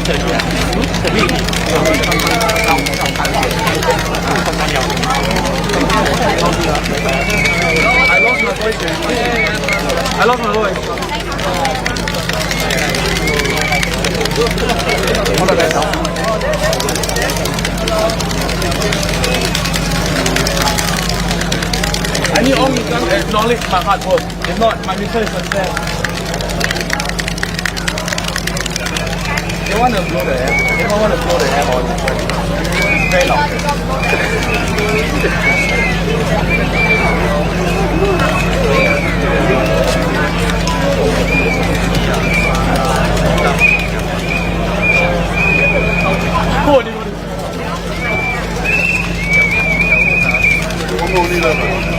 I lost my voice. I need Ong Ye Kung to acknowledge my hard work. If not, my mission is unfair. They want to blow the air. They don't want to blow the air on. Very loud.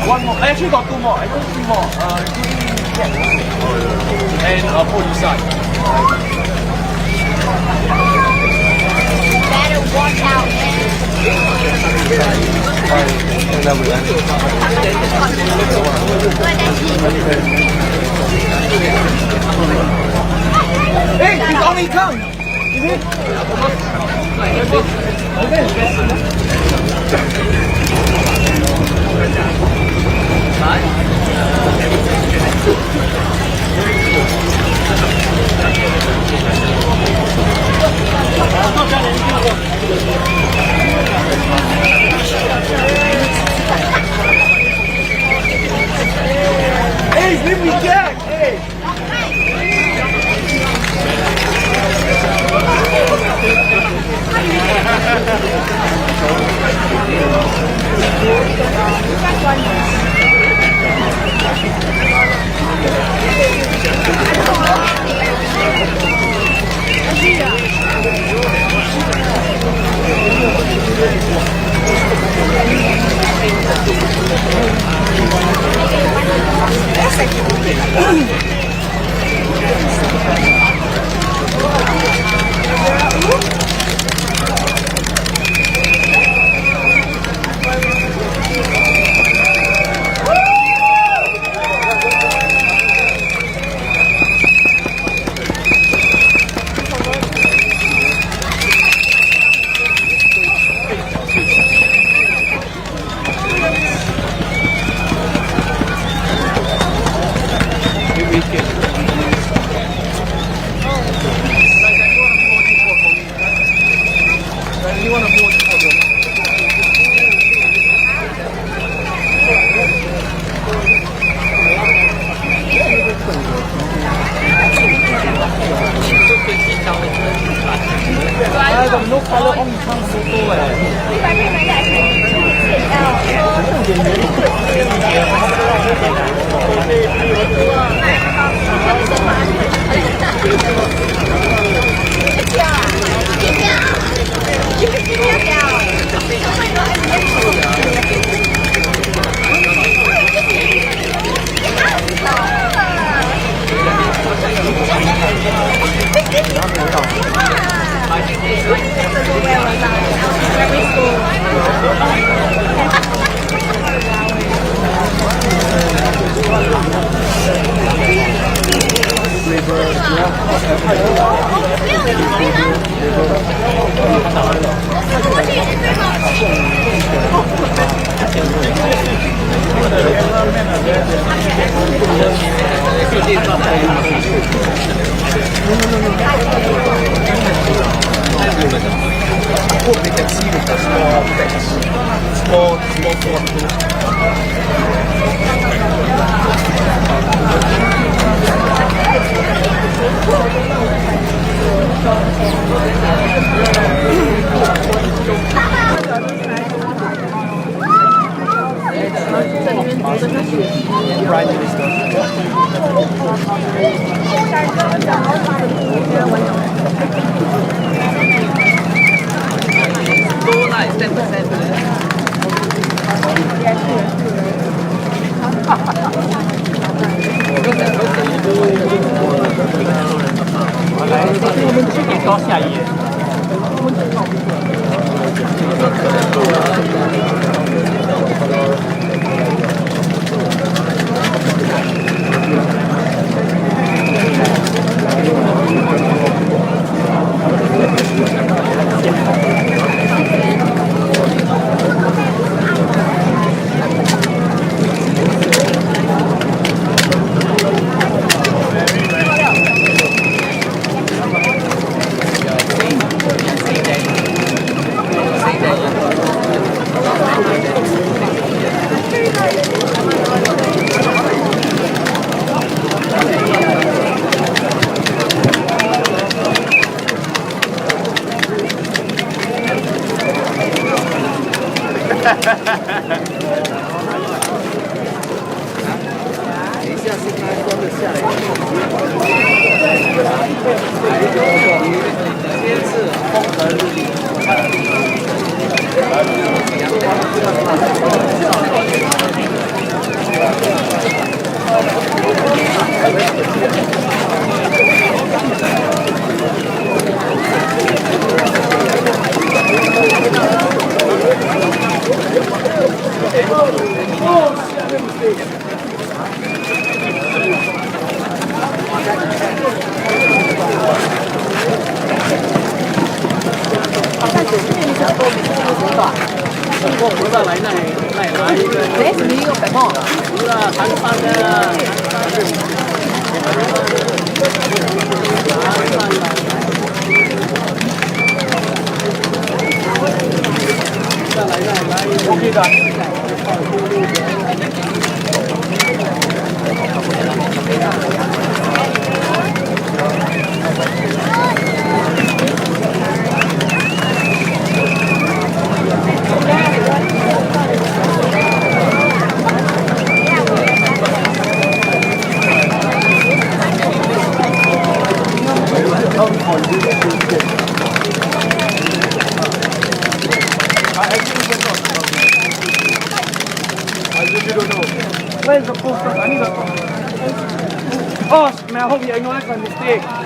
One more. I actually got two more. I got three more. And Poh Li San. Better watch out, man. Hey, it's Ong Ye Kung. Is it? Hey, it's Lim Wee Kiak. Hey. No color Ong Ye Kung photo I hope they can see with the small text. Small Prime Minister. Low lah, it's 10%. Where's the post? I need a. Oh, man, I hope you acknowledge my mistake.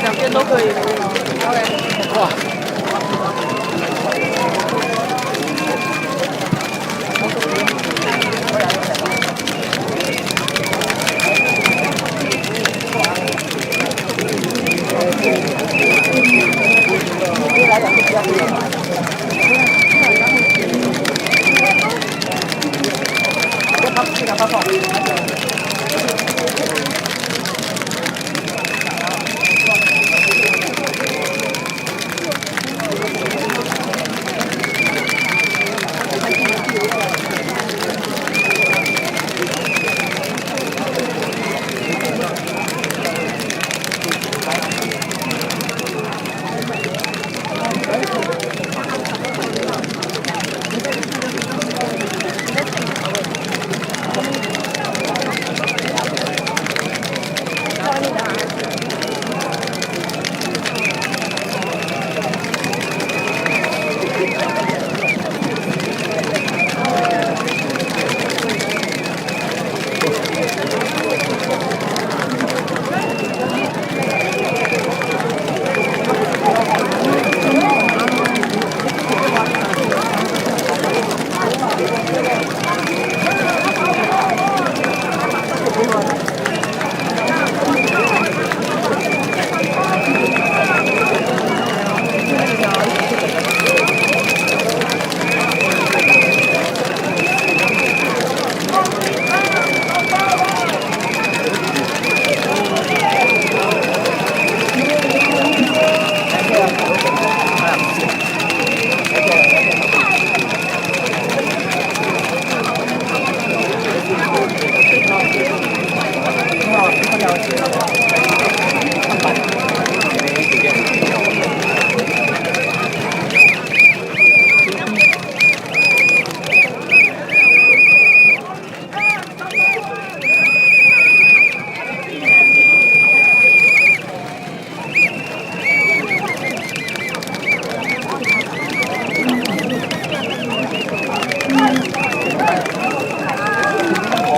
两边都可以。哇！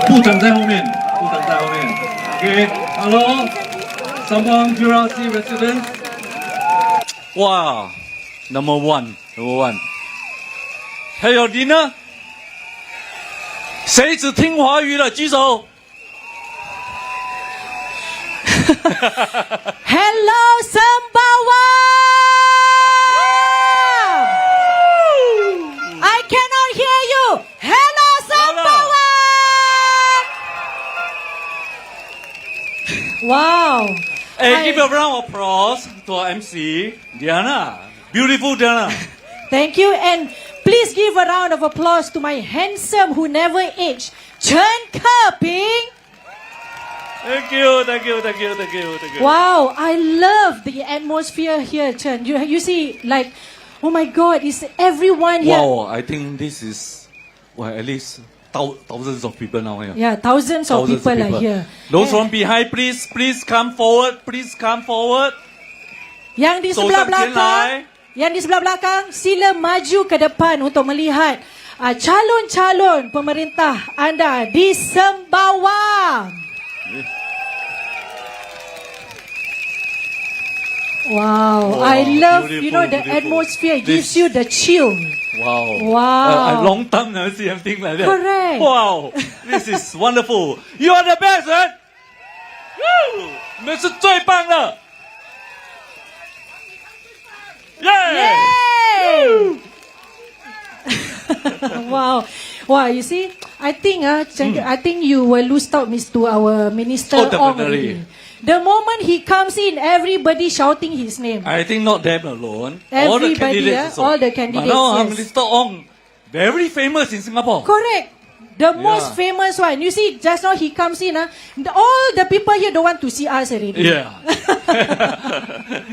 部长在后面，部长在后面。OK，Hello， Sembawang GRC residents。哇 ，Number one，还有你呢？谁只听华语的举手？Hello Sembawang! I cannot hear you. Hello Sembawang! Wow! Hey, give a round of applause to our MC, Diana. Beautiful Diana. Thank you, and please give a round of applause to my handsome who never aged, Chen Ke-ping. Thank you. Wow, I love the atmosphere here, Chen. You see, like, oh my God, is everyone here? Wow, I think this is, well, at least thousands of people now here. Yeah, thousands of people are here. Those from behind, please come forward. Yang di sebelah belakang, sila maju ke depan untuk melihat calon-calon pemerintah anda di Sembawang. Wow, I love, beautiful. The atmosphere gives you the chill. Wow. A long time never see anything like that. Correct. Wow, this is wonderful. You are the best, man. Woo! 你们是最棒的。Yay! Wow, you see, I think you will lose out, to our minister Ong already. The moment he comes in, everybody shouting his name. I think not them alone. Everybody, all the candidates. But now, yes. Minister Ong, very famous in Singapore. Correct. The most famous one. You see, just now he comes in, all the people here don't want to see us already. Yeah.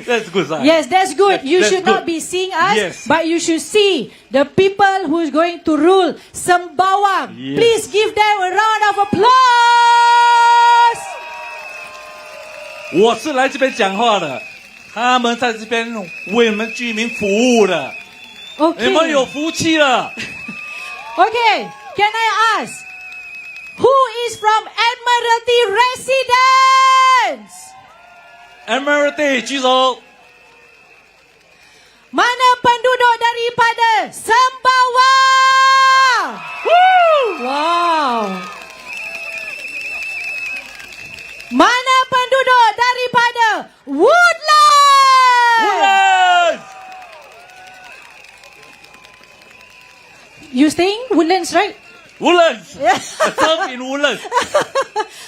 That's good sign. Yes, that's good. You should not be seeing us, but you should see the people who is going to rule Sembawang. Yes. Please give them a round of applause. 我是来这边讲话的，他们在这边为我们居民服务的。Okay. 你们有福气了。Okay, can I ask, who is from Admiralty Residence? Admiralty 举手。 Mana penduduk daripada Sembawang? Wow. Mana penduduk daripada Woodlands? Woodlands. You staying Woodlands, right? Woodlands. I serve in Woodlands.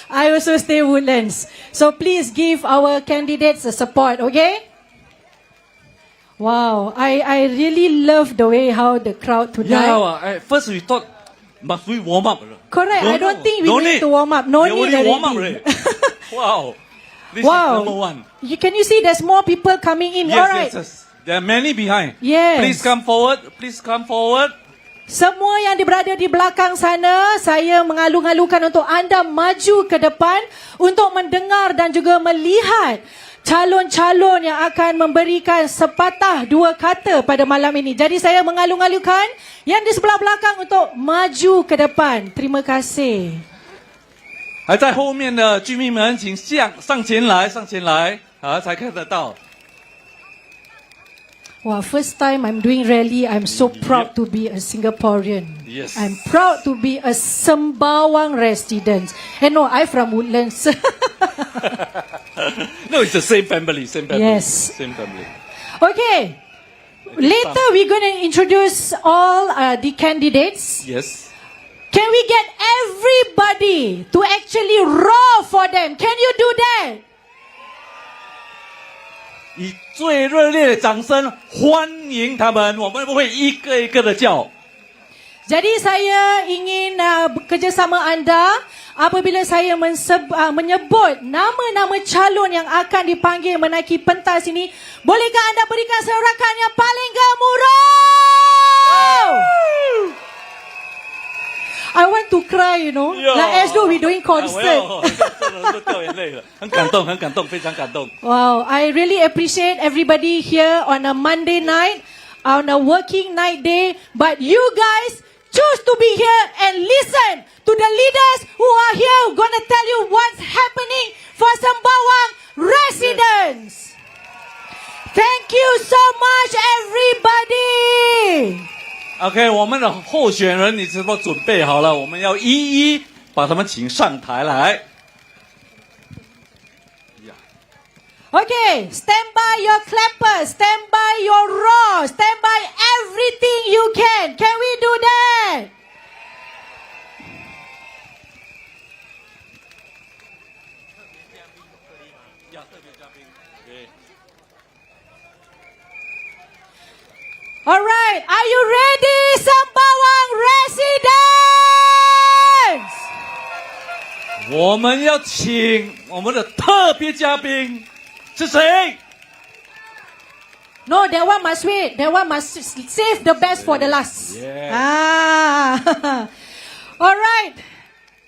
I also stay Woodlands. So please give our candidates a support, okay? Wow, I really love the way how the crowd tonight. Yeah, at first we thought, must we warm up? Correct. I don't think we No need to warm up. No They need already warm up already. already. Wow. This is Wow. number one. Can you see there's more people coming in? Yes, Alright. yes. There are many behind. Yes. Please come forward. Please come forward. Semua yang berada di belakang sana, saya mengalu-alukan untuk anda maju ke depan untuk mendengar dan juga melihat calon-calon yang akan memberikan sepatah dua kata pada malam ini. Jadi saya mengalu-alukan yang di sebelah belakang untuk maju ke depan. Terima kasih. 还在后面的居民们，请上前来，上前来，才看得到。 Wow, first time I'm doing rally, I'm so proud to be a Singaporean. Yes. I'm proud to be a Sembawang resident. And no, I'm from Woodlands. No, it's the same family, same family. Yes. Same family. Okay. Later we're going to introduce all the candidates. Yes. Can we get everybody to actually roar for them? Can you do that? 以最热烈的掌声欢迎他们，我们会一个一个的叫。 Jadi saya ingin bekerjasama anda apabila saya menyebut nama-nama calon yang akan dipanggil menaiki pentas ini. Bolehkah anda berikan sorakan yang paling gemuruh? I want to cry, you know. Like as though we're doing concert. 都掉眼泪了，很感动，很感动，非常感动。 Wow, I really appreciate everybody here on a Monday night, on a working night day. But you guys choose to be here and listen to the leaders who are here, gonna tell you what's happening for Sembawang residents. Thank you so much, everybody. OK， 我们的候选人，你是否准备好了？我们要一一把他们请上台来。 Okay, stand by your clappers, stand by your roar, stand by everything you can. Can we do that? All right, are you ready, Sembawang residents? 我们要请我们的特别嘉宾是谁？ No, that one must wait. That one must save the best for the last. Yeah. Ah. All right.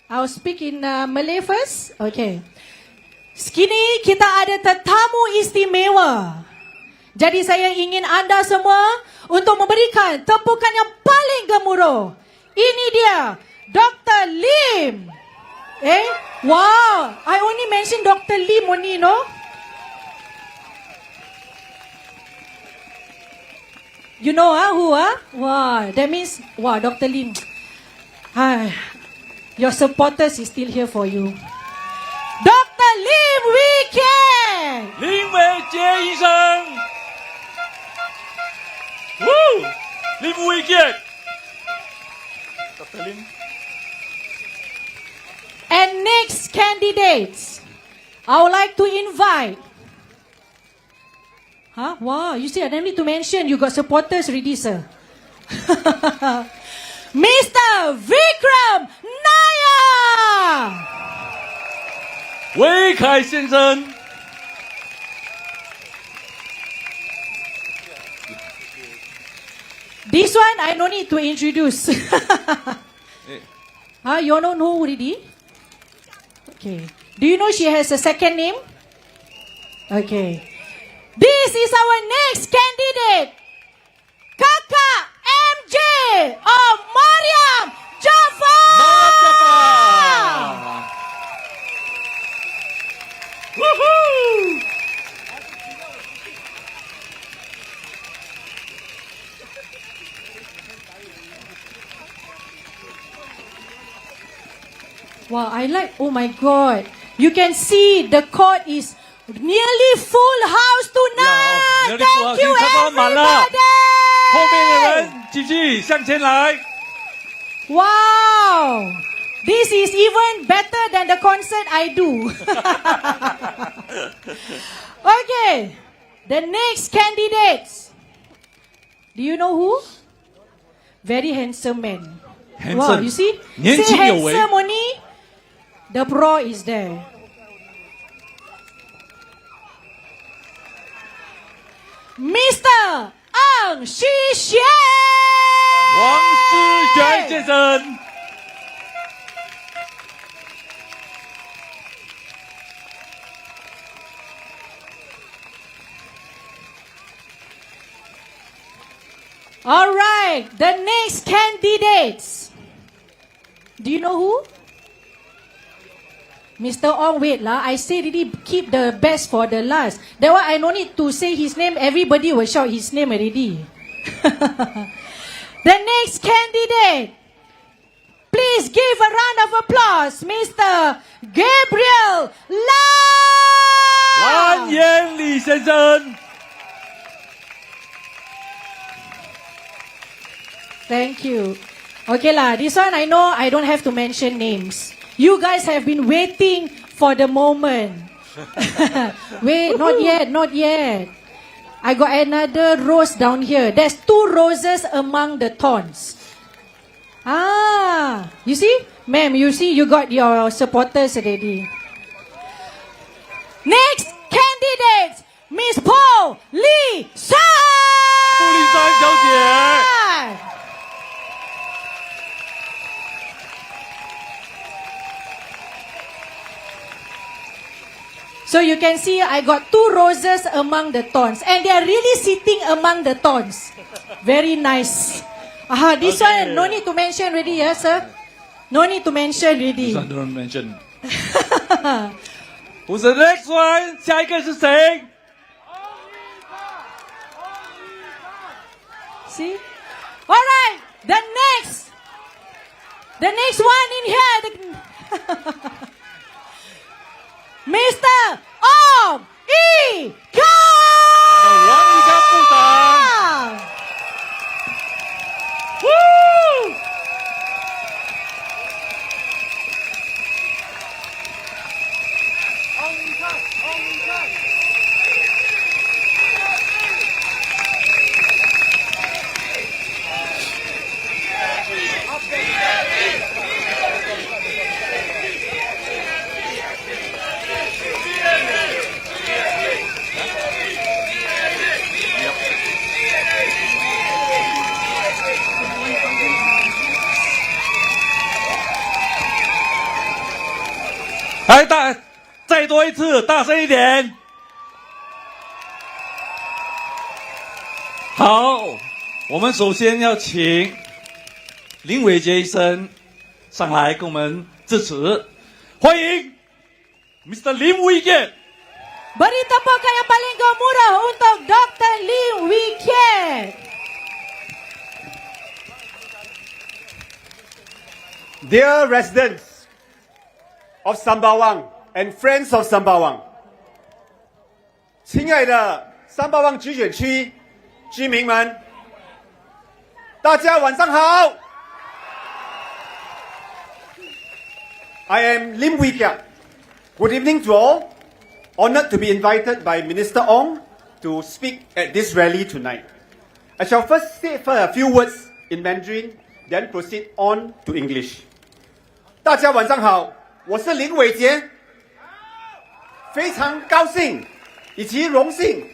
I'll speak in Malay first. Okay. Sekini kita ada tetamu istimewa. Jadi saya ingin anda semua untuk memberikan tepukan yang paling gemuruh. Ini dia, Dr. Lim. Wow. I only mention Dr. Lim only, no? You know who? Wow, that means, wow, Dr. Lim. Your supporters is still here for you. Dr. Lim Wee Kiak. 林伟杰医生。Woo! Lim Wee Kiak. Dr. Lim. And next candidates, I would like to invite. Wow, you see, I don't need to mention you got supporters already, sir. Mr. Vikram Nair. 韦凯先生。 This one I no need to introduce. You all don't know already? Okay. Do you know she has a second name? Okay. This is our next candidate. Kakak MJ of Mariam Jaafar. Woohoo! Wow, I like, oh my God. You can see the court is nearly full house tonight. nearly full house. Thank you 已经差不多满了。 everybody. 后面的人继续向前来。 Wow. This is even better than the concert I do. Okay. The next candidates. Do you know who? Very handsome man. Handsome. Wow, you see? 年 Say 轻有为。 handsome only. The pro is there. Mr. Ong Ye Kung. 王世全先生。 All right, the next candidates. Do you know who? Mr. Ong, wait lah. I say really keep the best for the last. That one I no need to say his name. Everybody will shout his name already. The next candidate. Please give a round of applause, Mr. Gabriel Lam. 蓝颜李先生。 Thank you. Okay lah, this one I know I don't have to mention names. You guys have been waiting for the moment. Wait, not yet, not yet. I got another rose down here. There's 2 roses among the thorns. Ah, you see? Ma'am, you see you got your supporters already. Next candidate, Miss Poh Li San. 布丽珊小姐。 So you can see I got 2 roses among the thorns. And they are really sitting among the thorns. Very nice. This Okay. one, no need to mention already, yes, sir? No need to mention already. This one don't mention. Who's the next one? 下一个是谁？ See? Alright, the next one in here. Mr. Ong Ye Kung. 王一刚部长。Woo! 来再多一次，大声一点。好，我们首先要请林伟杰医生上来跟我们致辞，欢迎 Mr. Lim Wee Kiak。 Beri tepukan yang paling gemuruh untuk Dr. Lim Wee Kiak. Dear residents of Sembawang and friends of Sembawang， 亲爱的三巴旺集选区居民们，大家晚上好。I am Lim Wee Kiak. Good evening to all. Honored to be invited by Minister Ong to speak at this rally tonight. I shall first say a few words in Mandarin, then proceed on to English. 大家晚上好，我是林伟杰，非常高兴以及荣幸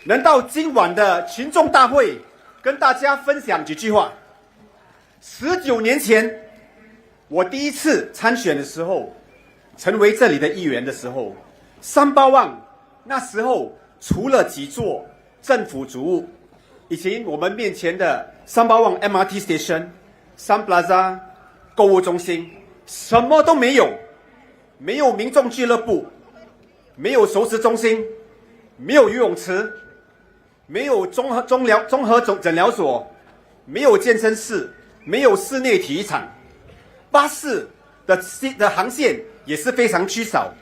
能到今晚的群众大会跟大家分享几句话。19年前，我第一次参选的时候，成为这里的议员的时候，三巴旺那时候除了几座政府主屋，以及我们面前的三巴旺 MRT Station、Sun Plaza 购物中心，什么都没有，没有民众俱乐部，没有熟食中心，没有游泳池，没有综合诊疗所，没有健身室，没有室内体育场，巴士的的航线也是非常缺少。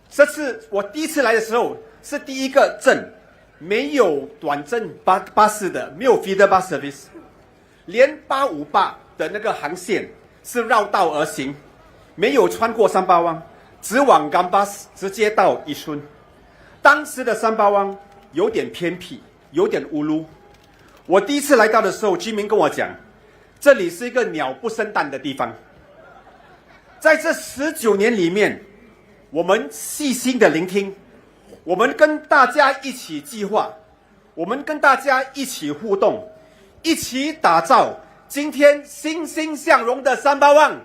这次我第一次来的时候，是第一个镇没有短镇巴士的，没有 feeder bus service， 连858的那个航线是绕道而行，没有穿过三巴湾，只往甘巴斯直接到宜春。当时的三巴湾有点偏僻，有点乌噜。我第一次来到的时候，居民跟我讲，这里是一个鸟不生蛋的地方。在这19年里面，我们细心的聆听，我们跟大家一起计划，我们跟大家一起互动，一起打造今天欣欣向荣的三巴湾。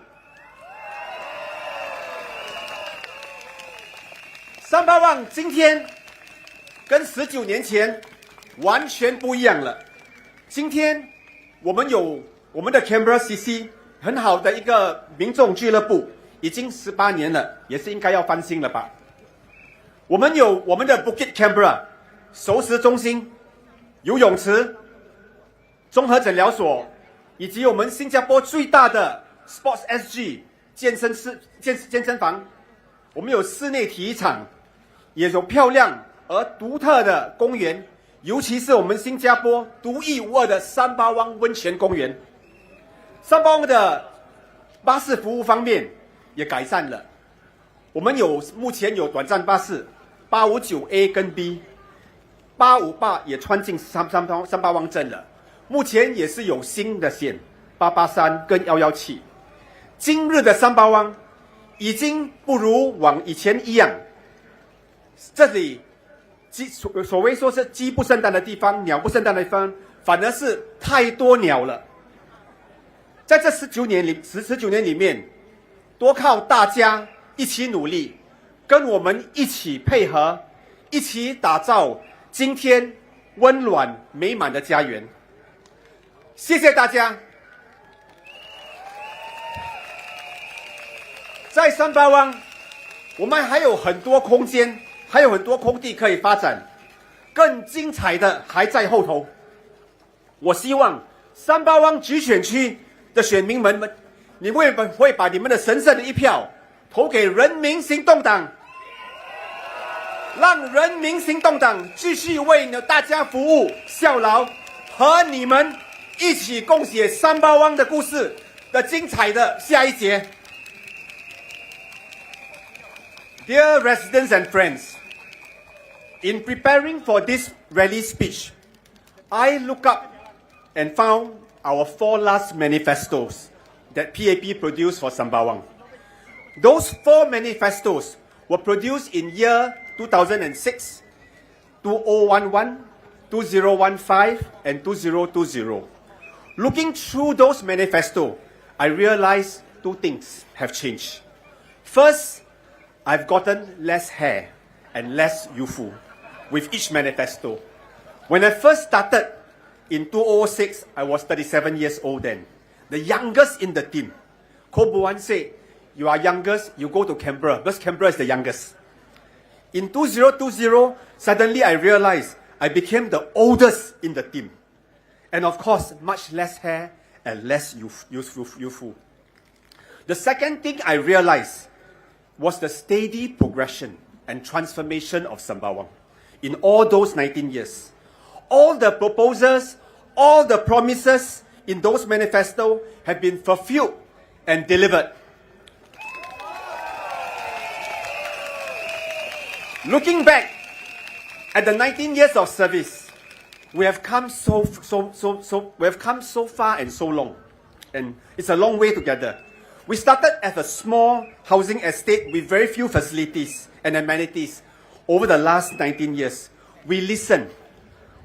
三巴湾今天跟19年前完全不一样了。今天我们有我们的 Canberra CC 很好的一个民众俱乐部，已经18年了，也是应该要翻新了吧。我们有我们的 Bukit Canberra 熟食中心、游泳池、综合诊疗所，以及我们新加坡最大的 Sports SG 健身房。我们有室内体育场，也有漂亮而独特的公园，尤其是我们新加坡独一无二的三巴湾温泉公园。三巴湾的巴士服务方面也改善了，我们目前有短站巴士859A 跟 B，858也穿进三巴湾镇了。目前也是有新的线883跟117。今日的三巴湾已经不如往以前一样，这里所谓说是鸡不生蛋的地方，鸟不生蛋的地方，反而是太多鸟了。在这19年里面，多靠大家一起努力，跟我们一起配合，一起打造今天温暖美满的家园。谢谢大家。在三巴湾，我们还有很多空间，还有很多空地可以发展，更精彩的还在后头。我希望三巴湾直选区的选民们，你会把你们的神圣的一票投给人民行动党，让人民行动党继续为大家服务效劳，和你们一起共写三巴湾的故事的精彩的下一节。Dear residents and friends, in preparing for this rally speech, I looked up and found our 4 last manifestos that PAP produced for Sembawang. Those 4 manifestos were produced in year 2006, 2011, 2015, and 2020. Looking through those manifestos, I realized 2 things have changed. First, I've gotten less hair and less youthful with each manifesto. When I first started in 2006, I was 37 years old then, the youngest in the team. Ko Buan said, you are youngest, you go to Canberra, because Canberra is the youngest. In 2020, suddenly I realized I became the oldest in the team. And of course, much less hair and less youthful. The second thing I realized was the steady progression and transformation of Sembawang in all those 19 years. All the proposals, all the promises in those manifestos have been fulfilled and delivered. Looking back at the 19 years of service, we have come so far and so long, and it's a long way together. We started as a small housing estate with very few facilities and amenities. Over the last 19 years, we listened,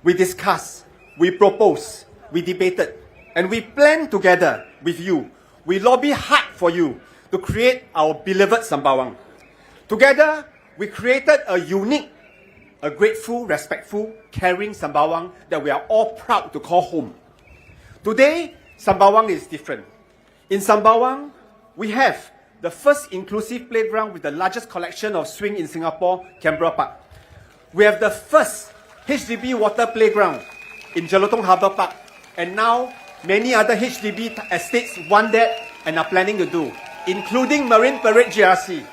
we discussed, we proposed, we debated, and we planned together with you. We lobbied hard for you to create our beloved Sembawang. Together, we created a unique, a grateful, respectful, caring Sembawang that we are all proud to call home. Today, Sembawang is different. In Sembawang, we have the first inclusive playground with the largest collection of swing in Singapore, Canberra Park. We have the first HDB water playground in Jelutong Harbour Park. And now, many other HDB estates want that and are planning to do. including Marine Parade GRC.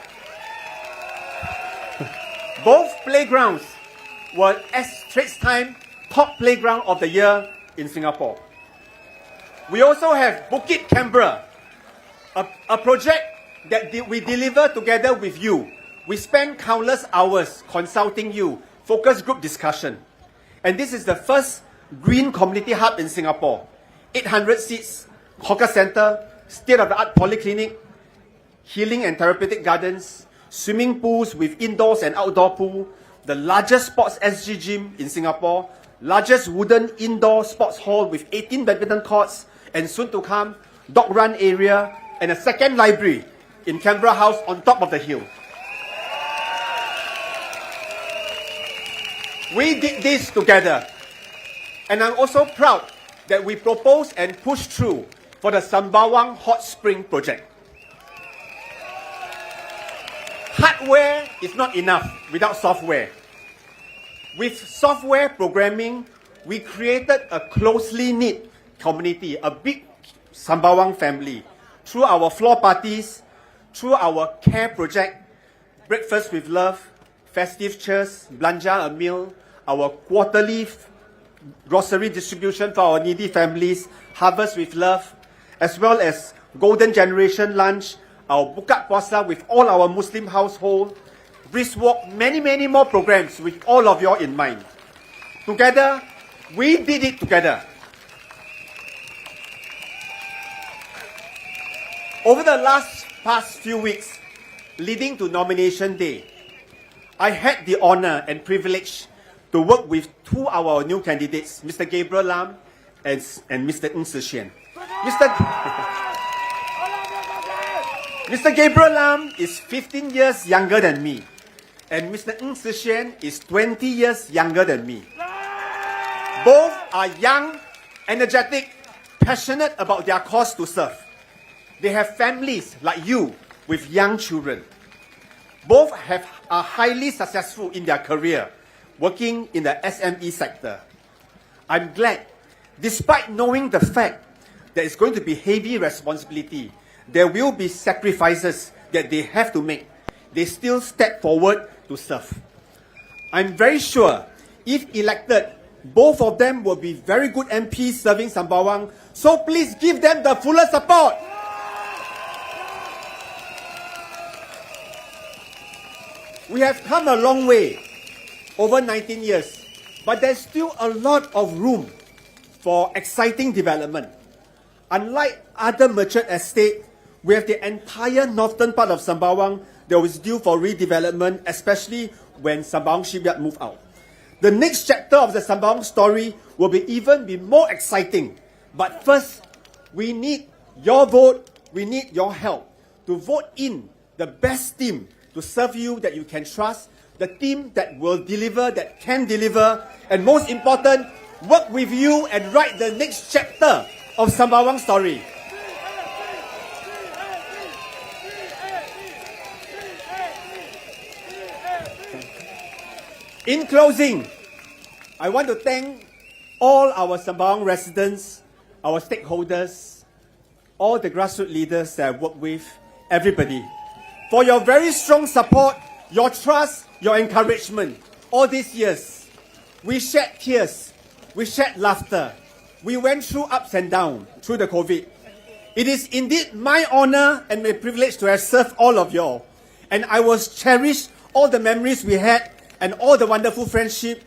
Both playgrounds were Straits Time top playground of the year in Singapore. We also have Bukit Canberra, a project that we deliver together with you. We spend countless hours consulting you, focus group discussion. And this is the first green community hub in Singapore. 800 seats, hawker center, state-of-the-art polyclinic, healing and therapeutic gardens, swimming pools with indoors and outdoor pool, the largest sports SG gym in Singapore, largest wooden indoor sports hall with 18 badminton courts, and soon to come, dog run area, and a second library in Canberra House on top of the hill. We did this together. And I'm also proud that we proposed and pushed through for the Sembawang Hot Spring project. Hardware is not enough without software. With software programming, we created a closely knit community, a big Sembawang family, through our floor parties, through our care project, Breakfast with Love, festive cheers, Belanja a meal, our quarterly grocery distribution for our needy families, Harvest with Love, as well as Golden Generation Lunch, our Buka Puasa with all our Muslim household, Brisk Walk, many more programs with all of you in mind. Together, we did it together. Over the past few weeks, leading to nomination day, I had the honor and privilege to work with two of our new candidates, Mr. Gabriel Lam and Mr. Ong Ye Kung. Mr. Gabriel Lam is 15 years younger than me, and Mr. Ong Ye Kung is 20 years younger than me. Both are young, energetic, passionate about their cause to serve. They have families like you with young children. Both are highly successful in their career, working in the SME sector. I'm glad, despite knowing the fact that it's going to be heavy responsibility, there will be sacrifices that they have to make, they still step forward to serve. I'm very sure, if elected, both of them will be very good MPs serving Sembawang, so please give them the fullest support. We have come a long way, over 19 years, but there's still a lot of room for exciting development. Unlike other mature estates, we have the entire northern part of Sembawang that was due for redevelopment, especially when Sembawang Shipyard moved out. The next chapter of the Sembawang story will be even more exciting. But first, we need your vote, we need your help to vote in the best team to serve you that you can trust, the team that will deliver, that can deliver, and most important, work with you and write the next chapter of Sembawang story. In closing, I want to thank all our Sembawang residents, our stakeholders, all the grassroots leaders that I work with, everybody, for your very strong support, your trust, your encouragement. All these years, we shed tears, we shed laughter, we went through ups and downs through the COVID. It is indeed my honor and my privilege to have served all of you all. And I will cherish all the memories we had and all the wonderful friendship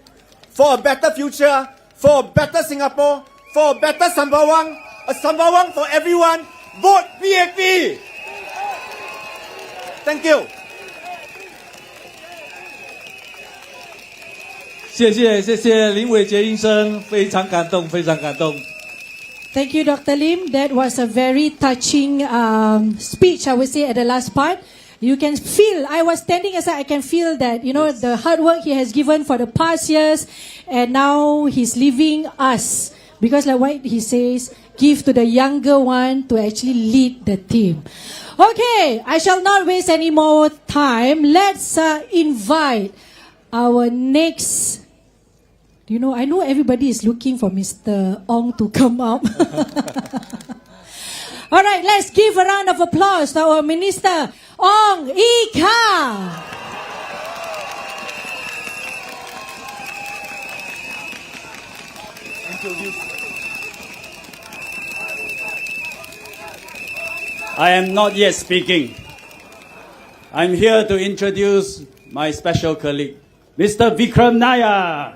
for a better future, for a better Singapore, for a better Sembawang, a Sembawang for everyone. Vote PAP! Thank you. 谢谢林伟杰医生，非常感动。 Thank you, Dr. Lim. That was a very touching speech, I would say, at the last part. You can feel, I was standing aside, I can feel that, the hard work he has given for the past years, and now he's leaving us. Because like what he says, give to the younger one to actually lead the team. Okay, I shall not waste any more time. Let's invite our next... I know everybody is looking for Mr. Ong to come up. All right, let's give a round of applause to our Minister Ong Ye Kung. I am not yet speaking. I'm here to introduce my special colleague, Mr. Vikram Nair.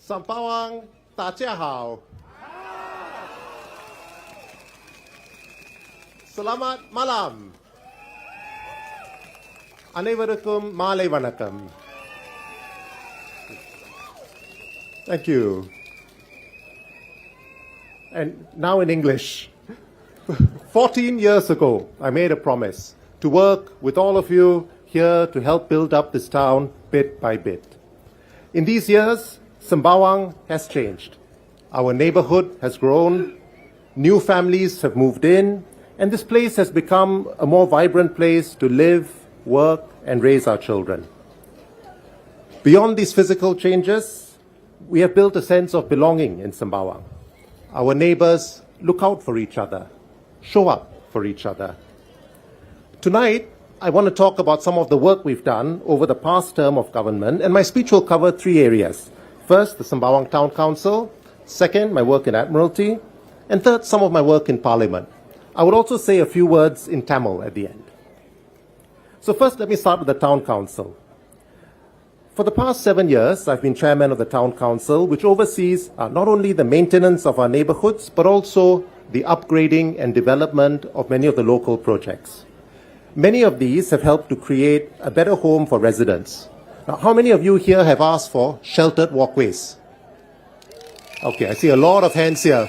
Sembawang, 大家好. Selamat malam. Anevarukkum Malay Vanakkam. Thank you. And now in English. 14 years ago, I made a promise to work with all of you here to help build up this town bit by bit. In these years, Sembawang has changed. Our neighborhood has grown, new families have moved in, and this place has become a more vibrant place to live, work, and raise our children. Beyond these physical changes, we have built a sense of belonging in Sembawang. Our neighbors look out for each other, show up for each other. Tonight, I want to talk about some of the work we've done over the past term of government, and my speech will cover 3 areas. First, the Sembawang Town Council. Second, my work in Admiralty. And third, some of my work in Parliament. I would also say a few words in Tamil at the end. So first, let me start with the Town Council. For the past 7 years, I've been chairman of the Town Council, which oversees not only the maintenance of our neighborhoods, but also the upgrading and development of many of the local projects. Many of these have helped to create a better home for residents. Now, how many of you here have asked for sheltered walkways? Okay, I see a lot of hands here.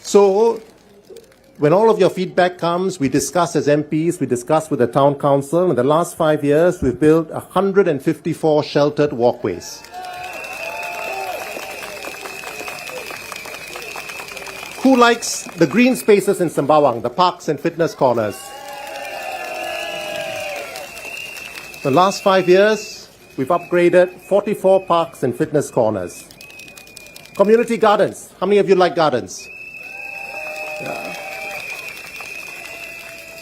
So, when all of your feedback comes, we discuss as MPs, we discuss with the Town Council. In the last 5 years, we've built 154 sheltered walkways. Who likes the green spaces in Sembawang, the parks and fitness corners? The last 5 years, we've upgraded 44 parks and fitness corners. Community gardens. How many of you like gardens? Yeah.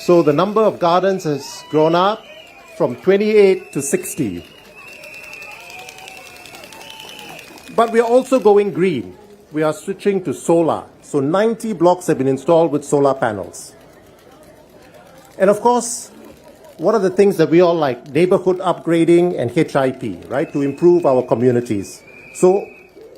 So the number of gardens has grown up from 28 to 60. But we are also going green. We are switching to solar. So 90 blocks have been installed with solar panels. And of course, what are the things that we all like? Neighborhood upgrading and HIP, right? To improve our communities. So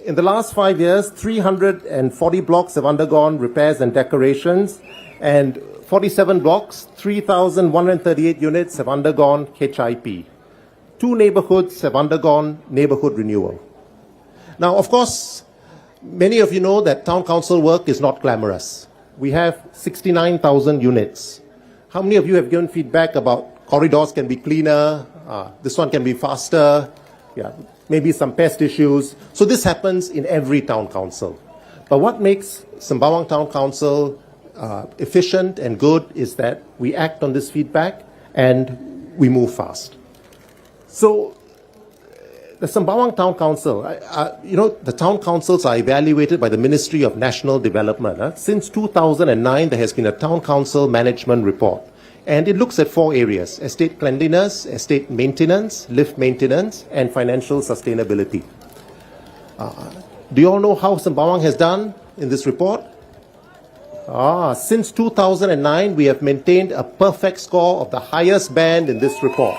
in the last 5 years, 340 blocks have undergone repairs and decorations, and 47 blocks, 3,138 units have undergone HIP. 2 neighborhoods have undergone neighborhood renewal. Now, of course, many of you know that town council work is not glamorous. We have 69,000 units. How many of you have given feedback about corridors can be cleaner, this one can be faster, maybe some pest issues. So this happens in every town council. But what makes Sembawang Town Council efficient and good is that we act on this feedback and we move fast. So the Sembawang Town Council, the town councils are evaluated by the Ministry of National Development. Since 2009, there has been a town council management report. And it looks at 4 areas: estate cleanliness, estate maintenance, lift maintenance, and financial sustainability. Do you all know how Sembawang has done in this report? Since 2009, we have maintained a perfect score of the highest band in this report.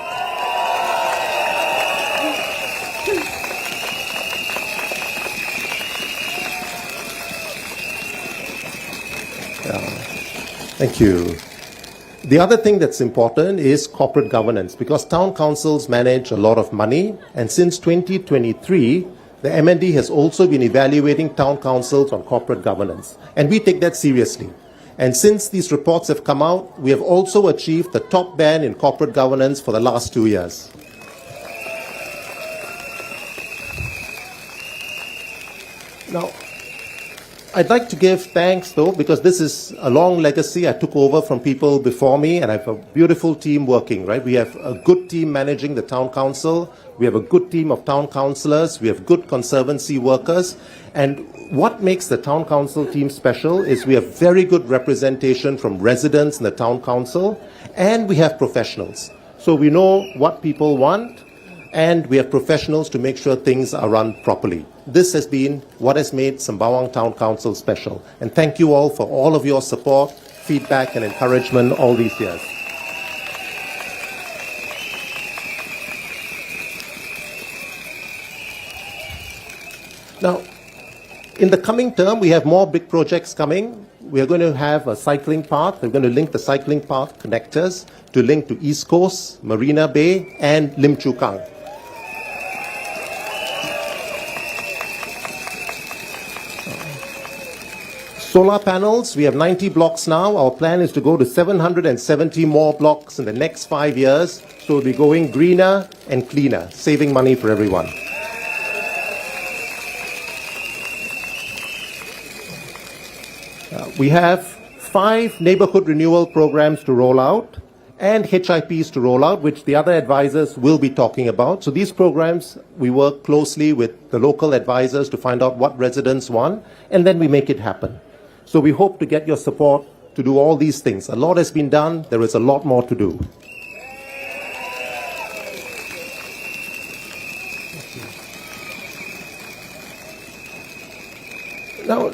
Thank you. The other thing that's important is corporate governance, because town councils manage a lot of money, and since 2023, the MND has also been evaluating town councils on corporate governance, and we take that seriously. And since these reports have come out, we have also achieved the top band in corporate governance for the last 2 years. Now, I'd like to give thanks, though, because this is a long legacy. I took over from people before me, and I have a beautiful team working, right? We have a good team managing the town council. We have a good team of town councillors. We have good conservancy workers. And what makes the town council team special is we have very good representation from residents in the town council, and we have professionals. So we know what people want, and we have professionals to make sure things are run properly. This has been what has made Sembawang Town Council special. And thank you all for all of your support, feedback and encouragement all these years. Now, in the coming term, we have more big projects coming. We are going to have a cycling path. We're going to link the cycling path connectors to link to East Coast, Marina Bay and Lim Chu Kang. Solar panels, we have 90 blocks now. Our plan is to go to 770 more blocks in the next 5 years. So we'll be going greener and cleaner, saving money for everyone. We have 5 neighborhood renewal programs to roll out and HIPs to roll out, which the other advisors will be talking about. So these programs, we work closely with the local advisors to find out what residents want, and then we make it happen. So we hope to get your support to do all these things. A lot has been done. There is a lot more to do. Now,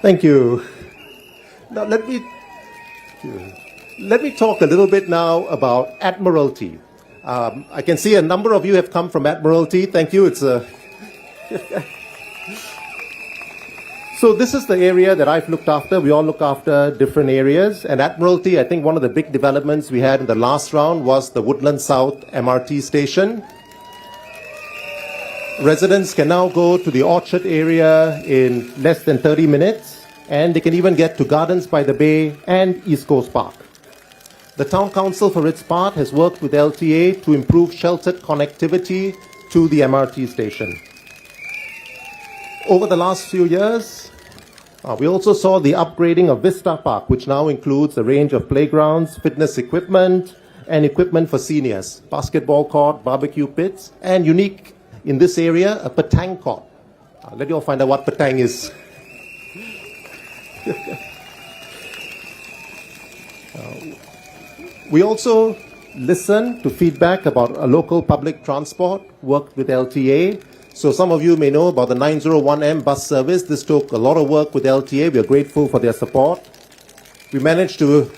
thank you. Now, let me talk a little bit now about Admiralty. I can see a number of you have come from Admiralty. Thank you. It's a... So this is the area that I've looked after. We all look after different areas. And Admiralty, I think one of the big developments we had in the last round was the Woodland South MRT station. Residents can now go to the Orchard area in less than 30 minutes, and they can even get to Gardens by the Bay and East Coast Park. The Town Council, for its part, has worked with LTA to improve sheltered connectivity to the MRT station. Over the last few years, we also saw the upgrading of Vista Park, which now includes a range of playgrounds, fitness equipment, and equipment for seniors, basketball court, barbecue pits, and unique in this area, a Petang court. Let you all find out what Petang is. We also listened to feedback about a local public transport, worked with LTA. So some of you may know about the 901M bus service. This took a lot of work with LTA. We are grateful for their support. We managed to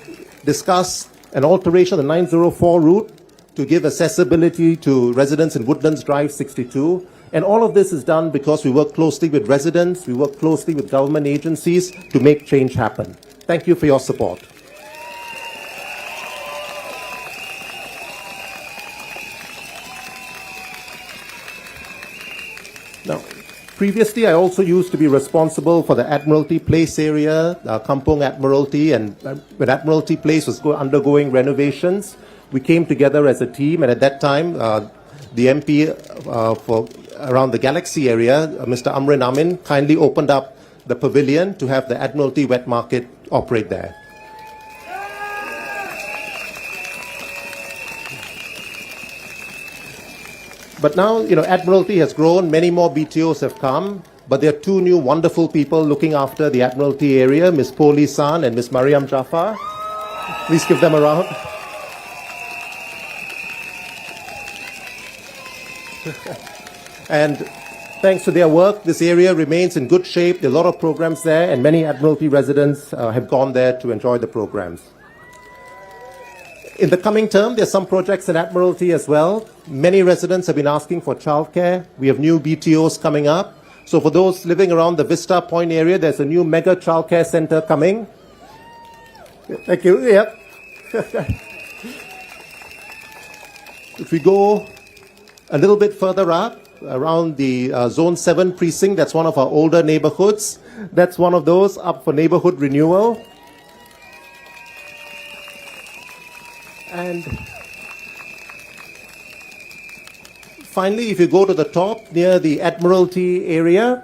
discuss an alteration of the 904 route to give accessibility to residents in Woodlands Drive 62. And all of this is done because we work closely with residents, we work closely with government agencies to make change happen. Thank you for your support. Now, previously, I also used to be responsible for the Admiralty Place area, Kampong Admiralty, and when Admiralty Place was undergoing renovations, we came together as a team, and at that time, the MP for around the Galaxy area, Mr. Amrin Amin, kindly opened up the pavilion to have the Admiralty Wet Market operate there. But now, Admiralty has grown, many more BTOs have come, but there are 2 new wonderful people looking after the Admiralty area, Ms. Poh Li San and Ms. Mariam Jaafar. Please give them a round. And thanks to their work, this area remains in good shape. There are a lot of programs there, and many Admiralty residents have gone there to enjoy the programs. In the coming term, there are some projects in Admiralty as well. Many residents have been asking for childcare. We have new BTOs coming up. So for those living around the Vista Point area, there's a new mega childcare center coming. Thank you. Yep. If we go a little bit further up, around the Zone 7 precinct, that's one of our older neighborhoods. That's one of those up for neighborhood renewal. And finally, if you go to the top near the Admiralty area,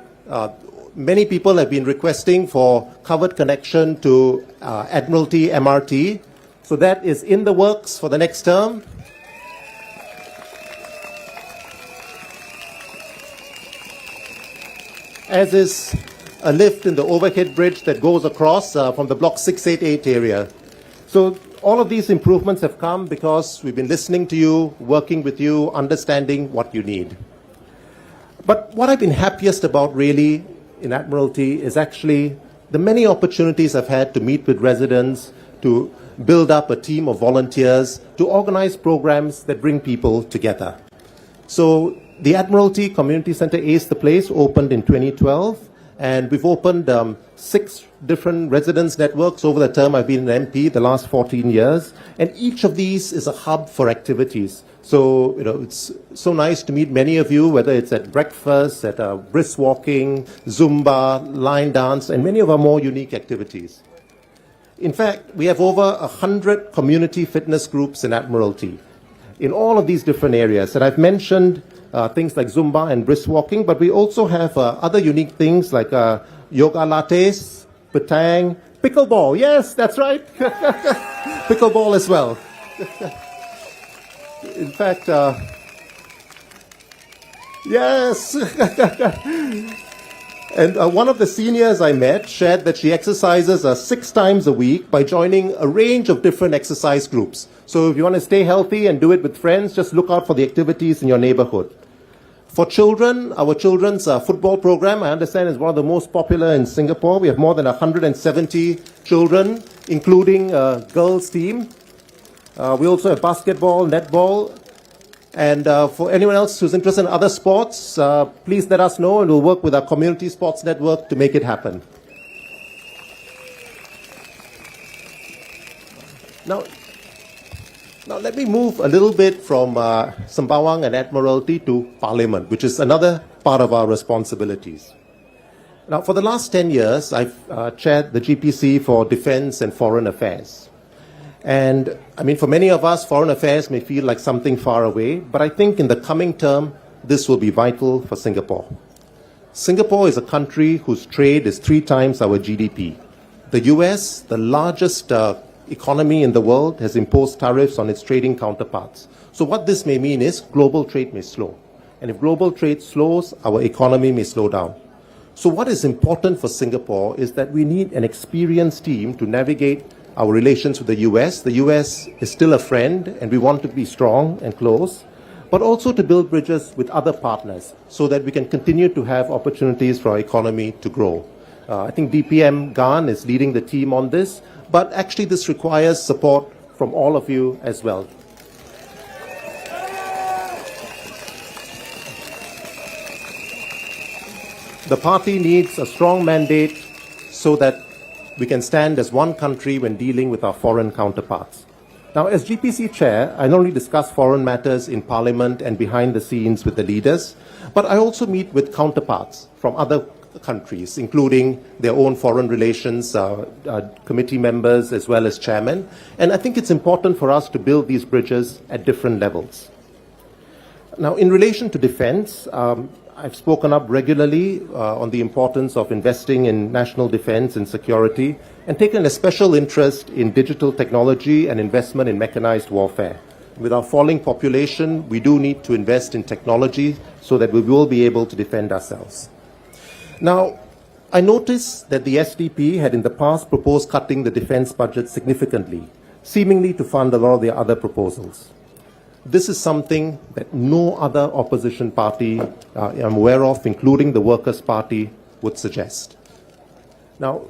many people have been requesting for covered connection to Admiralty MRT. So that is in the works for the next term. As is a lift in the overhead bridge that goes across from the Block 688 area. So all of these improvements have come because we've been listening to you, working with you, understanding what you need. But what I've been happiest about really in Admiralty is actually the many opportunities I've had to meet with residents, to build up a team of volunteers, to organize programs that bring people together. So the Admiralty Community Centre Ace the Place opened in 2012, and we've opened 6 different residence networks over the term I've been an MP, the last 14 years, and each of these is a hub for activities. So, it's so nice to meet many of you, whether it's at breakfast, at brisk walking, Zumba, line dance, and many of our more unique activities. In fact, we have over 100 community fitness groups in Admiralty in all of these different areas. And I've mentioned things like Zumba and brisk walking, but we also have other unique things like yoga lattes, petang, pickleball. Yes, that's right. Pickleball as well. In fact, yes. And one of the seniors I met shared that she exercises 6 times a week by joining a range of different exercise groups. So if you want to stay healthy and do it with friends, just look out for the activities in your neighborhood. For children, our children's football program, I understand, is one of the most popular in Singapore. We have more than 170 children, including a girls' team. We also have basketball, netball. And for anyone else who's interested in other sports, please let us know and we'll work with our community sports network to make it happen. Now let me move a little bit from Sembawang and Admiralty to Parliament, which is another part of our responsibilities. Now, for the last 10 years, I've chaired the GPC for Defence and Foreign Affairs. And I mean, for many of us, foreign affairs may feel like something far away, but I think in the coming term, this will be vital for Singapore. Singapore is a country whose trade is 3 times our GDP. The US, the largest economy in the world, has imposed tariffs on its trading counterparts. So what this may mean is global trade may slow. And if global trade slows, our economy may slow down. So what is important for Singapore is that we need an experienced team to navigate our relations with the US. The US is still a friend and we want to be strong and close, but also to build bridges with other partners so that we can continue to have opportunities for our economy to grow. I think DPM Gan is leading the team on this, but actually this requires support from all of you as well. The party needs a strong mandate so that we can stand as one country when dealing with our foreign counterparts. Now, as GPC chair, I not only discuss foreign matters in Parliament and behind the scenes with the leaders, but I also meet with counterparts from other countries, including their own foreign relations committee members as well as chairmen. And I think it's important for us to build these bridges at different levels. Now, in relation to defense, I've spoken up regularly on the importance of investing in national defense and security and taken a special interest in digital technology and investment in mechanized warfare. With our falling population, we do need to invest in technology so that we will be able to defend ourselves. Now, I noticed that the SDP had in the past proposed cutting the defense budget significantly, seemingly to fund a lot of the other proposals. This is something that no other opposition party I'm aware of, including the Workers' Party, would suggest. Now,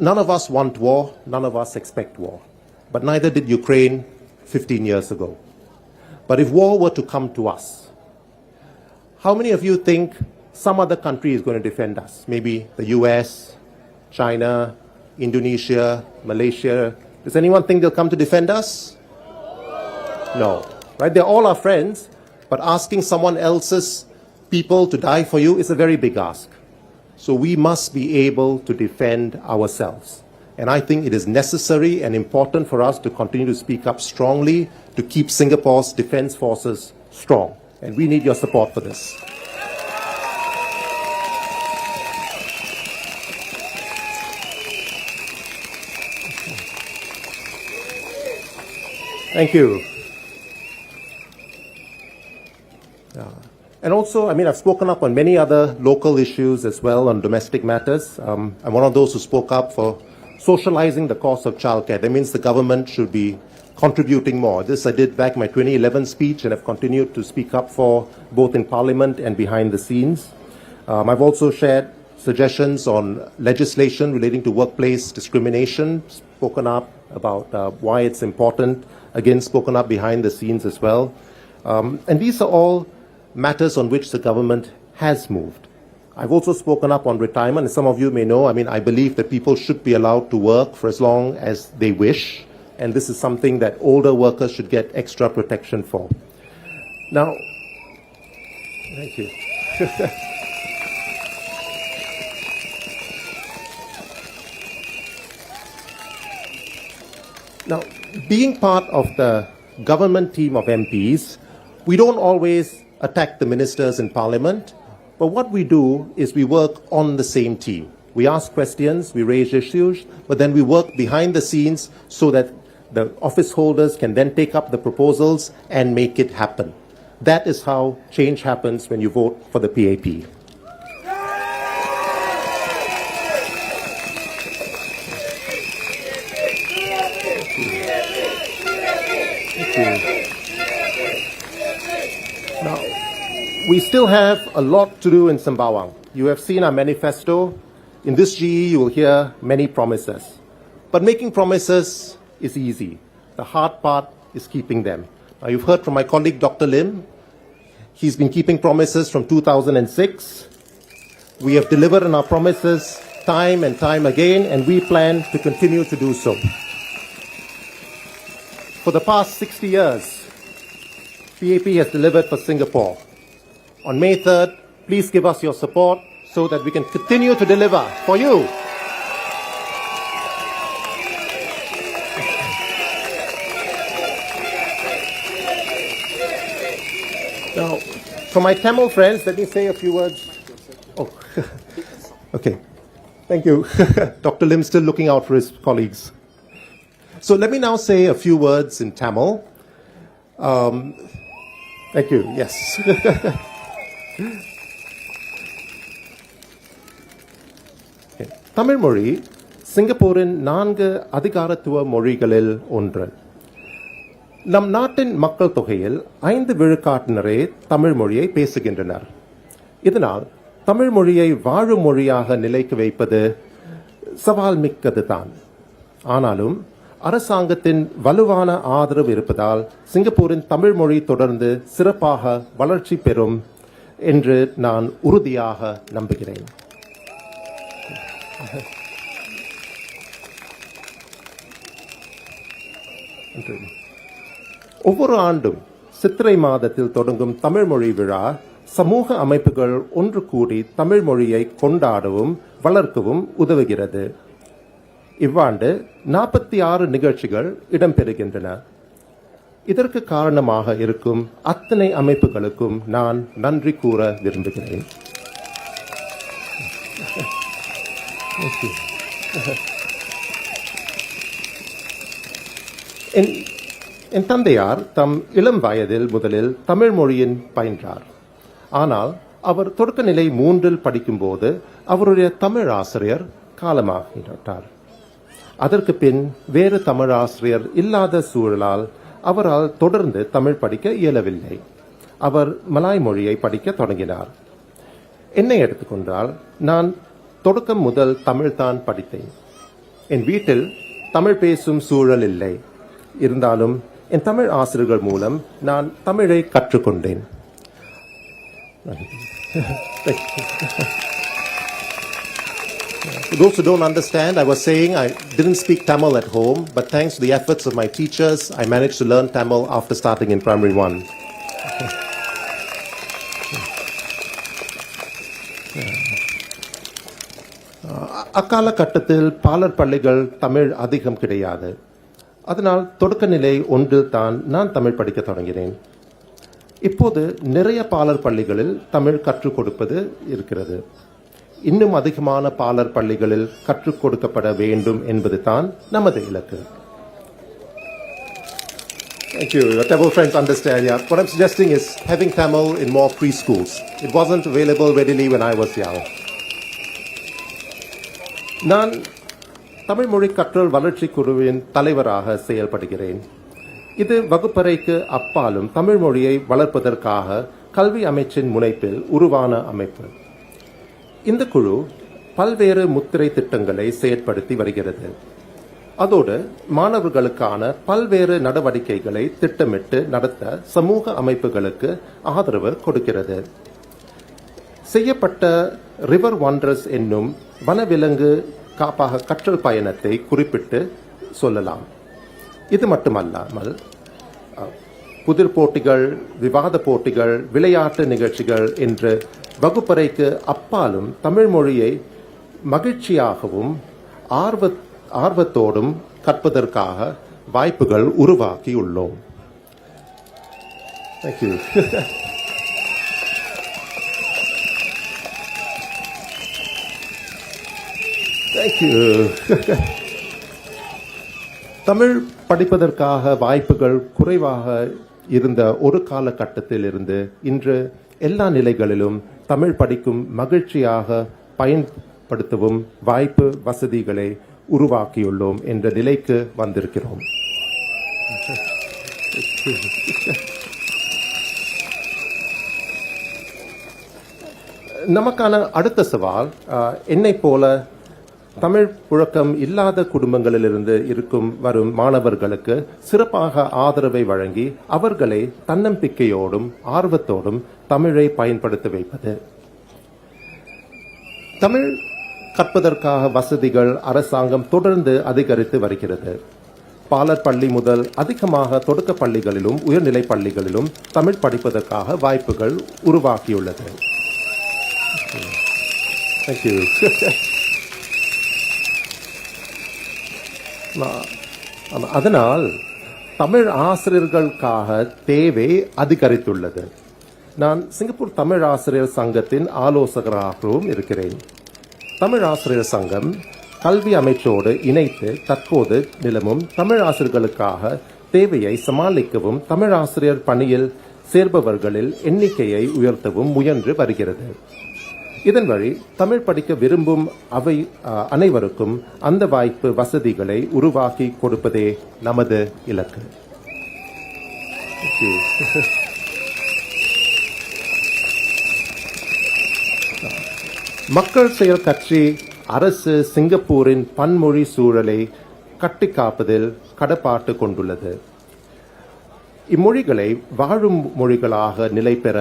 none of us want war, none of us expect war, but neither did Ukraine 15 years ago. But if war were to come to us, how many of you think some other country is going to defend us? Maybe the US, China, Indonesia, Malaysia. Does anyone think they'll come to defend us? No, right? They're all our friends, but asking someone else's people to die for you is a very big ask. So we must be able to defend ourselves. And I think it is necessary and important for us to continue to speak up strongly to keep Singapore's defense forces strong. And we need your support for this. Thank you. And also, I've spoken up on many other local issues as well on domestic matters. I'm one of those who spoke up for socializing the cost of childcare. That means the government should be contributing more. This I did back in my 2011 speech, and I've continued to speak up for both in Parliament and behind the scenes. I've also shared suggestions on legislation relating to workplace discrimination, spoken up about why it's important, again spoken up behind the scenes as well. And these are all matters on which the government has moved. I've also spoken up on retirement, and some of you may know, I believe that people should be allowed to work for as long as they wish, and this is something that older workers should get extra protection for. Now, thank you. Now, being part of the government team of MPs, we don't always attack the ministers in Parliament, but what we do is we work on the same team. We ask questions, we raise issues, but then we work behind the scenes so that the office holders can then take up the proposals and make it happen. That is how change happens when you vote for the PAP. Now, we still have a lot to do in Sembawang. You have seen our manifesto. In this GE, you will hear many promises. But making promises is easy. The hard part is keeping them. Now, you've heard from my colleague, Dr. Lim. He's been keeping promises from 2006. We have delivered on our promises time and time again, and we plan to continue to do so. For the past 60 years, PAP has delivered for Singapore. On May 3rd, please give us your support so that we can continue to deliver for you. Now, for my Tamil friends, let me say a few words. Oh, okay. Thank you. Dr. Lim still looking out for his colleagues. So let me now say a few words in Tamil. Thank you. Yes. Okay. Tamil மொழி சிங்கப்பூரின் 4 அதிகாரத்துவ மொழிகளில் ஒன்று. நம் நாட்டின் மக்கள் தொகையில் 5 விழுக்காட்டினரே தமிழ் மொழியை பேசுகின்றனர். இதனால் தமிழ் மொழியை வாழும் மொழியாக நிலைக்க வைப்பது சவால் மிக்கதுதான். ஆனாலும் அரசாங்கத்தின் வலுவான ஆதரவு இருப்பதால் சிங்கப்பூரின் தமிழ் மொழி தொடர்ந்து சிறப்பாக வளர்ச்சி பெறும் என்று நான் உறுதியாக நம்புகிறேன். ஒவ்வொரு ஆண்டும் சித்திரை மாதத்தில் தொடங்கும் தமிழ் மொழி விழா சமூக அமைப்புகள் ஒன்று கூடி தமிழ் மொழியை கொண்டாடவும் வளர்க்கவும் உதவுகிறது. இவ்வாண்டு 46 நிகழ்ச்சிகள் இடம்பெறுகின்றன. இதற்கு காரணமாக இருக்கும் அத்தனை அமைப்புகளுக்கும் நான் நன்றி கூற விரும்புகிறேன். என் தந்தையார் தம் இளம் வயதில் முதலில் தமிழ் மொழியின் பயின்றார். ஆனால் அவர் தொடக்கநிலை 3 படிக்கும்போது அவருடைய தமிழ் ஆசிரியர் காலமாகிவிட்டார். அதற்கு பின் வேறு தமிழ் ஆசிரியர் இல்லாத சூழலால் அவரால் தொடர்ந்து தமிழ் படிக்க இயலவில்லை. அவர் மலாய் மொழியை படிக்க தொடங்கினார். என்னை எடுத்துக்கொண்டால் நான் தொடக்கம் முதல் தமிழ்தான் படித்தேன். என் வீட்டில் தமிழ் பேசும் சூழல் இல்லை. இருந்தாலும் என் தமிழ் ஆசிரியர்கள் மூலம் நான் தமிழை கற்றுக்கொண்டேன். For those who don't understand, I was saying I didn't speak Tamil at home, but thanks to the efforts of my teachers, I managed to learn Tamil after starting in primary 1. அக்கால கட்டத்தில் பாலர் பள்ளிகள் தமிழ் அதிகம் கிடையாது. அதனால் தொடக்கநிலை 1 தான் நான் தமிழ் படிக்க தொடங்கினேன். இப்போது நிறைய பாலர் பள்ளிகளில் தமிழ் கற்றுக் கொடுப்பது இருக்கிறது. இன்னும் அதிகமான பாலர் பள்ளிகளில் கற்றுக் கொடுக்கப்பட வேண்டும் என்பது தான் நமது இலக்கு. Thank you. Your Tamil friends understand. Yeah. What I'm suggesting is having Tamil in more preschools. It wasn't available readily when I was young. நான் தமிழ் மொழி கற்றல் வளர்ச்சி குழுவின் தலைவராக செயல்படுகிறேன். இது வகுப்பறைக்கு அப்பாலும் தமிழ் மொழியை வளர்ப்பதற்காக கல்வி அமைச்சின் முனைப்பில் உருவான அமைப்பு. இந்த குழு பல்வேறு முத்திரை திட்டங்களை செயற்படுத்தி வருகிறது. அதோடு மாணவர்களுக்கான பல்வேறு நடவடிக்கைகளை திட்டமிட்டு நடத்த சமூக அமைப்புகளுக்கு ஆதரவு கொடுக்கிறது. செய்யப்பட்ட ரிவர் வாண்டர்ஸ் என்னும் வனவிலங்கு காப்பக கற்றல் பயணத்தை குறிப்பிட்டு சொல்லலாம். இது மட்டுமல்லாமல் புதிர் போட்டிகள், விவாத போட்டிகள், விளையாட்டு நிகழ்ச்சிகள் என்று வகுப்பறைக்கு அப்பாலும் தமிழ் மொழியை மகிழ்ச்சியாகவும் ஆர்வத்தோடும் கற்பதற்காக வாய்ப்புகள் உருவாக்கியுள்ளோம். Thank you. Thank you. Tamil படிப்பதற்காக வாய்ப்புகள் குறைவாக இருந்த ஒரு காலகட்டத்தில் இருந்து இன்று எல்லா நிலைகளிலும் தமிழ் படிக்கும் மகிழ்ச்சியாக பயன்படுத்தவும் வாய்ப்பு வசதிகளை உருவாக்கியுள்ளோம் என்ற நிலைக்கு வந்திருக்கிறோம். நமக்கான அடுத்த சவால் என்னை போல தமிழ் புழக்கம் இல்லாத குடும்பங்களிலிருந்து வரும் மாணவர்களுக்கு சிறப்பாக ஆதரவை வழங்கி அவர்களை தன்னம்பிக்கையோடும் ஆர்வத்தோடும் தமிழை பயன்படுத்த வைப்பது. தமிழ் கற்பதற்காக வசதிகள் அரசாங்கம் தொடர்ந்து அதிகரித்து வருகிறது. பாலர் பள்ளி முதல் அதிகமாக தொடக்க பள்ளிகளிலும் உயர்நிலை பள்ளிகளிலும் தமிழ் படிப்பதற்காக வாய்ப்புகள் உருவாக்கியுள்ளது. Thank you. அதனால் தமிழ் ஆசிரியர்களுக்காக தேவை அதிகரித்துள்ளது. நான் சிங்கப்பூர் தமிழ் ஆசிரியர் சங்கத்தின் ஆலோசகராகவும் இருக்கிறேன். தமிழ் ஆசிரியர் சங்கம் கல்வி அமைச்சோடு இணைத்து தற்போது நிலவும் தமிழ் ஆசிரியர்களுக்காக தேவையை சமாளிக்கவும் தமிழ் ஆசிரியர் பணியில் சேர்பவர்களில் எண்ணிக்கையை உயர்த்தவும் முயன்று வருகிறது. இதன் வழி தமிழ் படிக்க விரும்பும் அனைவருக்கும் அந்த வாய்ப்பு வசதிகளை உருவாக்கி கொடுப்பதே நமது இலக்கு. மக்கள் செயல் கட்சி அரசு சிங்கப்பூரின் பன்மொழி சூழலை கட்டி காப்பதில் கடப்பாட்டு கொண்டுள்ளது. இம்மொழிகளை வாழும் மொழிகளாக நிலை பெற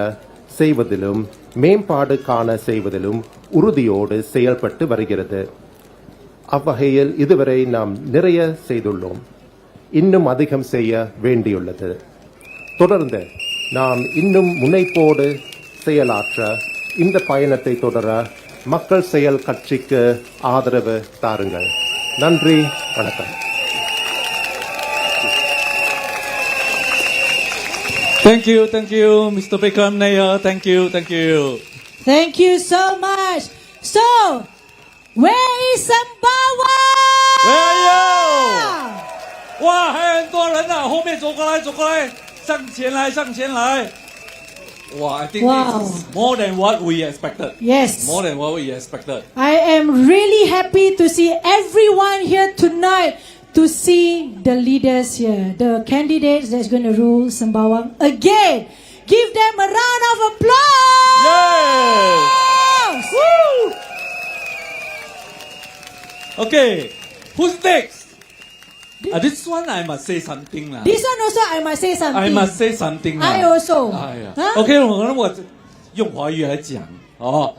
செய்வதிலும் மேம்பாடு காண செய்வதிலும் உறுதியோடு செயல்பட்டு வருகிறது. அவ்வகையில் இதுவரை நாம் நிறைய செய்துள்ளோம். இன்னும் அதிகம் செய்ய வேண்டியுள்ளது. தொடர்ந்து நாம் இன்னும் முனைப்போடு செயலாற்ற இந்த பயணத்தை தொடர மக்கள் செயல் கட்சிக்கு ஆதரவு தாருங்கள். நன்றி, வணக்கம். Thank you, Mr. Vikram Nair. Thank you. Thank you so much. So, where is Sembawang? Where are you? 哇，还有很多人呢，后面走过来，向前来。哇 I think this is more than what we expected. Yes. More than what we expected. I am really happy to see everyone here tonight, to see the leaders here, the candidates that's going to rule Sembawang again. Give them a round of applause. Yes. Woo. Okay, who's next? This one I must say something lah. This one also I must say something. I must say something lah. I also. Huh? Okay, 我用华语来讲哦。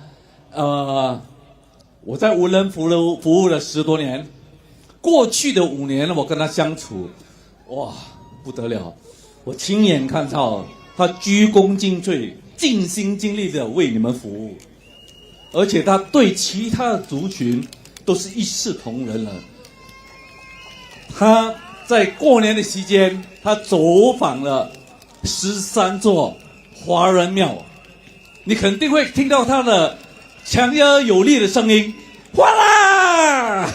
我在无人服务了10多年。过去的5年，我跟他相处，哇，不得了！我亲眼看到他鞠躬尽瘁、尽心尽力的为你们服务，而且他对其他的族群都是一视同仁了。他在过年的期间，他走访了13座华人庙，你肯定会听到他的强而有力的声音，哗啦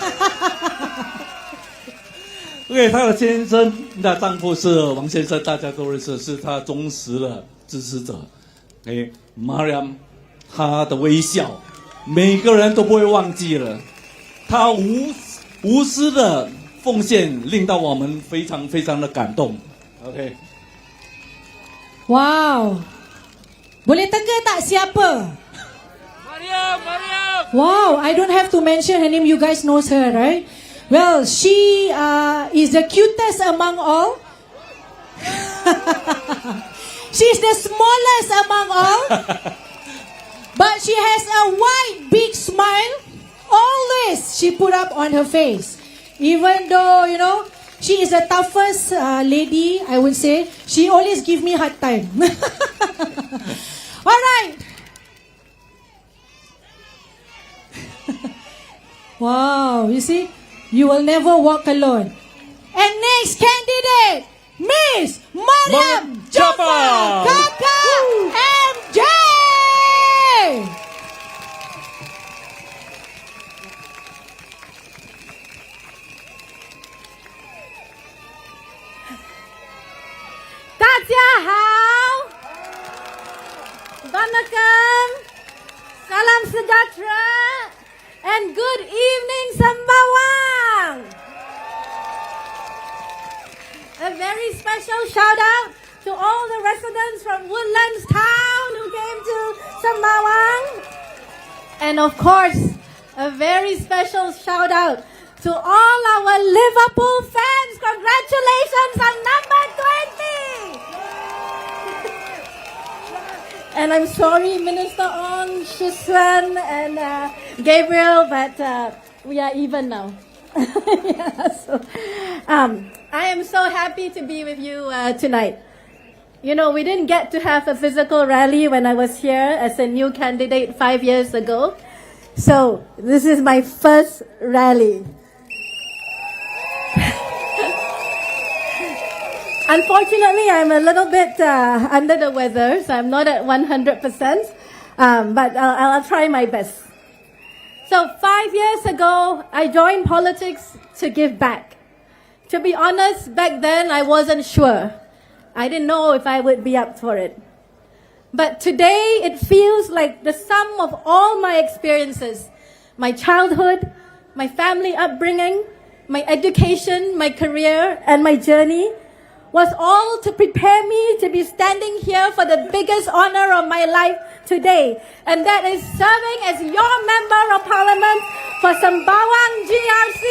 ！OK， 他的先生，那丈夫是王先生，大家都认识，是他忠实的支持者。Mariam， 他的微笑，每个人都不会忘记了。他无私的奉献，令到我们非常非常的感动。OK。Wow. Boleh teka tak siapa? Mariam. Wow, I don't have to mention her name. You guys knows her, right? Well, she is the cutest among all. She's the smallest among all. But she has a wide, big smile. Always she put up on her face. Even though, she is the toughest lady, I would say. She always give me hard time. All right. Wow, you see? You will never walk alone. And next candidate, Miss Mariam Jaafar. Kakak MJ. Vanakkam, salam sejahtera, and good evening, Sembawang. A very special shout out to all the residents from Woodlands Town who came to Sembawang. And of course, a very special shout out to all our Liverpool fans. Congratulations on number 20. And I'm sorry, Minister Ong, Shiswan, and Gabriel, but we are even now. I am so happy to be with you tonight. We didn't get to have a physical rally when I was here as a new candidate 5 years ago. So this is my first rally. Unfortunately, I'm a little bit under the weather, so I'm not at 100%, but I'll try my best. So 5 years ago, I joined politics to give back. To be honest, back then I wasn't sure. I didn't know if I would be up for it. But today, it feels like the sum of all my experiences, my childhood, my family upbringing, my education, my career, and my journey, was all to prepare me to be standing here for the biggest honor of my life today. And that is serving as your Member of Parliament for Sembawang GRC.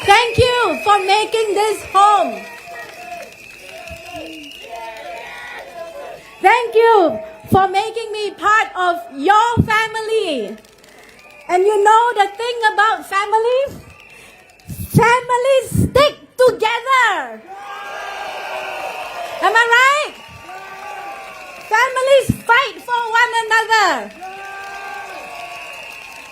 Thank you for making this home. Thank you for making me part of your family. And the thing about families? Families stick together. Am I right? Families fight for one another.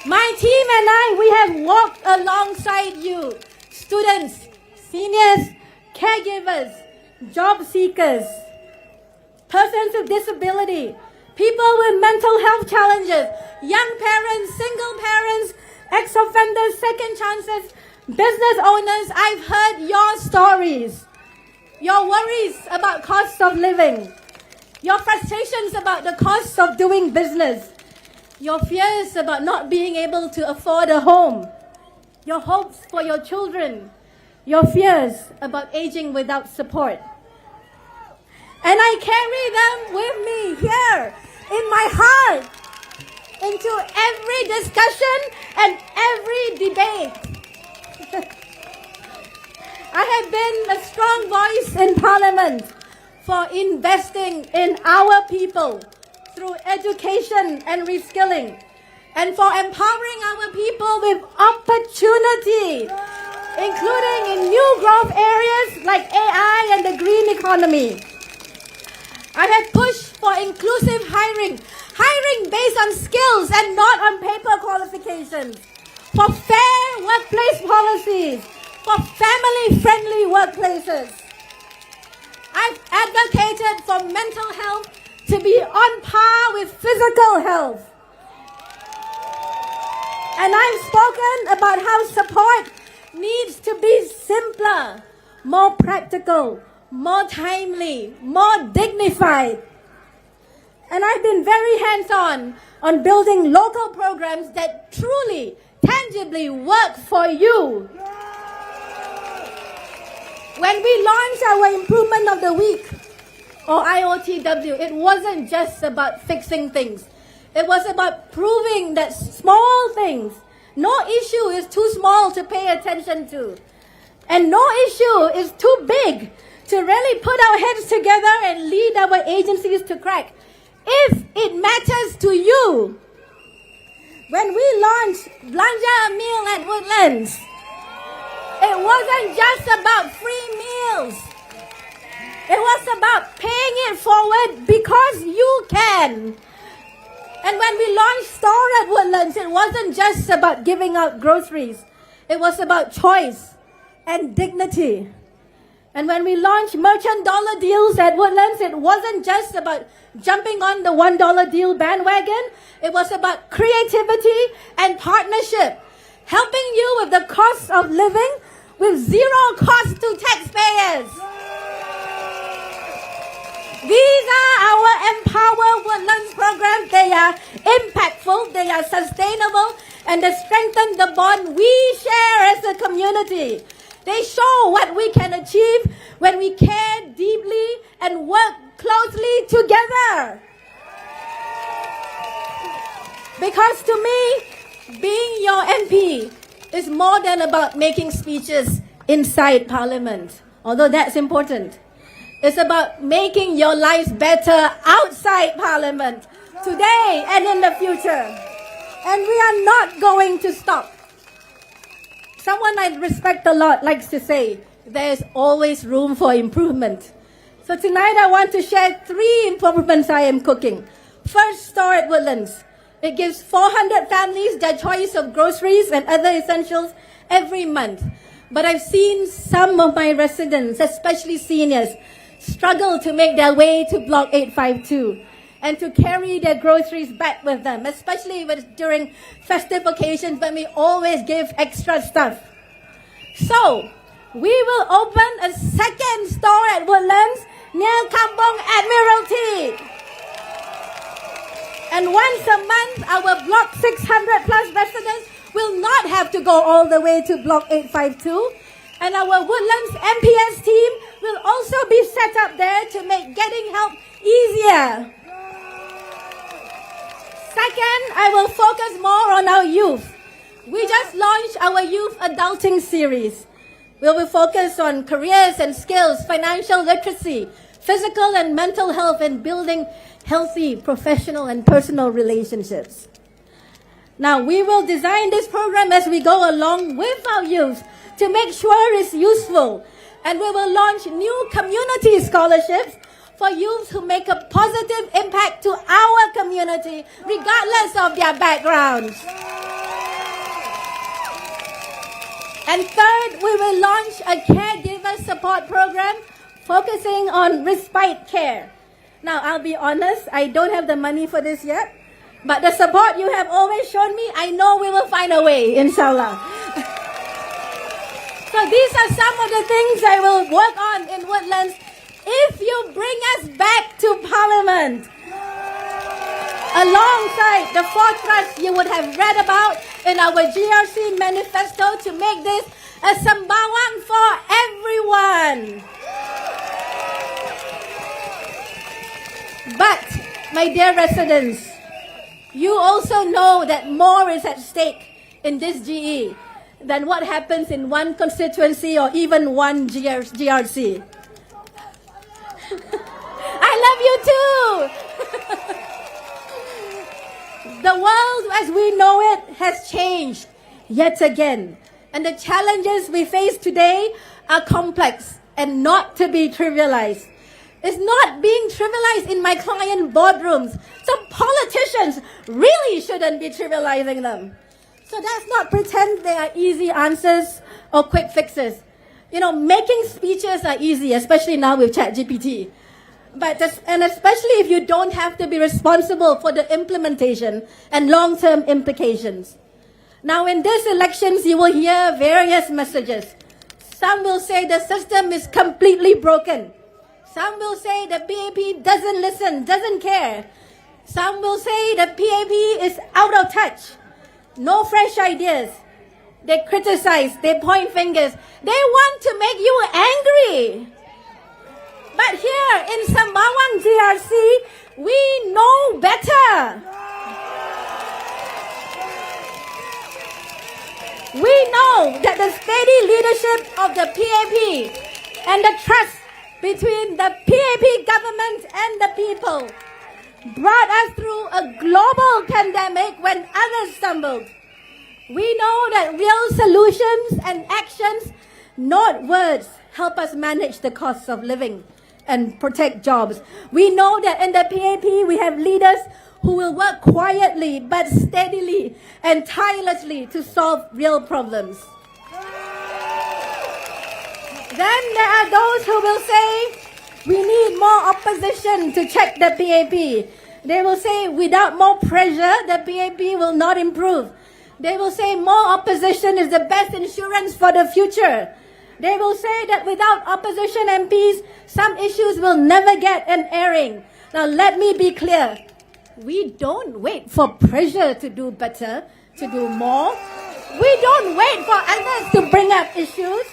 My team and I, we have walked alongside you. Students, seniors, caregivers, job seekers, persons with disability, people with mental health challenges, young parents, single parents, ex-offenders, second chances, business owners. I've heard your stories, your worries about cost of living, your frustrations about the cost of doing business, your fears about not being able to afford a home, your hopes for your children, your fears about aging without support. And I carry them with me here in my heart into every discussion and every debate. I have been a strong voice in Parliament for investing in our people through education and reskilling, and for empowering our people with opportunity, including in new growth areas like AI and the green economy. I have pushed for inclusive hiring based on skills and not on paper qualifications, for fair workplace policies, for family-friendly workplaces, I've advocated for mental health to be on par with physical health. And I've spoken about how support needs to be simpler, more practical, more timely, more dignified. And I've been very hands-on on building local programs that truly, tangibly work for you. When we launched our Improvement of the Week, or IOTW, it wasn't just about fixing things. It was about proving that small things, no issue is too small to pay attention to. And no issue is too big to really put our heads together and lead our agencies to crack. If it matters to you, when we launched Belanja a Meal at Woodlands, it wasn't just about free meals. It was about paying it forward because you can. And when we launched Store at Woodlands, it wasn't just about giving out groceries. It was about choice and dignity. And when we launched Merchant Dollar Deals at Woodlands, it wasn't just about jumping on the $1 deal bandwagon. It was about creativity and partnership, helping you with the cost of living with zero cost to taxpayers. These are our Empower Woodlands programs. They are impactful, they are sustainable, and they strengthen the bond we share as a community. They show what we can achieve when we care deeply and work closely together. Because to me, being your MP is more than about making speeches inside Parliament, although that's important. It's about making your lives better outside Parliament, today and in the future. And we are not going to stop. Someone I respect a lot likes to say, there's always room for improvement. So tonight I want to share 3 improvements I am cooking. First, Store at Woodlands. It gives 400 families their choice of groceries and other essentials every month. But I've seen some of my residents, especially seniors, struggle to make their way to Block 852 and to carry their groceries back with them, especially during festive occasions when we always give extra stuff. So, we will open a second store at Woodlands near Kampong Admiralty. And once a month, our Block 600 plus residents will not have to go all the way to Block 852. And our Woodlands MPS team will also be set up there to make getting help easier. Second, I will focus more on our youth. We just launched our Youth Adulting series. We will focus on careers and skills, financial literacy, physical and mental health, and building healthy professional and personal relationships. Now, we will design this program as we go along with our youth to make sure it's useful. And we will launch new community scholarships for youth who make a positive impact to our community, regardless of their backgrounds. And third, we will launch a caregiver support program focusing on respite care. Now, I'll be honest, I don't have the money for this yet, but the support you have always shown me, I know we will find a way, inshallah. So these are some of the things I will work on in Woodlands if you bring us back to Parliament. Alongside the 4 thrusts you would have read about in our GRC manifesto to make this a Sembawang for everyone. But, my dear residents, you also know that more is at stake in this GE than what happens in one constituency or even one GRC. I love you too! The world as we know it has changed yet again. And the challenges we face today are complex and not to be trivialized. It's not being trivialized in my client boardrooms. So politicians really shouldn't be trivializing them. So let's not pretend they are easy answers or quick fixes. Making speeches are easy, especially now with ChatGPT. And especially if you don't have to be responsible for the implementation and long-term implications. Now, in these elections, you will hear various messages. Some will say the system is completely broken. Some will say the PAP doesn't listen, doesn't care. Some will say the PAP is out of touch. No fresh ideas. They criticize, they point fingers. They want to make you angry. But here in Sembawang GRC, we know better. We know that the steady leadership of the PAP and the trust between the PAP government and the people brought us through a global pandemic when others stumbled. We know that real solutions and actions, not words, help us manage the costs of living and protect jobs. We know that in the PAP we have leaders who will work quietly but steadily and tirelessly to solve real problems. Then there are those who will say, we need more opposition to check the PAP. They will say, without more pressure, the PAP will not improve. They will say more opposition is the best insurance for the future. They will say that without opposition MPs, some issues will never get an airing. Now let me be clear. We don't wait for pressure to do better, to do more. We don't wait for others to bring up issues.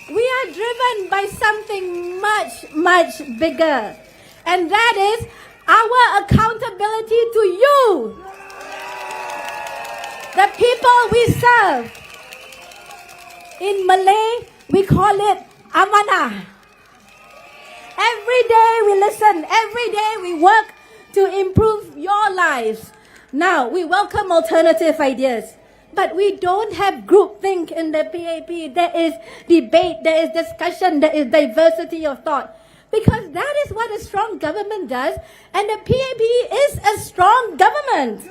We are driven by something much, much bigger. And that is our accountability to you, the people we serve. In Malay, we call it amanah. Every day we listen, every day we work to improve your lives. Now, we welcome alternative ideas, but we don't have groupthink in the PAP. There is debate, there is discussion, there is diversity of thought. Because that is what a strong government does, and the PAP is a strong government.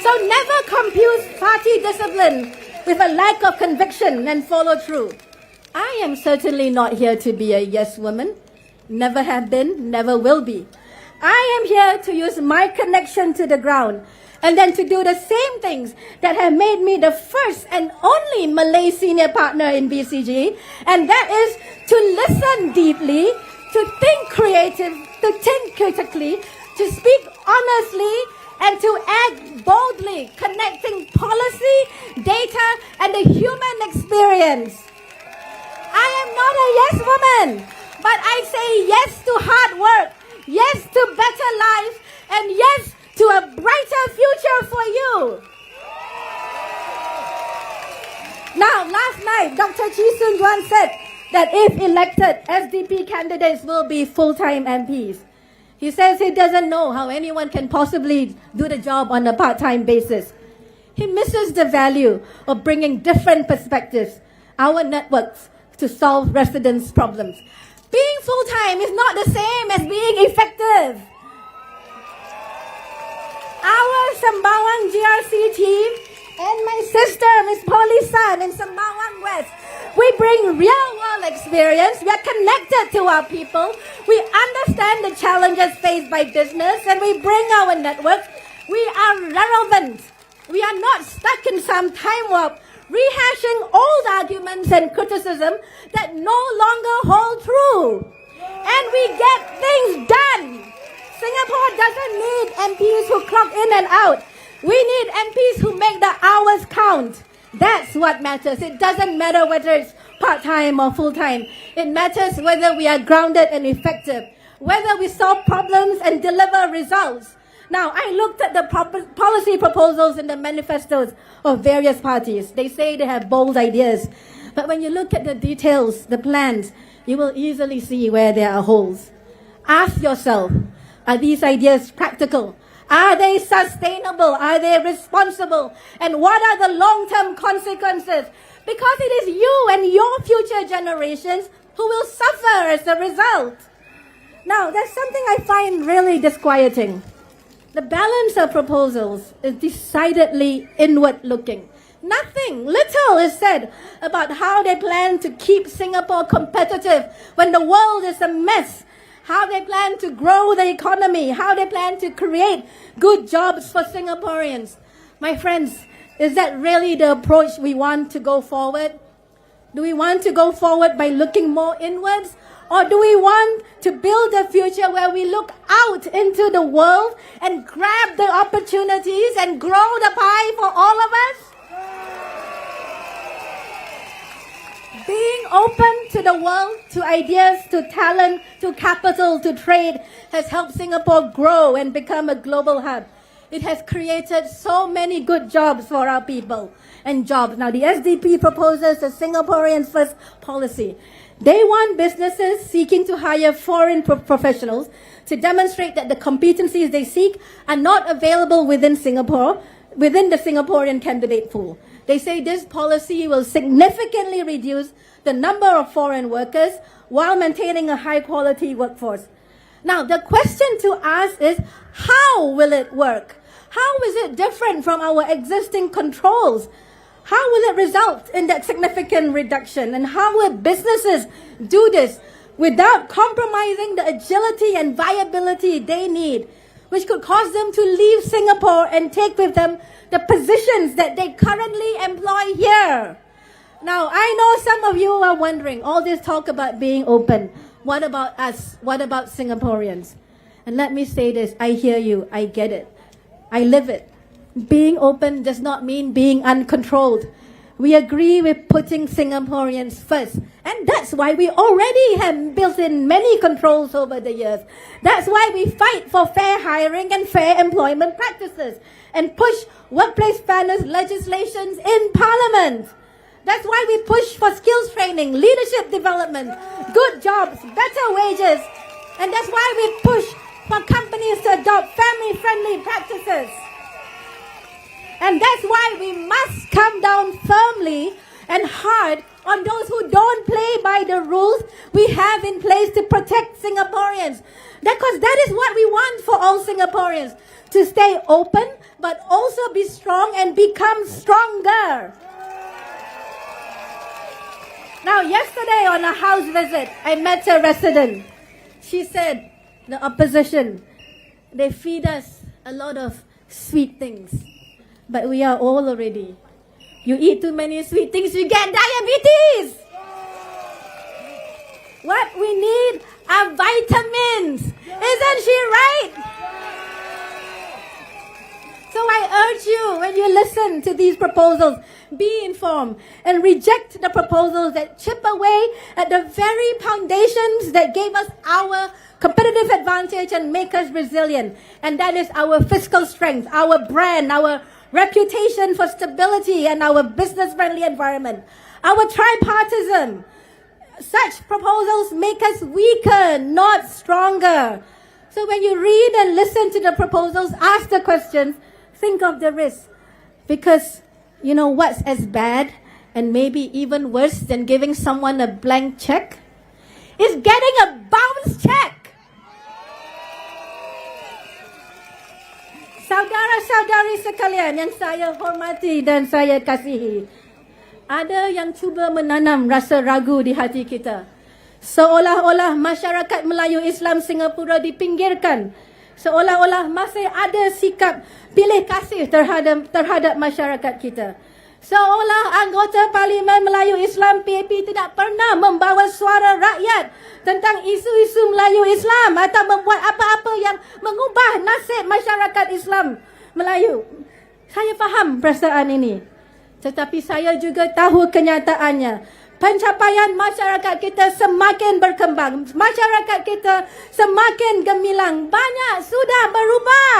So never confuse party discipline with a lack of conviction and follow through. I am certainly not here to be a yes woman. Never have been, never will be. I am here to use my connection to the ground and then to do the same things that have made me the first and only Malay senior partner in BCG, and that is to listen deeply, to think creative, to think critically, to speak honestly, and to act boldly, connecting policy, data, and the human experience. I am not a yes woman, but I say yes to hard work, yes to better life, and yes to a brighter future for you. Now, last night, Dr. Chee Soon-Juan said that if elected, SDP candidates will be full-time MPs. He says he doesn't know how anyone can possibly do the job on a part-time basis. He misses the value of bringing different perspectives, our networks, to solve residents' problems. Being full-time is not the same as being effective. Our Sembawang GRC team and my sister, Ms. Poh Li San in Sembawang West, we bring real-world experience. We are connected to our people. We understand the challenges faced by business, and we bring our network. We are relevant. We are not stuck in some time warp, rehashing old arguments and criticism that no longer hold true. And we get things done. Singapore doesn't need MPs who clock in and out. We need MPs who make the hours count. That's what matters. It doesn't matter whether it's part-time or full-time. It matters whether we are grounded and effective, whether we solve problems and deliver results. Now, I looked at the policy proposals in the manifestos of various parties. They say they have bold ideas. But when you look at the details, the plans, you will easily see where there are holes. Ask yourself, are these ideas practical? Are they sustainable? Are they responsible? And what are the long-term consequences? Because it is you and your future generations who will suffer as a result. Now, there's something I find really disquieting. The balance of proposals is decidedly inward-looking. Nothing. Little is said about how they plan to keep Singapore competitive when the world is a mess. How they plan to grow the economy. How they plan to create good jobs for Singaporeans. My friends, is that really the approach we want to go forward? Do we want to go forward by looking more inwards? Or do we want to build a future where we look out into the world and grab the opportunities and grow the pie for all of us? Being open to the world, to ideas, to talent, to capital, to trade has helped Singapore grow and become a global hub. It has created so many good jobs for our people and jobs. Now, the SDP proposes a Singaporeans First policy. They want businesses seeking to hire foreign professionals to demonstrate that the competencies they seek are not available within Singapore, within the Singaporean candidate pool. They say this policy will significantly reduce the number of foreign workers while maintaining a high-quality workforce. Now, the question to ask is, how will it work? How is it different from our existing controls? How will it result in that significant reduction? And how will businesses do this without compromising the agility and viability they need, which could cause them to leave Singapore and take with them the positions that they currently employ here? Now, I know some of you are wondering, all this talk about being open, what about us? What about Singaporeans? And let me say this, I hear you, I get it. I live it. Being open does not mean being uncontrolled. We agree with putting Singaporeans first. And that's why we already have built in many controls over the years. That's why we fight for fair hiring and fair employment practices and push workplace fairness legislations in Parliament. That's why we push for skills training, leadership development, good jobs, better wages. And that's why we push for companies to adopt family-friendly practices. And that's why we must come down firmly and hard on those who don't play by the rules we have in place to protect Singaporeans. Because that is what we want for all Singaporeans, to stay open but also be strong and become stronger. Now, yesterday on a house visit, I met a resident. She said, the opposition, they feed us a lot of sweet things. But we are old already. You eat too many sweet things, you get diabetes. What we need are vitamins. Isn't she right? So I urge you, when you listen to these proposals, be informed and reject the proposals that chip away at the very foundations that gave us our competitive advantage and make us resilient. And that is our fiscal strength, our brand, our reputation for stability, and our business-friendly environment. Our tripartism. Such proposals make us weaker, not stronger. So when you read and listen to the proposals, ask the questions, think of the risks. Because you know what's as bad and maybe even worse than giving someone a blank check? Is getting a bounce check. Saudara-saudari sekalian yang saya hormati dan saya kasihi, ada yang cuba menanam rasa ragu di hati kita. Seolah-olah masyarakat Melayu Islam Singapura dipinggirkan. Seolah-olah masih ada sikap pilih kasih terhadap masyarakat kita. Seolah anggota Parlimen Melayu Islam PAP tidak pernah membawa suara rakyat tentang isu-isu Melayu Islam atau membuat apa-apa yang mengubah nasib masyarakat Islam Melayu. Saya faham perasaan ini. Tetapi saya juga tahu kenyataannya. Pencapaian masyarakat kita semakin berkembang. Masyarakat kita semakin gemilang. Banyak sudah berubah.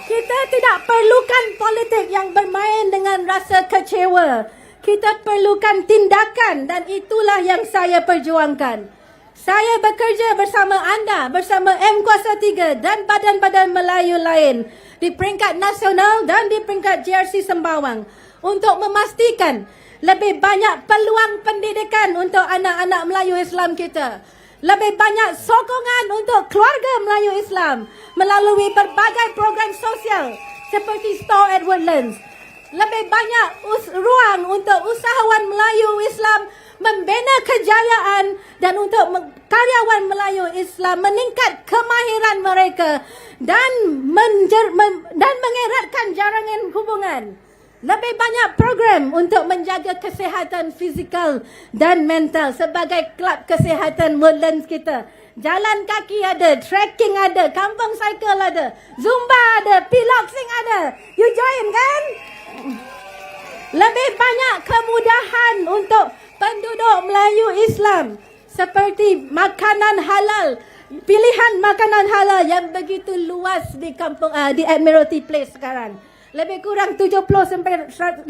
Kita tidak perlukan politik yang bermain dengan rasa kecewa. Kita perlukan tindakan, dan itulah yang saya perjuangkan. Saya bekerja bersama anda, bersama M Kuasa 3 dan badan-badan Melayu lain di peringkat nasional dan di peringkat GRC Sembawang untuk memastikan lebih banyak peluang pendidikan untuk anak-anak Melayu Islam kita. Lebih banyak sokongan untuk keluarga Melayu Islam melalui berbagai program sosial seperti store at Woodlands. Lebih banyak ruang untuk usahawan Melayu Islam membina kejayaan dan untuk karyawan Melayu Islam meningkat kemahiran mereka dan mengeratkan jaringan hubungan. Lebih banyak program untuk menjaga kesihatan fizikal dan mental sebagai kelab kesihatan Woodlands kita. Jalan kaki ada, trekking ada, kampung cycle ada, zumba ada, piloxing ada. You join kan? Lebih banyak kemudahan untuk penduduk Melayu Islam seperti makanan halal, pilihan makanan halal yang begitu luas di kampung di Admiralty Place sekarang. Lebih kurang 70-80%.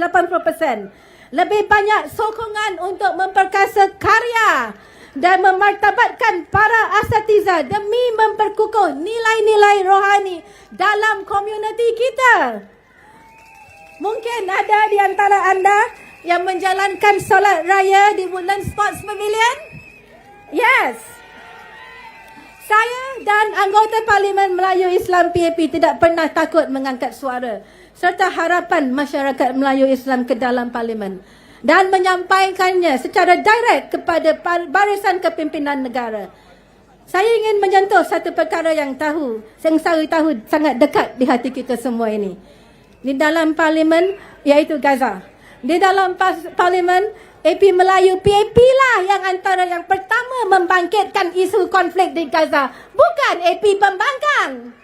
Lebih banyak sokongan untuk memperkasa karya dan memartabatkan para asatiza demi memperkukuh nilai-nilai rohani dalam komuniti kita. Mungkin ada di antara anda yang menjalankan solat raya di Woodlands Sports Pavilion? Yes. Saya dan anggota Parlimen Melayu Islam PAP tidak pernah takut mengangkat suara serta harapan masyarakat Melayu Islam ke dalam Parlimen dan menyampaikannya secara direct kepada barisan kepimpinan negara. Saya ingin menyentuh satu perkara yang saya tahu sangat dekat di hati kita semua ini. Di dalam Parlimen, iaitu Gaza. Di dalam Parlimen, AP Melayu PAP lah yang antara yang pertama membangkitkan isu konflik di Gaza. Bukan AP pembangkang.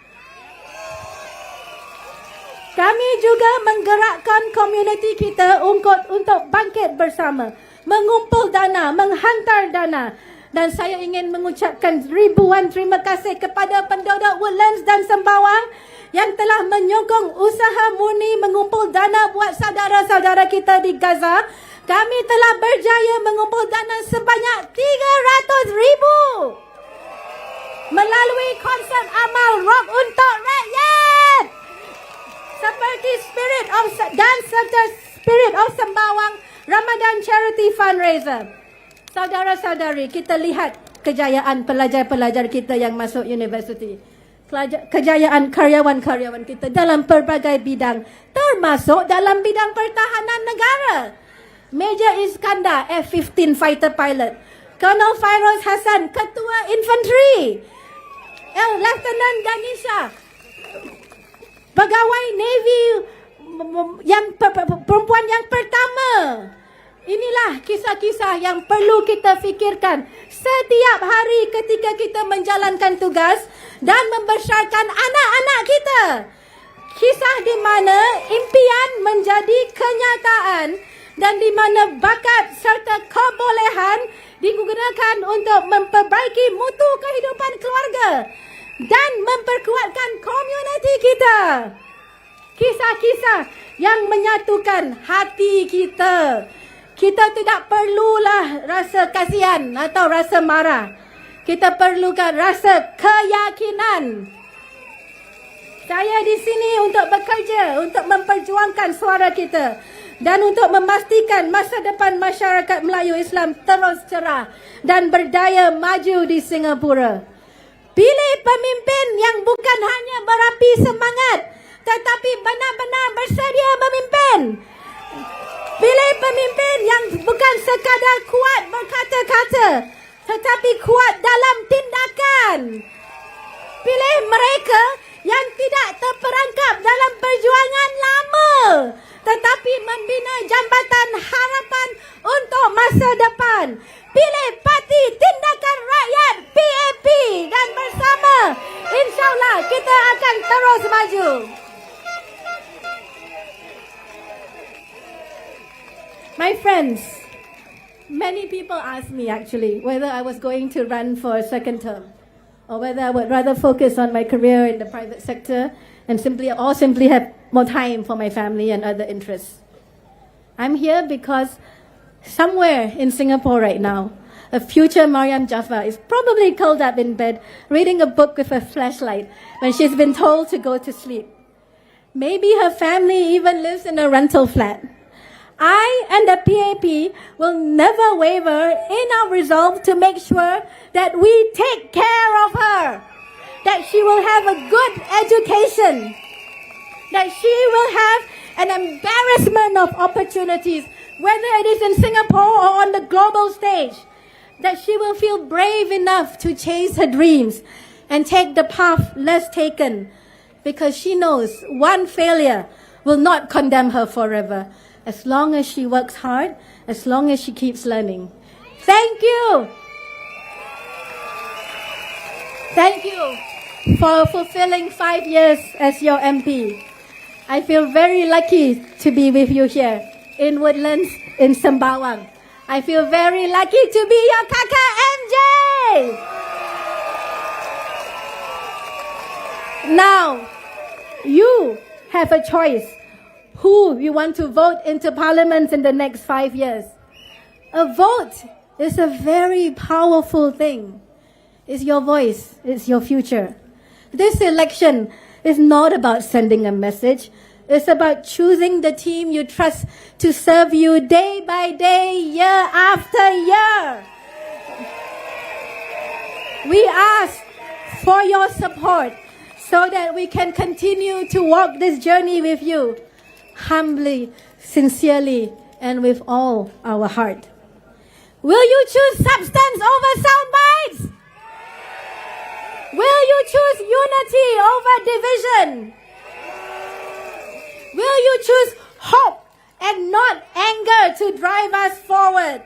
Kami juga menggerakkan komuniti kita untuk bangkit bersama. Mengumpul dana, menghantar dana. Dan saya ingin mengucapkan ribuan terima kasih kepada penduduk Woodlands dan Sembawang yang telah menyokong usaha murni mengumpul dana buat saudara-saudara kita di Gaza. Kami telah berjaya mengumpul dana sebanyak 300,000 melalui konsert amal rock untuk rakyat seperti Spirit of Sembawang Ramadan Charity Fundraiser. Saudara-saudari, kita lihat kejayaan pelajar-pelajar kita yang masuk universiti. Kejayaan karyawan-karyawan kita dalam pelbagai bidang, termasuk dalam bidang pertahanan negara. Major Iskandar, F-15 fighter pilot. Colonel Fairoz Hassan, Ketua Infanteri. Lieutenant Ganesha, pegawai Navy yang perempuan yang pertama. Inilah kisah-kisah yang perlu kita fikirkan setiap hari ketika kita menjalankan tugas dan membesarkan anak-anak kita. Kisah di mana impian menjadi kenyataan dan di mana bakat serta kebolehan digunakan untuk memperbaiki mutu kehidupan keluarga dan memperkuatkan komuniti kita. Kisah-kisah yang menyatukan hati kita. Kita tidak perlulah rasa kasihan atau rasa marah. Kita perlukan rasa keyakinan. Saya di sini untuk bekerja, untuk memperjuangkan suara kita dan untuk memastikan masa depan masyarakat Melayu Islam terus cerah dan berdaya maju di Singapura. Pilih pemimpin yang bukan hanya berapi semangat tetapi benar-benar bersedia memimpin. Pilih pemimpin yang bukan sekadar kuat berkata-kata tetapi kuat dalam tindakan. Pilih mereka yang tidak terperangkap dalam perjuangan lama tetapi membina jambatan harapan untuk masa depan. Pilih Parti Tindakan Rakyat PAP dan bersama insyaAllah kita akan terus maju. My friends, many people asked me actually whether I was going to run for a second term or whether I would rather focus on my career in the private sector and simply have more time for my family and other interests. I'm here because somewhere in Singapore right now, a future Mariam Jaafar is probably curled up in bed reading a book with a flashlight when she's been told to go to sleep. Maybe her family even lives in a rental flat. I and the PAP will never waver in our resolve to make sure that we take care of her, that she will have a good education, that she will have an embarrassment of opportunities, whether it is in Singapore or on the global stage, that she will feel brave enough to chase her dreams and take the path less taken, because she knows one failure will not condemn her forever, as long as she works hard, as long as she keeps learning. Thank you. Thank you for fulfilling 5 years as your MP. I feel very lucky to be with you here in Woodlands, in Sembawang. I feel very lucky to be your Kaka MJ. Now, you have a choice who you want to vote into parliament in the next 5 years. A vote is a very powerful thing. It's your voice, it's your future. This election is not about sending a message. It's about choosing the team you trust to serve you day by day, year after year. We ask for your support so that we can continue to walk this journey with you, humbly, sincerely, and with all our heart. Will you choose substance over sound bites? Will you choose unity over division? Will you choose hope and not anger to drive us forward?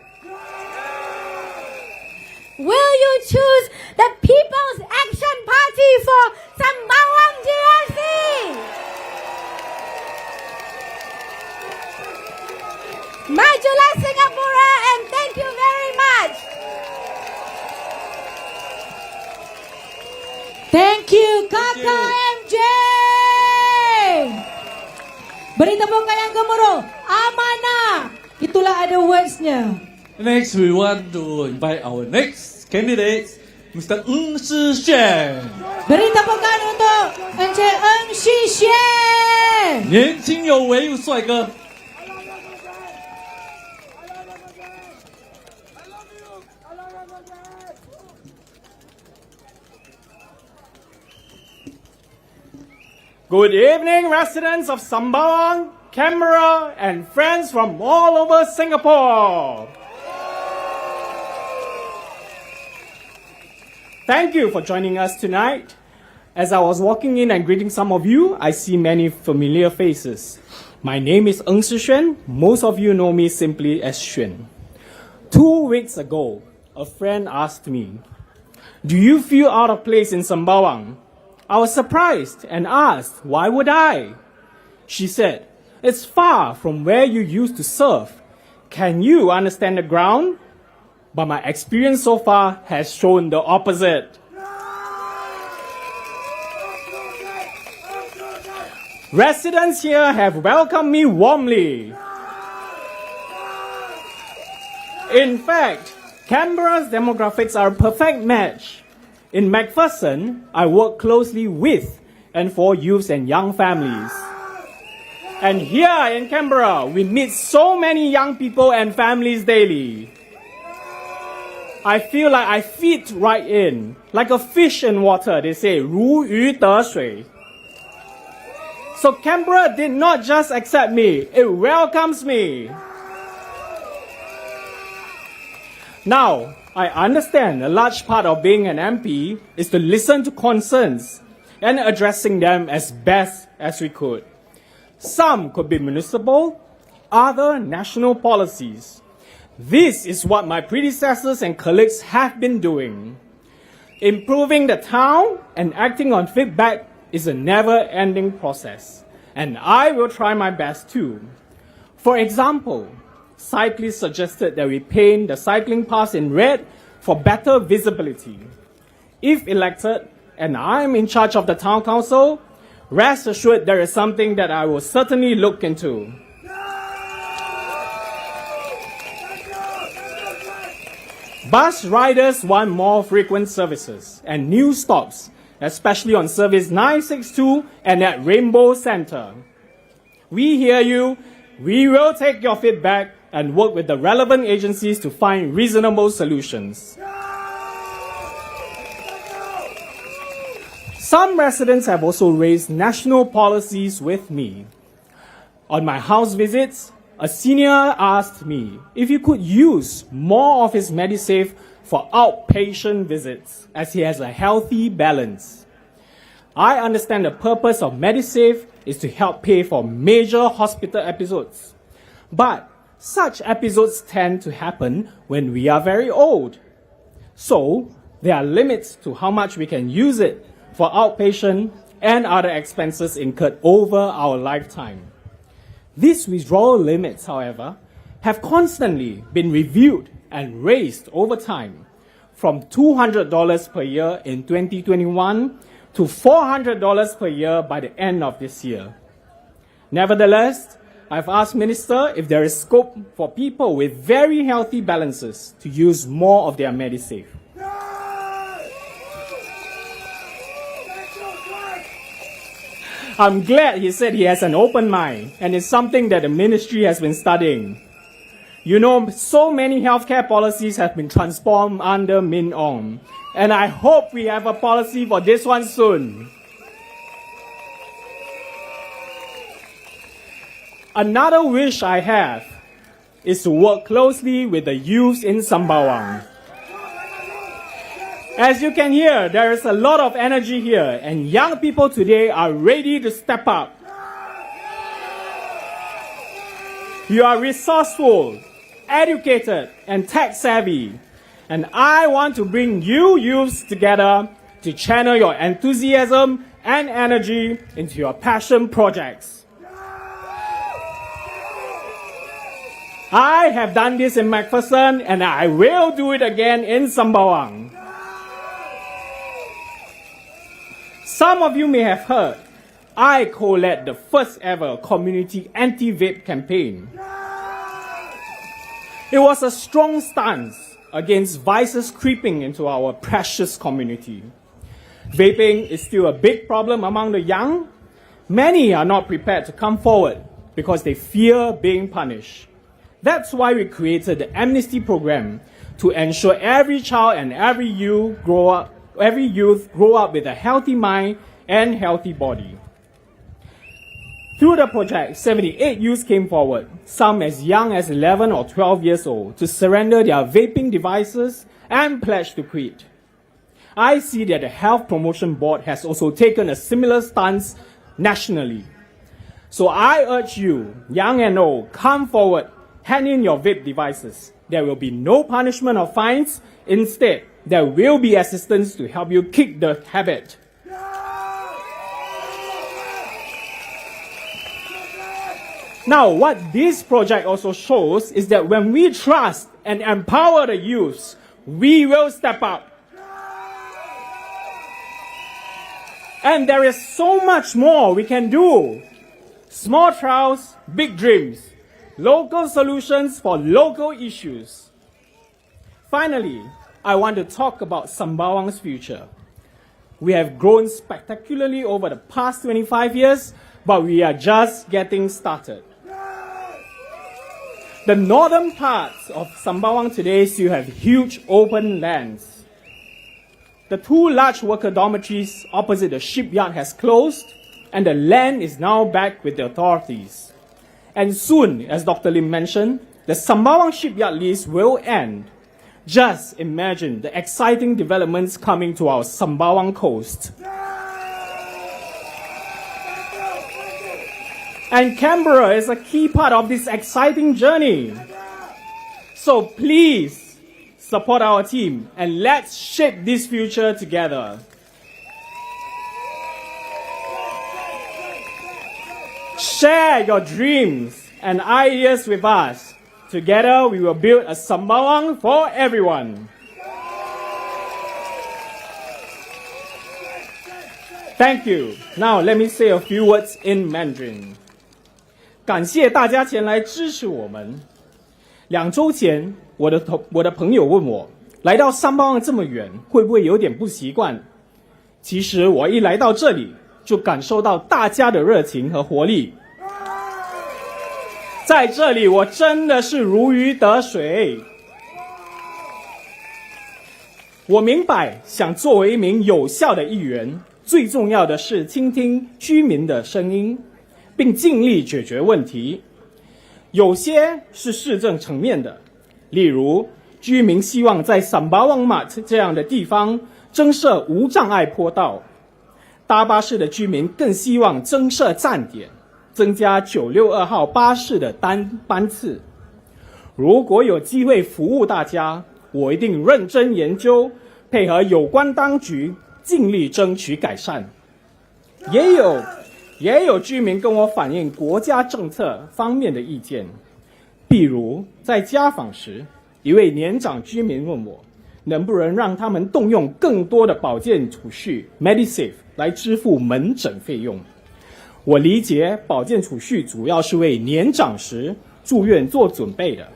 Will you choose the People's Action Party for Sembawang GRC? Majulah Singapura, and thank you very much. Thank you, Kakak MJ. Beri tepuk yang gemuruh. Amanah. Itulah ada words-nya. Next, we want to invite our next candidate, Mr. Ong Ye Kung. Beri tepukan untuk Encik Ong Ye Kung. 年轻有为帅哥。Good evening, residents of Sembawang, Canberra, and friends from all over Singapore. Thank you for joining us tonight. As I was walking in and greeting some of you, I see many familiar faces. My name is Ong Ye Kung. Most of you know me simply as Xuan. 2 weeks ago, a friend asked me, "Do you feel out of place in Sembawang?" I was surprised and asked, "Why would I?" She said, "It's far from where you used to serve. Can you understand the ground?" But my experience so far has shown the opposite. Residents here have welcomed me warmly. In fact, Canberra's demographics are a perfect match. In Macpherson, I work closely with and for youths and young families. And here in Canberra, we meet so many young people and families daily. I feel like I fit right in, like a fish in water. They say, 如鱼得水. So Canberra did not just accept me, it welcomes me. Now, I understand a large part of being an MP is to listen to concerns and addressing them as best as we could. Some could be municipal, other national policies. This is what my predecessors and colleagues have been doing. Improving the town and acting on feedback is a never-ending process, and I will try my best too. For example, cyclists suggested that we paint the cycling paths in red for better visibility. If elected, and I am in charge of the town council, rest assured there is something that I will certainly look into. Bus riders want more frequent services and new stops, especially on Service 962 and at Rainbow Centre. We hear you. We will take your feedback and work with the relevant agencies to find reasonable solutions. Some residents have also raised national policies with me. On my house visits, a senior asked me if he could use more of his Medisave for outpatient visits, as he has a healthy balance. I understand the purpose of Medisave is to help pay for major hospital episodes. But such episodes tend to happen when we are very old. So, there are limits to how much we can use it for outpatient and other expenses incurred over our lifetime. These withdrawal limits, however, have constantly been reviewed and raised over time, from $200 per year in 2021 to $400 per year by the end of this year. Nevertheless, I've asked Minister if there is scope for people with very healthy balances to use more of their Medisave. I'm glad he said he has an open mind, and it's something that the ministry has been studying. You know, so many healthcare policies have been transformed under Min Ong, and I hope we have a policy for this one soon. Another wish I have is to work closely with the youths in Sembawang. As you can hear, there is a lot of energy here, and young people today are ready to step up. You are resourceful, educated, and tech-savvy, and I want to bring you youths together to channel your enthusiasm and energy into your passion projects. I have done this in MacPherson, and I will do it again in Sembawang. Some of you may have heard, I co-led the first ever community anti-vape campaign. It was a strong stance against vices creeping into our precious community. Vaping is still a big problem among the young. Many are not prepared to come forward because they fear being punished. That's why we created the amnesty program to ensure every child and every youth grow up with a healthy mind and healthy body. Through the project, 78 youths came forward, some as young as 11 or 12 years old, to surrender their vaping devices and pledge to quit. I see that the Health Promotion Board has also taken a similar stance nationally. So I urge you, young and old, come forward, hand in your vape devices. There will be no punishment or fines. Instead, there will be assistance to help you kick the habit. Now, what this project also shows is that when we trust and empower the youths, we will step up. And there is so much more we can do. Small trials, big dreams. Local solutions for local issues. Finally, I want to talk about Sembawang's future. We have grown spectacularly over the past 25 years, but we are just getting started. The northern parts of Sembawang today still have huge open lands. The two large worker dormitories opposite the shipyard has closed, and the land is now back with the authorities. And soon, as Dr. Lim mentioned, the Sembawang shipyard lease will end. Just imagine the exciting developments coming to our Sembawang coast. And Canberra is a key part of this exciting journey. So please support our team and let's shape this future together. Share your dreams and ideas with us. Together, we will build a Sembawang for everyone. Thank you. Now, let me say a few words in Mandarin. 感谢大家前来支持我们。2周前，我的朋友问我，来到Sembawang这么远，会不会有点不习惯？其实我一来到这里，就感受到大家的热情和活力。在这里，我真的是如鱼得水。我明白，想作为一名有效的议员，最重要的是倾听居民的声音，并尽力解决问题。有些是市政层面的，例如居民希望在 Sembawang Mart 这样的地方增设无障碍坡道，搭巴士的居民更希望增设站点，增加962号巴士的单班次。如果有机会服务大家，我一定认真研究，配合有关当局，尽力争取改善。也有居民跟我反映国家政策方面的意见，比如在家访时，一位年长居民问我，能不能让他们动用更多的保健储蓄 Medisave 来支付门诊费用。我理解保健储蓄主要是为年长时住院做准备的，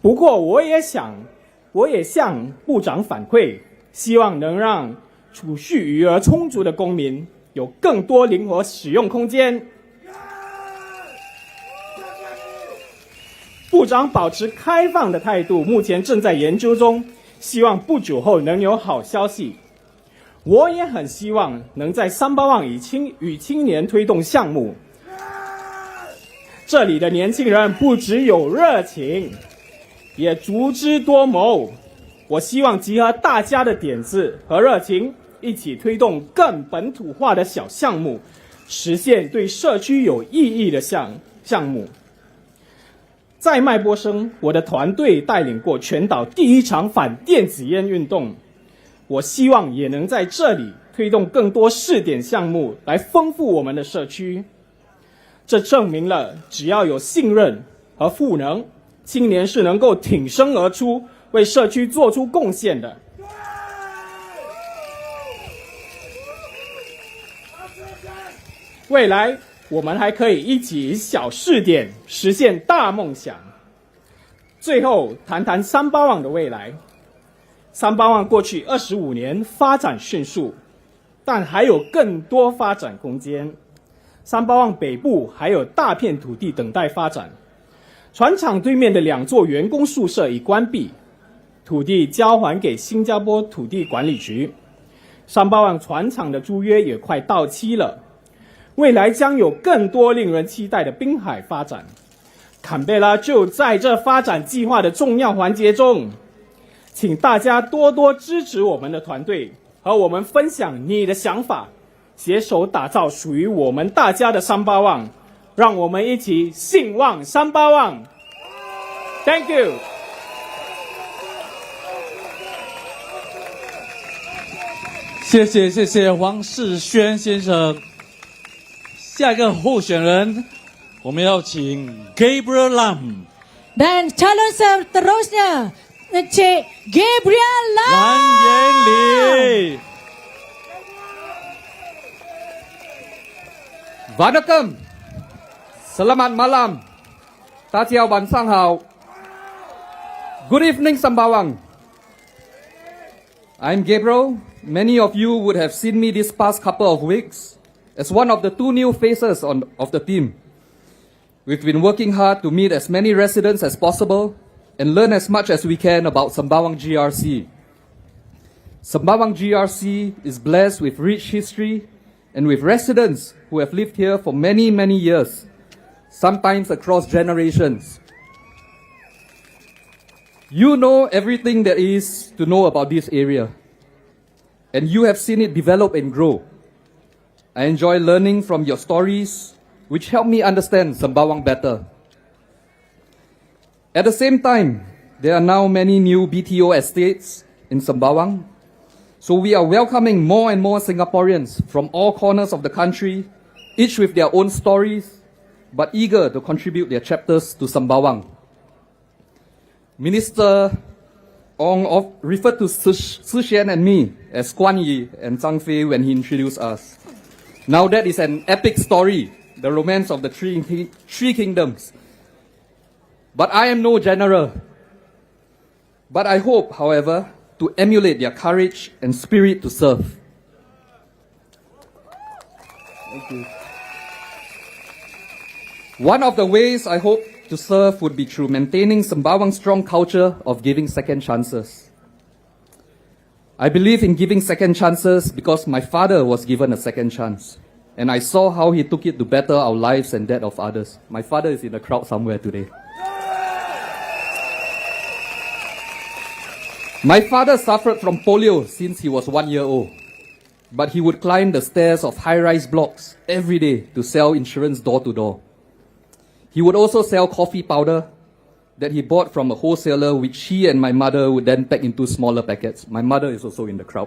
不过我也向部长反馈，希望能让储蓄余额充足的公民有更多灵活使用空间。部长保持开放的态度，目前正在研究中，希望不久后能有好消息。我也很希望能在Sembawang与青年推动项目。这里的年轻人不只有热情，也足智多谋。我希望集合大家的点子和热情，一起推动更本土化的小项目，实现对社区有意义的项目。在麦波生，我的团队带领过全岛第一场反电子烟运动，我希望也能在这里推动更多试点项目，来丰富我们的社区。这证明了只要有信任和赋能，青年是能够挺身而出，为社区做出贡献的。未来我们还可以一起小试点，实现大梦想。最后谈谈Sembawang的未来。Sembawang过去25年发展迅速，但还有更多发展空间。Sembawang北部还有大片土地等待发展。船厂对面的2座员工宿舍已关闭，土地交还给新加坡土地管理局。Sembawang船厂的租约也快到期了。未来将有更多令人期待的滨海发展，坎贝拉就在这发展计划的重要环节中，请大家多多支持我们的团队，和我们分享你的想法，携手打造属于我们大家的Sembawang，让我们一起兴旺Sembawang。Thank you。谢谢黄世轩先生。下一个候选人，我们要请 Gabriel Lam Dan calon seterusnya Encik Gabriel Lam. 蓝颜里。Vanakkam, selamat malam, 大家晚上好。Good evening, Sembawang. I'm Gabriel. Many of you would have seen me this past couple of weeks as one of the 2 new faces of the team. We've been working hard to meet as many residents as possible and learn as much as we can about Sembawang GRC. Sembawang GRC is blessed with rich history and with residents who have lived here for many, many years, sometimes across generations. You know everything there is to know about this area, and you have seen it develop and grow. I enjoy learning from your stories, which help me understand Sembawang better. At the same time, there are now many new BTO estates in Sembawang, so we are welcoming more and more Singaporeans from all corners of the country, each with their own stories, but eager to contribute their chapters to Sembawang. Minister Ong referred to Shi Xian and me as Guan Yi and Zhang Fei when he introduced us. Now that is an epic story, the romance of the three kingdoms. But I am no general. But I hope, however, to emulate their courage and spirit to serve. Thank you. One of the ways I hope to serve would be through maintaining Sembawang's strong culture of giving second chances. I believe in giving second chances because my father was given a second chance. And I saw how he took it to better our lives and that of others. My father is in the crowd somewhere today. My father suffered from polio since he was 1 year old. But he would climb the stairs of high-rise blocks every day to sell insurance door to door. He would also sell coffee powder that he bought from a wholesaler, which he and my mother would then pack into smaller packets. My mother is also in the crowd.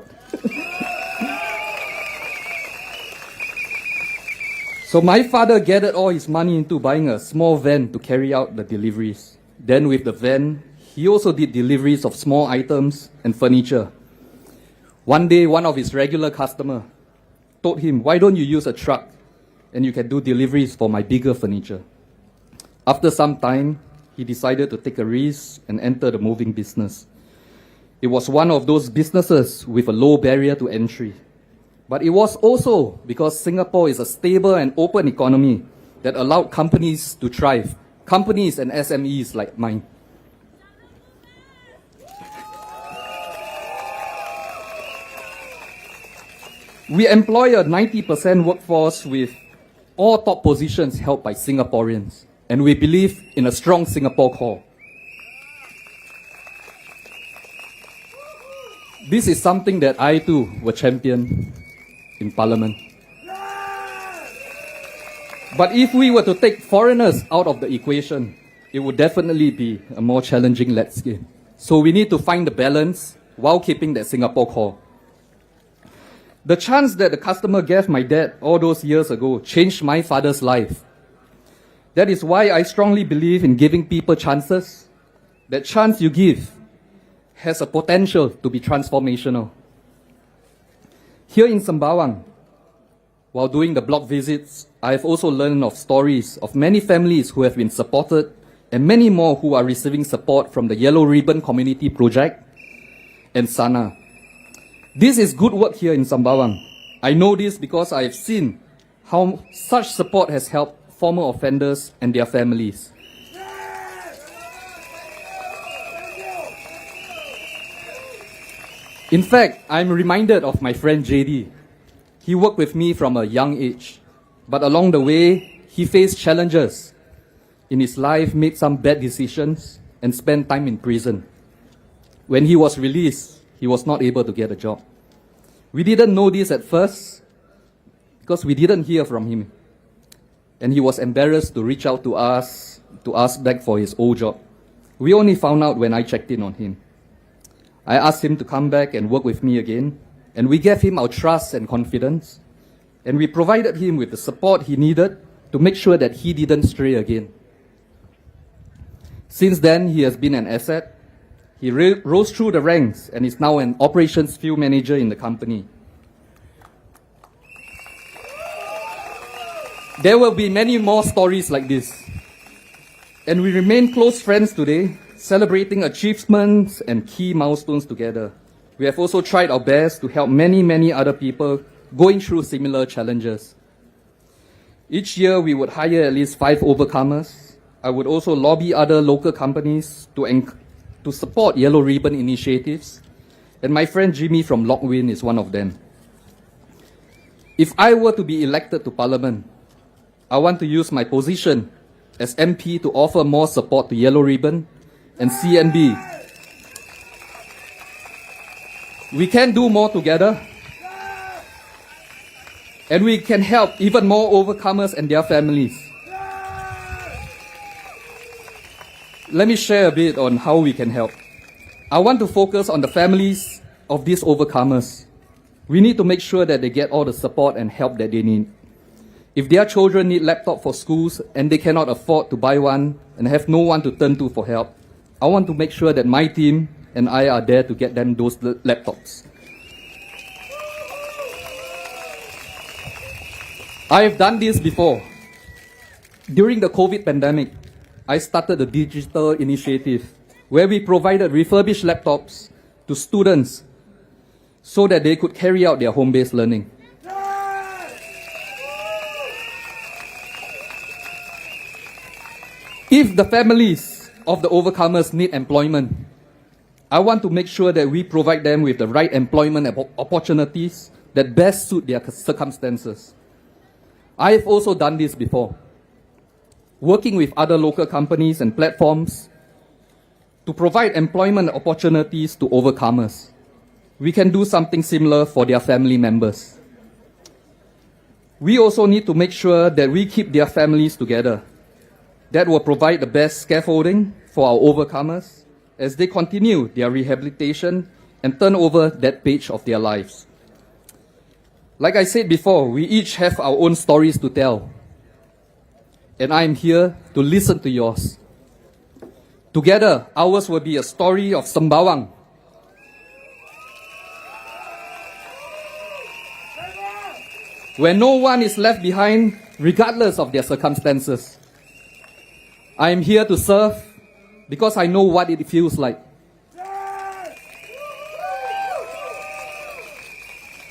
So my father gathered all his money into buying a small van to carry out the deliveries. Then with the van, he also did deliveries of small items and furniture. One day, one of his regular customers told him, "Why don't you use a truck and you can do deliveries for my bigger furniture?" After some time, he decided to take a risk and enter the moving business. It was one of those businesses with a low barrier to entry. But it was also because Singapore is a stable and open economy that allowed companies to thrive, companies and SMEs like mine. We employ a 90% workforce with all top positions held by Singaporeans, and we believe in a strong Singapore core. This is something that I too will champion in Parliament. But if we were to take foreigners out of the equation, it would definitely be a more challenging landscape. So we need to find the balance while keeping that Singapore core. The chance that the customer gave my dad all those years ago changed my father's life. That is why I strongly believe in giving people chances. That chance you give has a potential to be transformational. Here in Sembawang, while doing the block visits, I have also learned of stories of many families who have been supported and many more who are receiving support from the Yellow Ribbon Community Project and SANA. This is good work here in Sembawang. I know this because I have seen how such support has helped former offenders and their families. In fact, I'm reminded of my friend JD. He worked with me from a young age, but along the way, he faced challenges in his life, made some bad decisions, and spent time in prison. When he was released, he was not able to get a job. We didn't know this at first because we didn't hear from him. And he was embarrassed to reach out to us to ask back for his old job. We only found out when I checked in on him. I asked him to come back and work with me again, and we gave him our trust and confidence, and we provided him with the support he needed to make sure that he didn't stray again. Since then, he has been an asset. He rose through the ranks and is now an operations field manager in the company. There will be many more stories like this. And we remain close friends today, celebrating achievements and key milestones together. We have also tried our best to help many, many other people going through similar challenges. Each year, we would hire at least 5 overcomers. I would also lobby other local companies to support Yellow Ribbon initiatives, and my friend Jimmy from Lockwin is one of them. If I were to be elected to Parliament, I want to use my position as MP to offer more support to Yellow Ribbon and CNB. We can do more together, and we can help even more overcomers and their families. Let me share a bit on how we can help. I want to focus on the families of these overcomers. We need to make sure that they get all the support and help that they need. If their children need laptop for schools and they cannot afford to buy one and have no one to turn to for help, I want to make sure that my team and I are there to get them those laptops. I have done this before. During the COVID pandemic, I started a digital initiative where we provided refurbished laptops to students so that they could carry out their home-based learning. If the families of the overcomers need employment, I want to make sure that we provide them with the right employment opportunities that best suit their circumstances. I have also done this before, working with other local companies and platforms to provide employment opportunities to overcomers. We can do something similar for their family members. We also need to make sure that we keep their families together. That will provide the best scaffolding for our overcomers as they continue their rehabilitation and turn over that page of their lives. Like I said before, we each have our own stories to tell. And I'm here to listen to yours. Together, ours will be a story of Sembawang. Where no one is left behind, regardless of their circumstances. I am here to serve because I know what it feels like.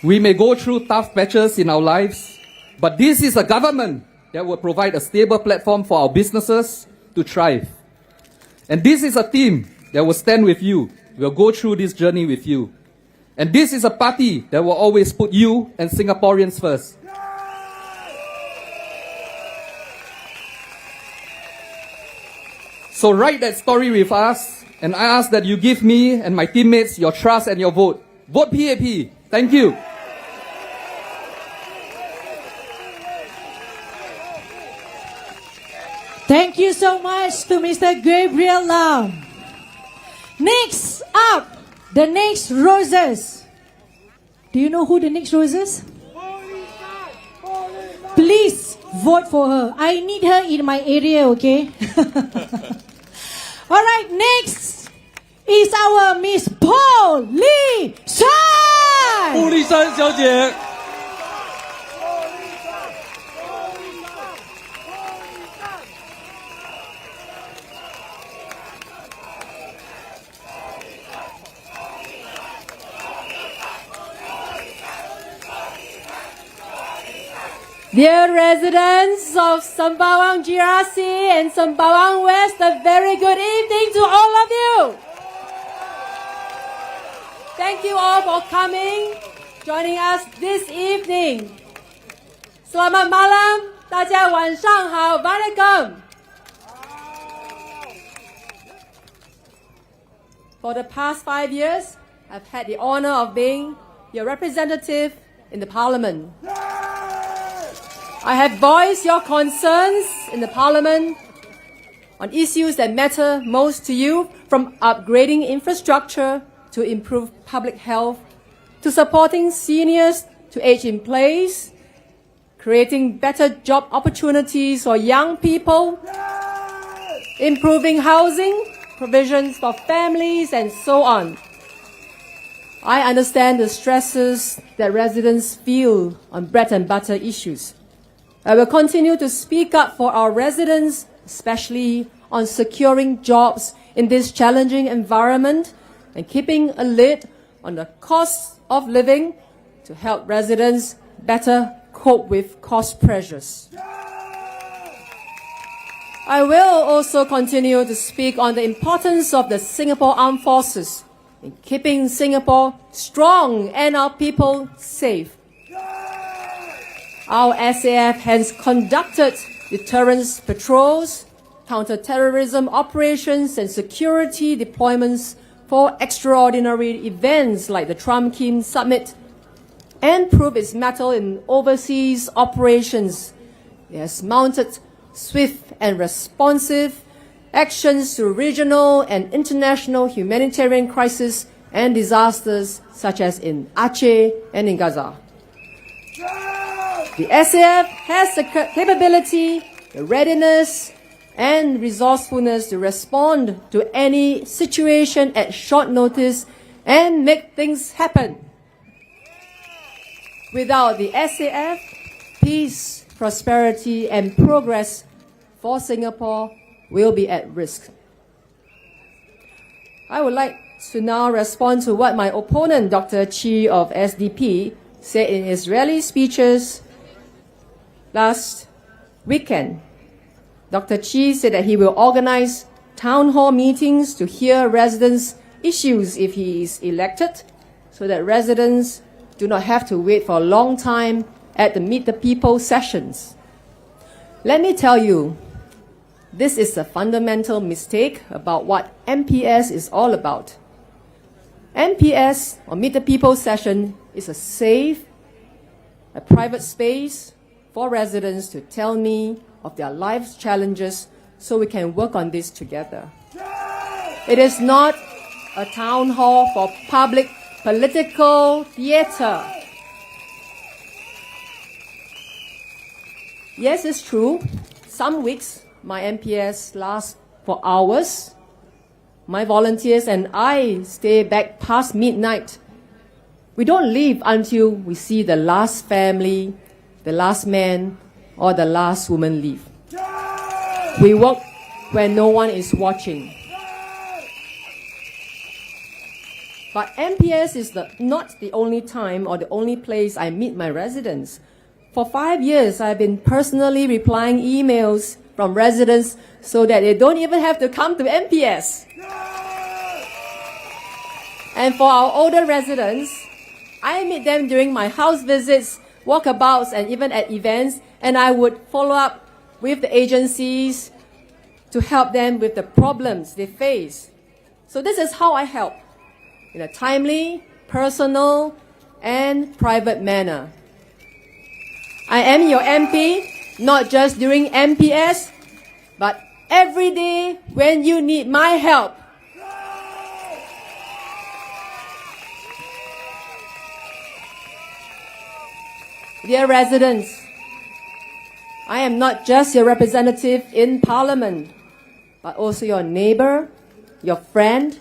We may go through tough patches in our lives, but this is a government that will provide a stable platform for our businesses to thrive. And this is a team that will stand with you, will go through this journey with you. And this is a party that will always put you and Singaporeans first. So write that story with us, and I ask that you give me and my teammates your trust and your vote. Vote PAP. Thank you. Thank you so much to Mr. Gabriel Lam. Next up, the next roses. Do you know who the next roses? Please vote for her. I need her in my area, okay? All right, next is our Miss Poh Li San. 布丽珊小姐。Dear residents of Sembawang GRC and Sembawang West, a very good evening to all of you. Thank you all for coming, joining us this evening. Selamat malam, 大家晚上好, Vanakkam. For the past 5 years, I've had the honor of being your representative in the Parliament. I have voiced your concerns in the Parliament on issues that matter most to you, from upgrading infrastructure to improve public health, to supporting seniors to age in place, creating better job opportunities for young people, improving housing, provisions for families, and so on. I understand the stresses that residents feel on bread and butter issues. I will continue to speak up for our residents, especially on securing jobs in this challenging environment and keeping a lid on the cost of living to help residents better cope with cost pressures. I will also continue to speak on the importance of the Singapore Armed Forces in keeping Singapore strong and our people safe. Our SAF has conducted deterrence patrols, counter-terrorism operations, and security deployments for extraordinary events like the Trump-Kim Summit, and proved its mettle in overseas operations. It has mounted swift and responsive actions to regional and international humanitarian crises and disasters such as in Aceh and in Gaza. The SAF has the capability, the readiness, and resourcefulness to respond to any situation at short notice and make things happen. Without the SAF, peace, prosperity, and progress for Singapore will be at risk. I would like to now respond to what my opponent, Dr. Chi of SDP, said in his rally speeches last weekend. Dr. Chi said that he will organize town hall meetings to hear residents' issues if he is elected, so that residents do not have to wait for a long time at the Meet the People sessions. Let me tell you, this is a fundamental mistake about what MPS is all about. MPS, or Meet the People session, is a safe, a private space for residents to tell me of their life's challenges so we can work on this together. It is not a town hall for public political theater. Yes, it's true. Some weeks, my MPS lasts for hours. My volunteers and I stay back past midnight. We don't leave until we see the last family, the last man, or the last woman leave. We work when no one is watching. But MPS is not the only time or the only place I meet my residents. For 5 years, I've been personally replying emails from residents so that they don't even have to come to MPS. And for our older residents, I meet them during my house visits, walkabouts, and even at events, and I would follow up with the agencies to help them with the problems they face. So this is how I help, in a timely, personal, and private manner. I am your MP, not just during MPS, but every day when you need my help. Dear residents, I am not just your representative in Parliament, but also your neighbor, your friend,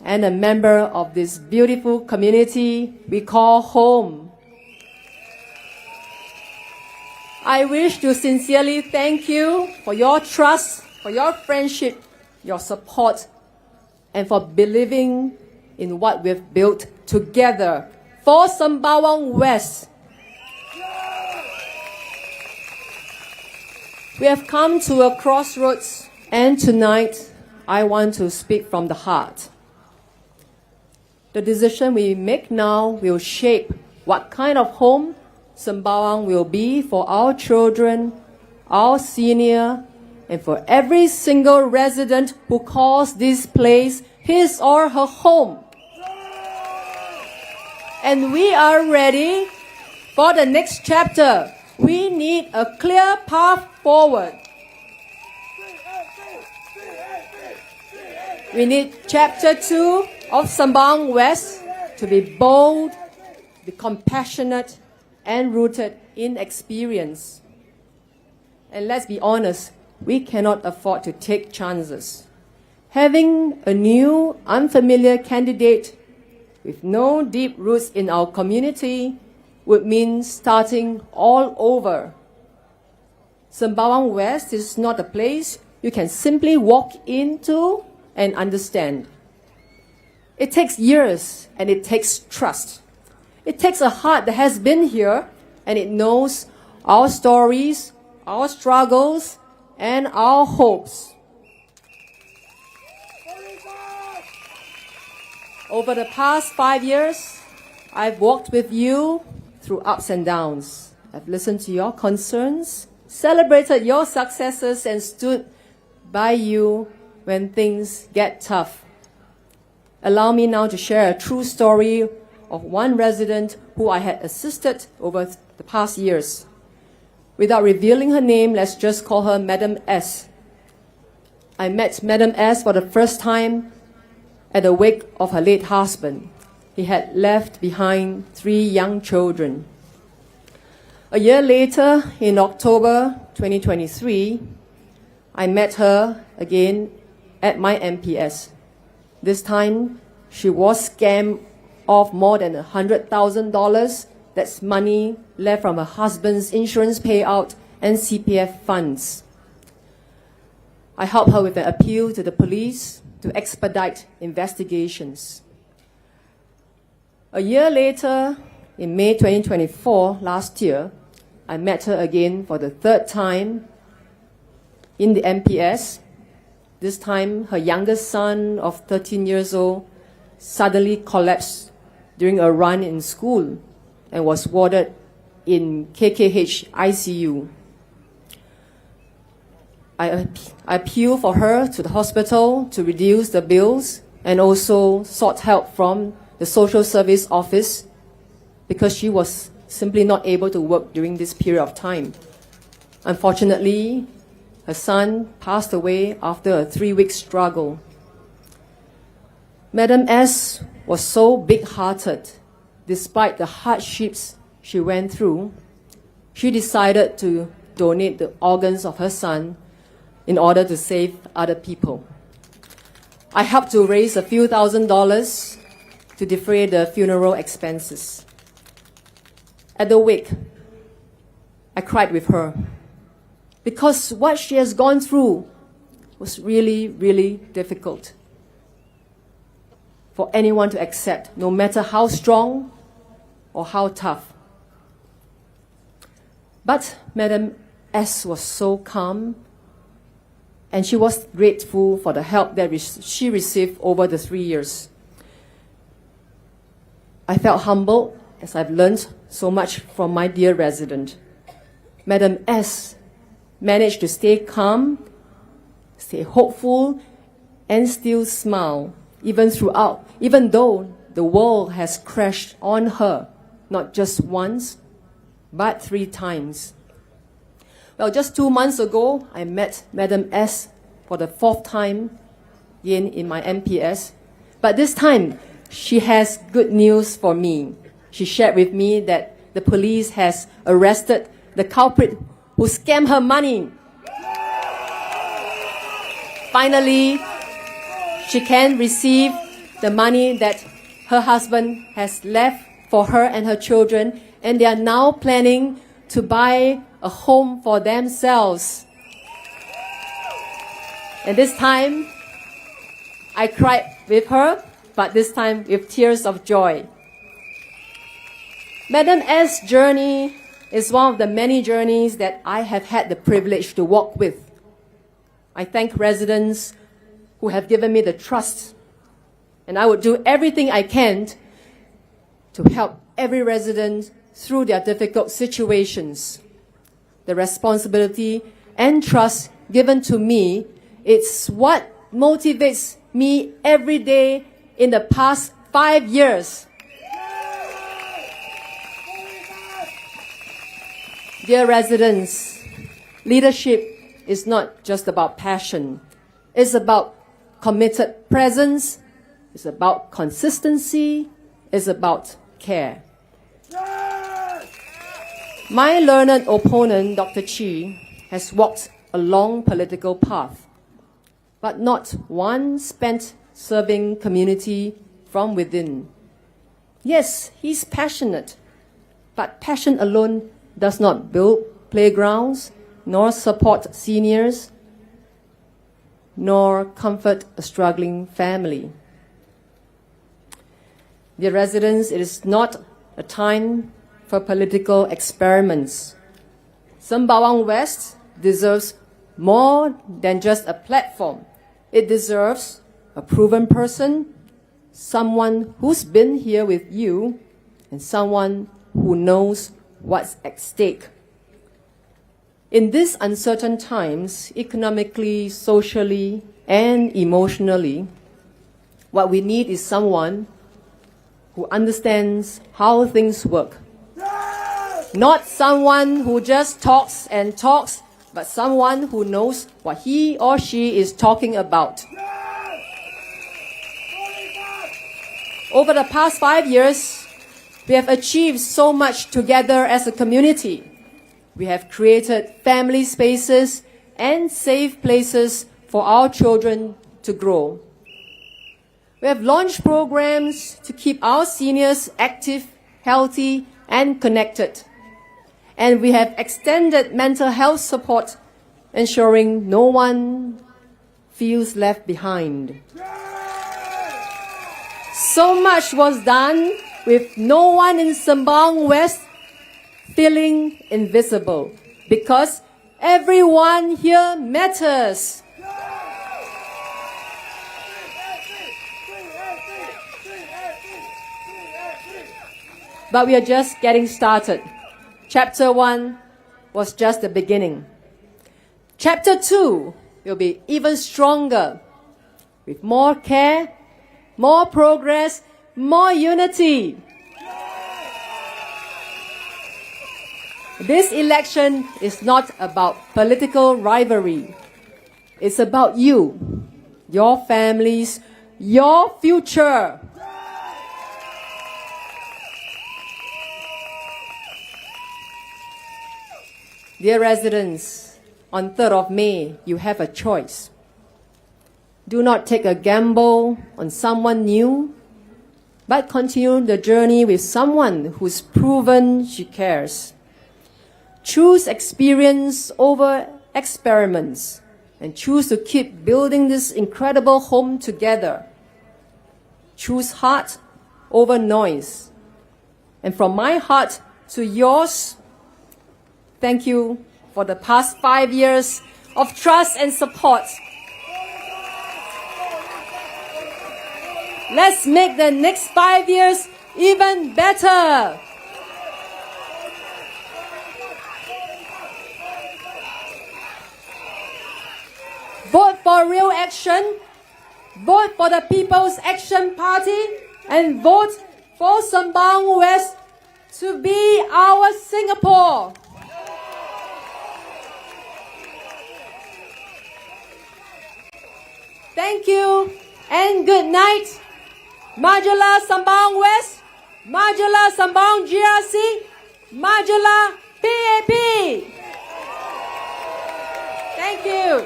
and a member of this beautiful community we call home. I wish to sincerely thank you for your trust, for your friendship, your support, and for believing in what we've built together for Sembawang West. We have come to a crossroads, and tonight I want to speak from the heart. The decision we make now will shape what kind of home Sembawang will be for our children, our senior, and for every single resident who calls this place his or her home. And we are ready for the next chapter. We need a clear path forward. We need chapter 2 of Sembawang West to be bold, be compassionate, and rooted in experience. And let's be honest, we cannot afford to take chances. Having a new, unfamiliar candidate with no deep roots in our community would mean starting all over. Sembawang West is not a place you can simply walk into and understand. It takes years and it takes trust. It takes a heart that has been here and it knows our stories, our struggles, and our hopes. Over the past 5 years, I've walked with you through ups and downs. I've listened to your concerns, celebrated your successes, and stood by you when things get tough. Allow me now to share a true story of one resident who I had assisted over the past years. Without revealing her name, let's just call her Madam S. I met Madam S for the first time at the wake of her late husband. He had left behind 3 young children. A year later, in October 2023, I met her again at my MPS. This time, she was scammed of more than $100,000. That's money left from her husband's insurance payout and CPF funds. I helped her with an appeal to the police to expedite investigations. A year later, in May 2024, last year, I met her again for the 3rd time in the MPS. This time, her youngest son of 13 years old suddenly collapsed during a run in school and was warded in KKH ICU. I appealed for her to the hospital to reduce the bills and also sought help from the social service office because she was simply not able to work during this period of time. Unfortunately, her son passed away after a 3-week struggle. Madam S was so big-hearted. Despite the hardships she went through, she decided to donate the organs of her son in order to save other people. I helped to raise a few $1,000s to defray the funeral expenses. At the wake, I cried with her because what she has gone through was really, really difficult for anyone to accept, no matter how strong or how tough. But Madam S was so calm, and she was grateful for the help that she received over the 3 years. I felt humbled as I've learned so much from my dear resident. Madam S managed to stay calm, stay hopeful, and still smile, even though the world has crashed on her, not just once, but 3 times. Well, just 2 months ago, I met Madam S for the 4th time again in my MPS. But this time, she has good news for me. She shared with me that the police has arrested the culprit who scammed her money. Finally, she can receive the money that her husband has left for her and her children, and they are now planning to buy a home for themselves. And this time, I cried with her, but this time with tears of joy. Madam S' journey is one of the many journeys that I have had the privilege to walk with. I thank residents who have given me the trust, and I would do everything I can to help every resident through their difficult situations. The responsibility and trust given to me, it's what motivates me every day in the past 5 years. Dear residents, leadership is not just about passion. It's about committed presence. It's about consistency. It's about care. My learned opponent, Dr. Chi, has walked a long political path, but not one spent serving community from within. Yes, he's passionate, but passion alone does not build playgrounds, nor support seniors, nor comfort a struggling family. Dear residents, it is not a time for political experiments. Sembawang West deserves more than just a platform. It deserves a proven person, someone who's been here with you, and someone who knows what's at stake. In these uncertain times, economically, socially, and emotionally, what we need is someone who understands how things work. Not someone who just talks and talks, but someone who knows what he or she is talking about. Over the past 5 years, we have achieved so much together as a community. We have created family spaces and safe places for our children to grow. We have launched programs to keep our seniors active, healthy, and connected. And we have extended mental health support, ensuring no one feels left behind. So much was done with no one in Sembawang West feeling invisible, because everyone here matters. but we are just getting started. Chapter 1 was just the beginning. Chapter 2 will be even stronger, with more care, more progress, more unity. This election is not about political rivalry. It's about you, your families, your future. Dear residents, on 3rd of May, you have a choice. Do not take a gamble on someone new, but continue the journey with someone who's proven she cares. Choose experience over experiments and choose to keep building this incredible home together. Choose heart over noise. And from my heart to yours, thank you for the past 5 years of trust and support. Let's make the next 5 years even better. Vote for real action, vote for the People's Action Party, and vote for Sembawang West to be our Singapore. Thank you and good night. Majulah Sembawang West, Majulah Sembawang GRC, Majulah PAP. Thank you.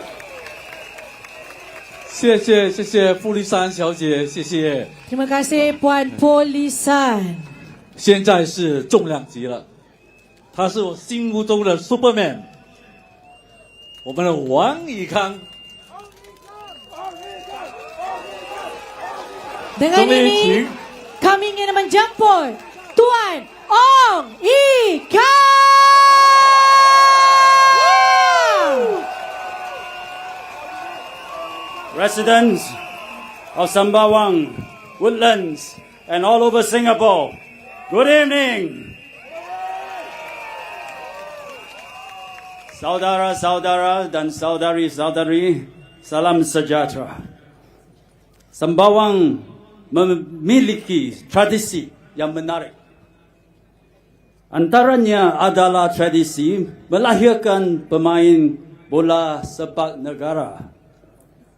谢谢傅丽珊小姐，谢谢。 Terima kasih Puan Poh Li San. 现在是重量级了，他是我心目中的 Superman， 我们的王以康。 Dengan ini, kami ingin menjemput Tuan Ong Ye Kung. Residents of Sembawang, Woodlands, and all over Singapore, good evening. Saudara-saudara dan saudari-saudari, salam sejahtera. Sembawang memiliki tradisi yang menarik. Antaranya adalah tradisi melahirkan pemain bola sepak negara.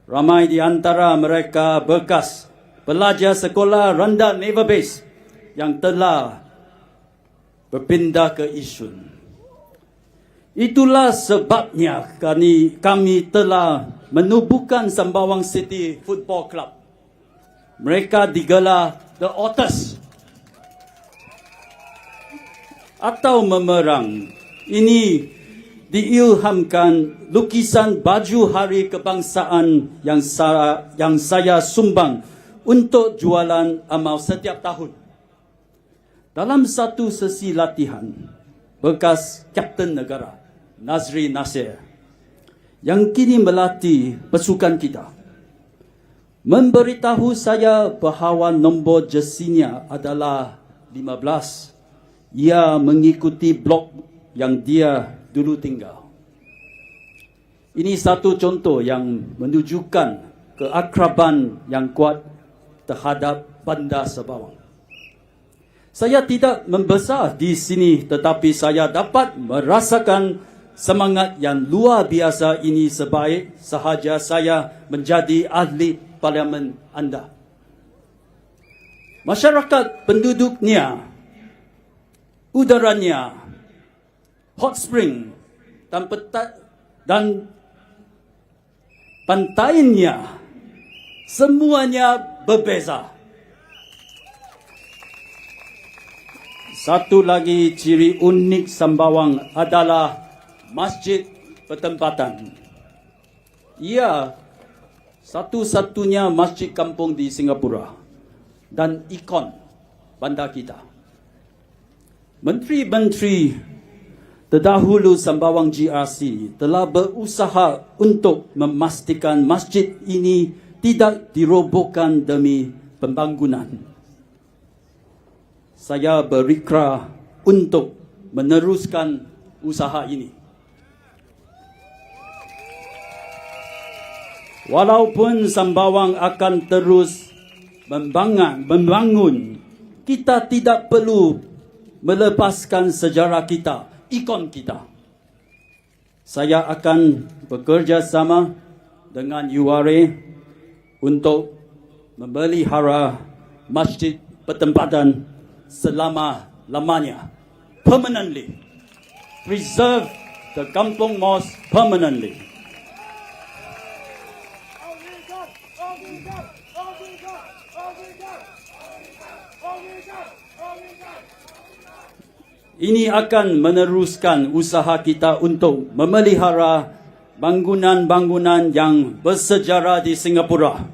Ramai di antara mereka bekas pelajar sekolah rendah Naval Base yang telah berpindah ke Yishun. Itulah sebabnya kami telah menubuhkan Sembawang City Football Club. Mereka digelar The Otters atau memerang. Ini diilhamkan lukisan baju hari kebangsaan yang saya sumbang untuk jualan amal setiap tahun. Dalam satu sesi latihan, bekas Kapten Negara Nazri Nasir yang kini melatih pasukan kita memberitahu saya bahawa nombor jersinya adalah 15. Ia mengikuti blok yang dia dulu tinggal. Ini satu contoh yang menunjukkan keakraban yang kuat terhadap bandar Sembawang. Saya tidak membesar di sini, tetapi saya dapat merasakan semangat yang luar biasa ini sebaik sahaja saya menjadi ahli parlimen anda. Masyarakat penduduknya, udaranya, hot spring dan pantainya semuanya berbeza. Satu lagi ciri unik Sembawang adalah masjid pertempatan. Ia satu-satunya masjid kampung di Singapura dan ikon bandar kita. Menteri-menteri terdahulu Sembawang GRC telah berusaha untuk memastikan masjid ini tidak dirobohkan demi pembangunan. saya berikhtiar untuk meneruskan usaha ini. Walaupun Sembawang akan terus membangun, kita tidak perlu melepaskan sejarah kita, ikon kita. Saya akan bekerja sama dengan URA untuk memelihara masjid bertempatan selama-lamanya, permanently. Preserve the Kampung Mosque permanently. Ini akan meneruskan usaha kita untuk memelihara bangunan-bangunan yang bersejarah di Singapura.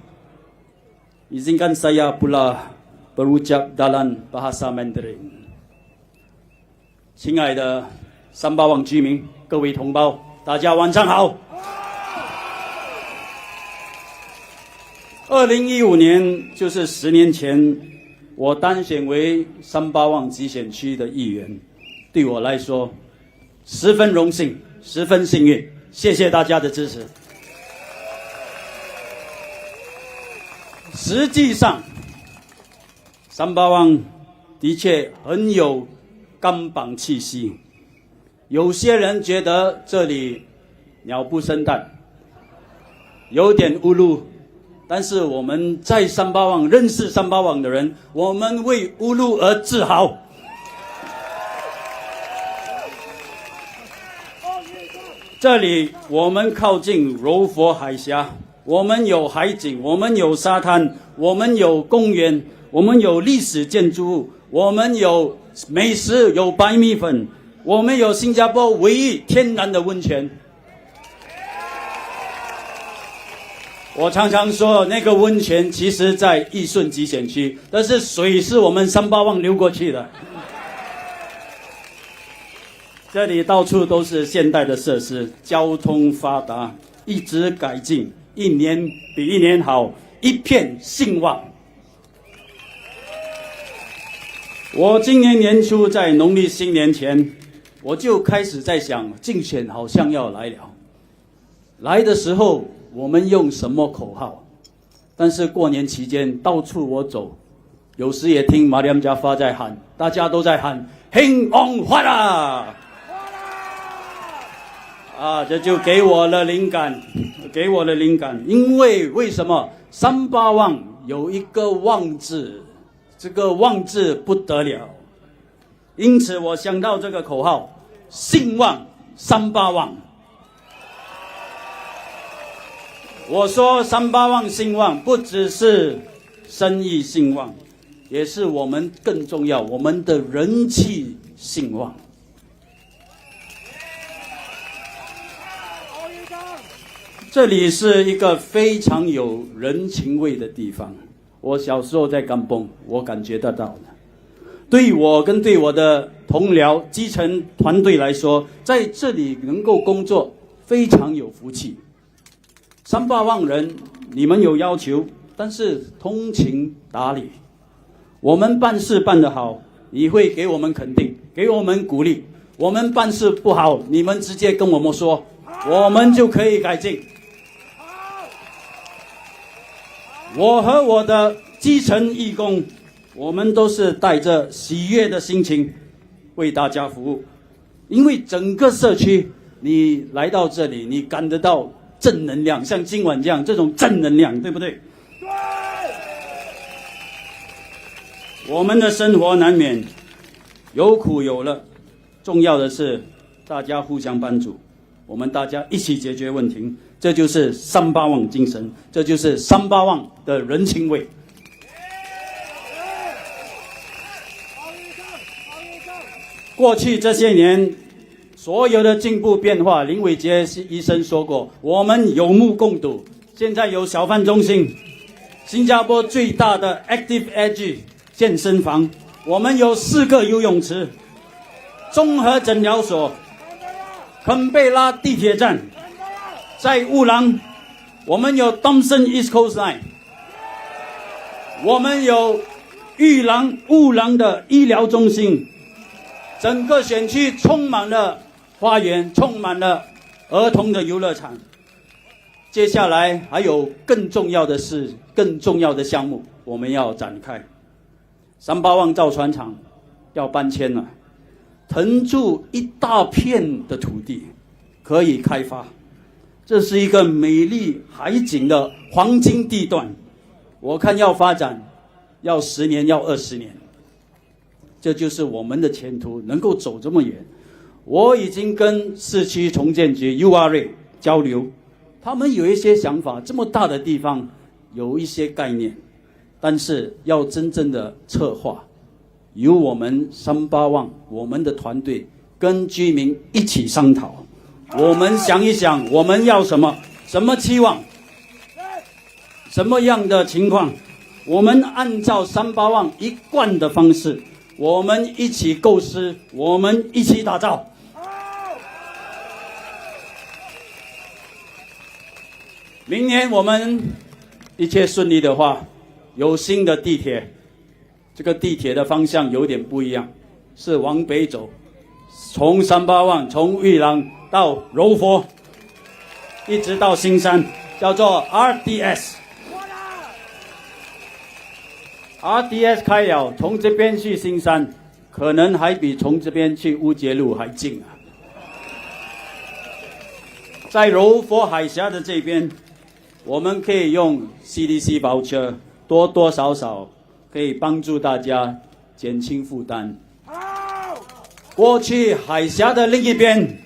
Izinkan saya pula berucap dalam bahasa Mandarin. 亲爱的三巴旺居民，各位同胞，大家晚上好。2015年，就是10年前，我当选为三巴旺集选区的议员。对我来说，十分荣幸，十分幸运，谢谢大家的支持。实际上，三巴旺的确很有钢板气息。有些人觉得这里鸟不生蛋，有点误路，但是我们在三巴旺认识三巴旺的人，我们为乌鲁而自豪。这里我们靠近柔佛海峡，我们有海景，我们有沙滩，我们有公园，我们有历史建筑物，我们有美食，有白米粉，我们有新加坡唯一天然的温泉。我常常说，那个温泉其实在义顺集选区，但是水是我们三巴旺流过去的。这里到处都是现代的设施，交通发达，一直改进，一年比一年好，一片兴旺。我今年年初在农历新年前，我就开始在想，竞选好像要来了。来的时候我们用什么口号？但是过年期间到处我走，有时也听Mariam Jaafar在喊，大家都在喊兴旺发啦！这就给我了灵感，因为什么？三巴旺有一个旺字，这个旺字不得了，因此我想到这个口号：兴旺三巴旺。我说三巴旺兴旺，不只是生意兴旺，也是我们更重要，我们的人气兴旺。这里是一个非常有人情味的地方。我小时候在甘榜，我感觉得到的。对我跟对我的同僚基層團隊來說，在這裡能夠工作非常有福氣。三巴旺人，你們有要求，但是通情達理。我們辦事辦得好，你會給我們肯定，給我們鼓勵。我們辦事不好，你們直接跟我們說，我們就可以改進。我和我的基層義工，我們都是帶着喜悅的心情為大家服務，因為整個社區你來到這裡，你感得到正能量，像今晚這種正能量，對不對？對。我們的生活難免有苦有樂，重要的是大家互相幫助，我們大家一起解決問題，這就是三巴旺精神，這就是三巴旺的人情味。過去這些年，所有的進步變化，林偉傑醫生說過，我們有目共睹。現在有小販中心，新加坡最大的 Active Edge 健身房，我們有4個游泳池，綜合診療所，肯貝拉地鐵站，在烏蘭，我們有 Thomson East Coast Line，我們有乌郎的医疗中心，整个选区充满了花园，充满了儿童的游乐场。接下来还有更重要的事，更重要的项目我们要展开。Sembawang造船厂要搬迁了，腾出一大片的土地可以开发，这是一个美丽海景的黄金地段。我看要发展要10年，要20年，这就是我们的前途能够走这么远。我已经跟市区重建局 URA 交流，他们有一些想法，这么大的地方有一些概念，但是要真正的策划，由我们Sembawang我们的团队跟居民一起商讨，我们想一想我们要什么，什么期望，什么样的情况，我们按照Sembawang一贯的方式，我们一起构思，我们一起打造。明年我们一切顺利的话，有新的地铁，这个地铁的方向有点不一样，是往北走，从Sembawang从玉郎到柔佛，一直到新山，叫做 RDS。RDS 开了，从这边去新山，可能还比从这边去乌节路还近啊。在柔佛海峡的这边，我们可以用 CDC voucher 多多少少可以帮助大家减轻负担。过去海峡的另一边，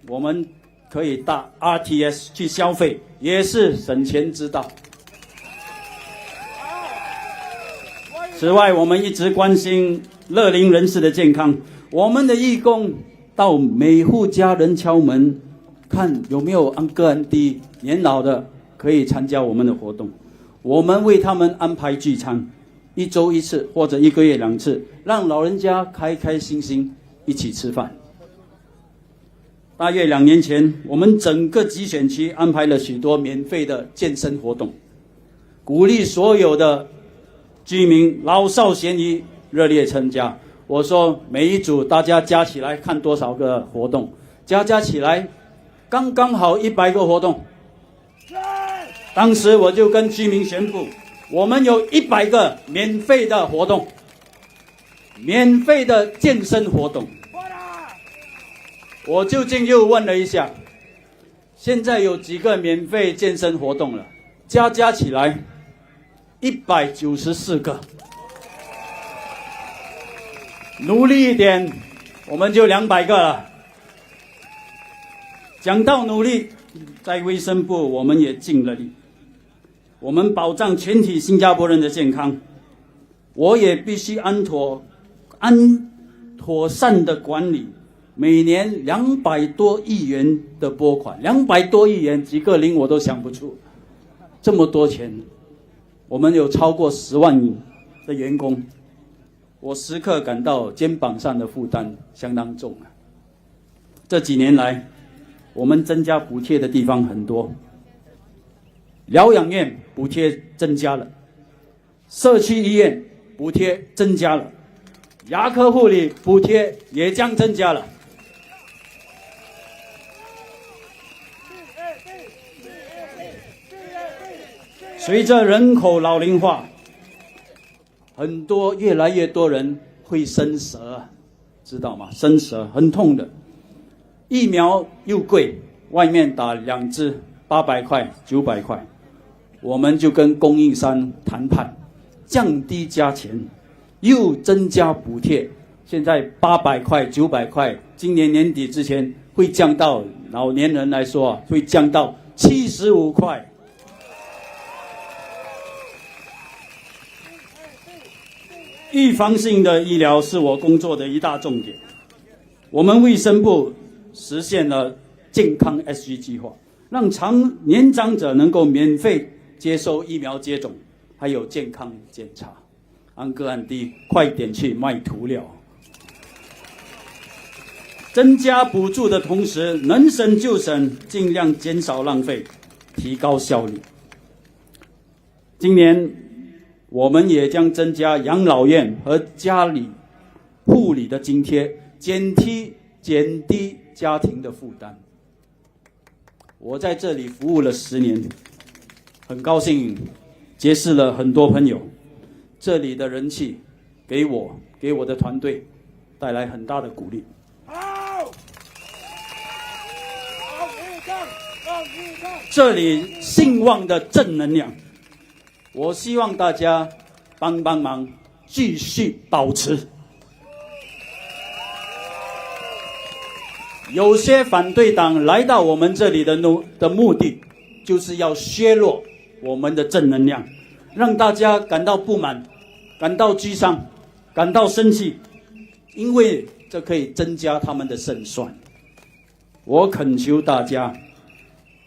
我们可以搭 RTS 去消费，也是省钱之道。此外，我们一直关心乐龄人士的健康，我们的义工到每户家人敲门，看有没有Uncle、Auntie年老的可以参加我们的活动，我们为他们安排聚餐，1周1次或者1个月2次，让老人家开开心心一起吃饭。大约2年前，我们整个集选区安排了许多免费的健身活动，鼓励所有的居民老少咸宜热烈参加。我说每一组大家加起来看多少个活动，加起来刚刚好100个活动。当时我就跟居民宣布，我们有100个免费的活动，免费的健身活动。我究竟又问了一下，现在有几个免费健身活动了？加起来194个。努力一点，我们就200个了。讲到努力，在卫生部我们也尽了力，我们保障全体新加坡人的健康，我也必须安妥善的管理每年200多亿元的拨款，200多亿元几个零我都想不出，这么多钱。我们有超过10万的员工，我时刻感到肩膀上的负担相当重啊。这几年来，我们增加补贴的地方很多，疗养院补贴增加了，社区医院补贴增加了，牙科护理补贴也将增加了。随着人口老龄化，越来越多人会生蛇，知道吗？生蛇很痛的，疫苗又贵，外面打2支800块、900块，我们就跟供应商谈判，降低价钱，又增加补贴。现在800块、900块，今年年底之前会降到老年人来说会降到75块。预防性的医疗是我工作的一大重点。我们卫生部实现了健康 SG 计划，让年长者能够免费接受疫苗接种，还有健康检查。Uncle、Auntie，快点去卖涂料。增加补助的同时，能省就省，尽量减少浪费，提高效率。今年我们也将增加养老院和家里护理的津贴，减低家庭的负担。我在这里服务了10年，很高兴结识了很多朋友。这里的人气给我的团队带来很大的鼓励。这里兴旺的正能量，我希望大家帮忙，继续保持。有些反对党来到我们这里的目的，就是要削弱我们的正能量，让大家感到不满，感到沮丧，感到生气，因为这可以增加他们的胜算。我恳求大家，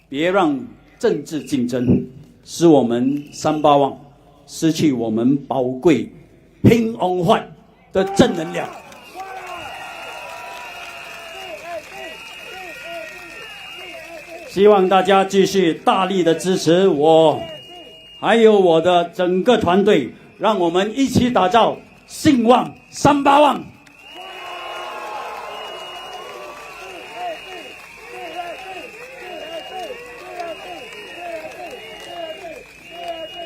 别让政治竞争使我们Sembawang失去我们宝贵兴旺焕的正能量。希望大家继续大力的支持我，还有我的整个团队，让我们一起打造兴旺Sembawang。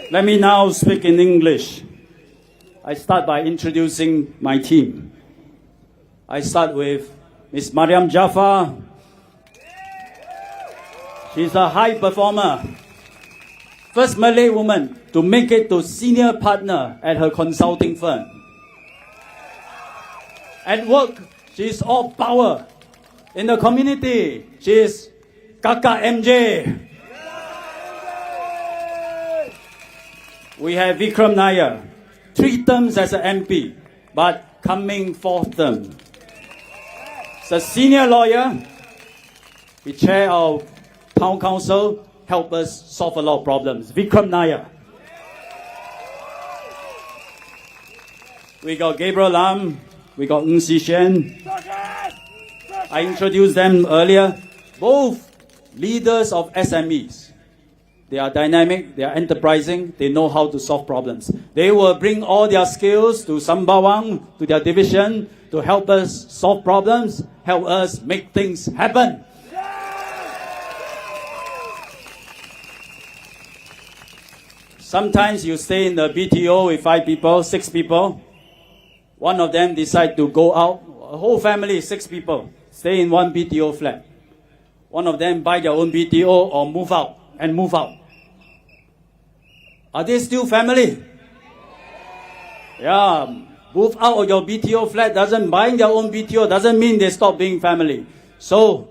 Let me now speak in English. I start by introducing my team. I start with Ms. Mariam Jaafar. She's a high performer. First Malay woman to make it to senior partner at her consulting firm. At work, she's all power. In the community, she's Kakak MJ. We have Vikram Nair, 3 terms as an MP, but coming 4th term. He's a senior lawyer. He chair of Town Council, help us solve a lot of problems. Vikram Nair. We got Gabriel Lam. We got Ong Ye Kung. I introduced them earlier. Both leaders of SMEs. They are dynamic, they are enterprising, they know how to solve problems. They will bring all their skills to Sembawang, to their division, to help us solve problems, help us make things happen. Sometimes you stay in the BTO with 5 people, 6 people. One of them decide to go out, a whole family, 6 people, stay in one BTO flat. One of them buy their own BTO or move out. Are they still family? Yeah, move out of your BTO flat buying their own BTO doesn't mean they stop being family. So,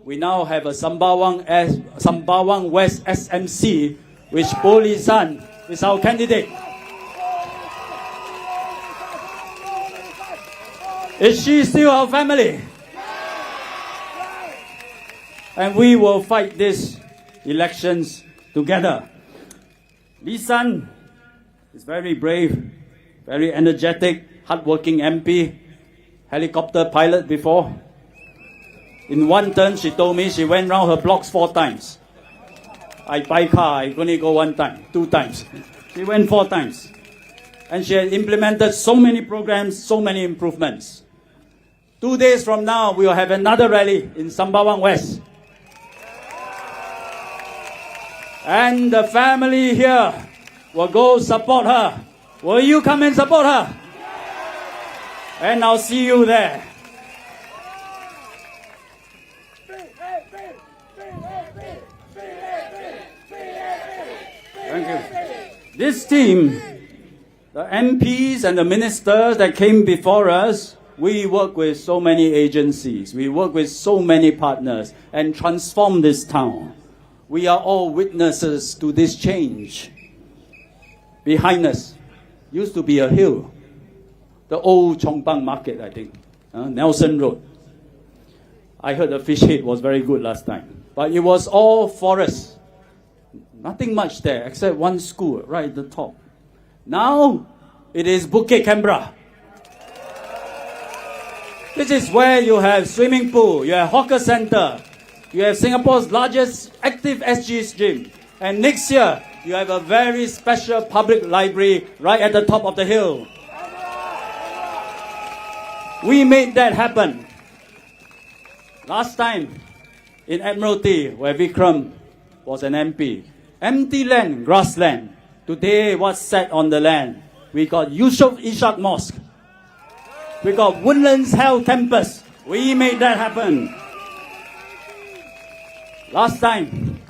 we now have a Sembawang West SMC, which Poh Li San is our candidate. Is she still our family? And we will fight these elections together. Li San is very brave, very energetic, hardworking MP, helicopter pilot before. In one turn, she told me she went round her blocks 4 times. I buy car, I only go 1 time, 2 times. She went 4 times. And she had implemented so many programs, so many improvements. 2 days from now, we will have another rally in Sembawang West. And the family here will go support her. Will you come and support her? And I'll see you there. Thank you. This team, the MPs and the ministers that came before us, we work with so many agencies, we work with so many partners and transform this town. We are all witnesses to this change. Behind us used to be a hill, the old Chongpang market, I think, Nelson Road. I heard the fish head was very good last time, but it was all forest. Nothing much there except one school right at the top. Now it is Bukit Canberra. This is where you have swimming pool, you have hawker center, you have Singapore's largest active SG gym. And next year, you have a very special public library right at the top of the hill. We made that happen. Last time in Admiralty, where Vikram was an MP, empty land, grassland. Today, what's set on the land? We got Yusof Ishak Mosque. We got Woodlands Health Campus. We made that happen. Last time,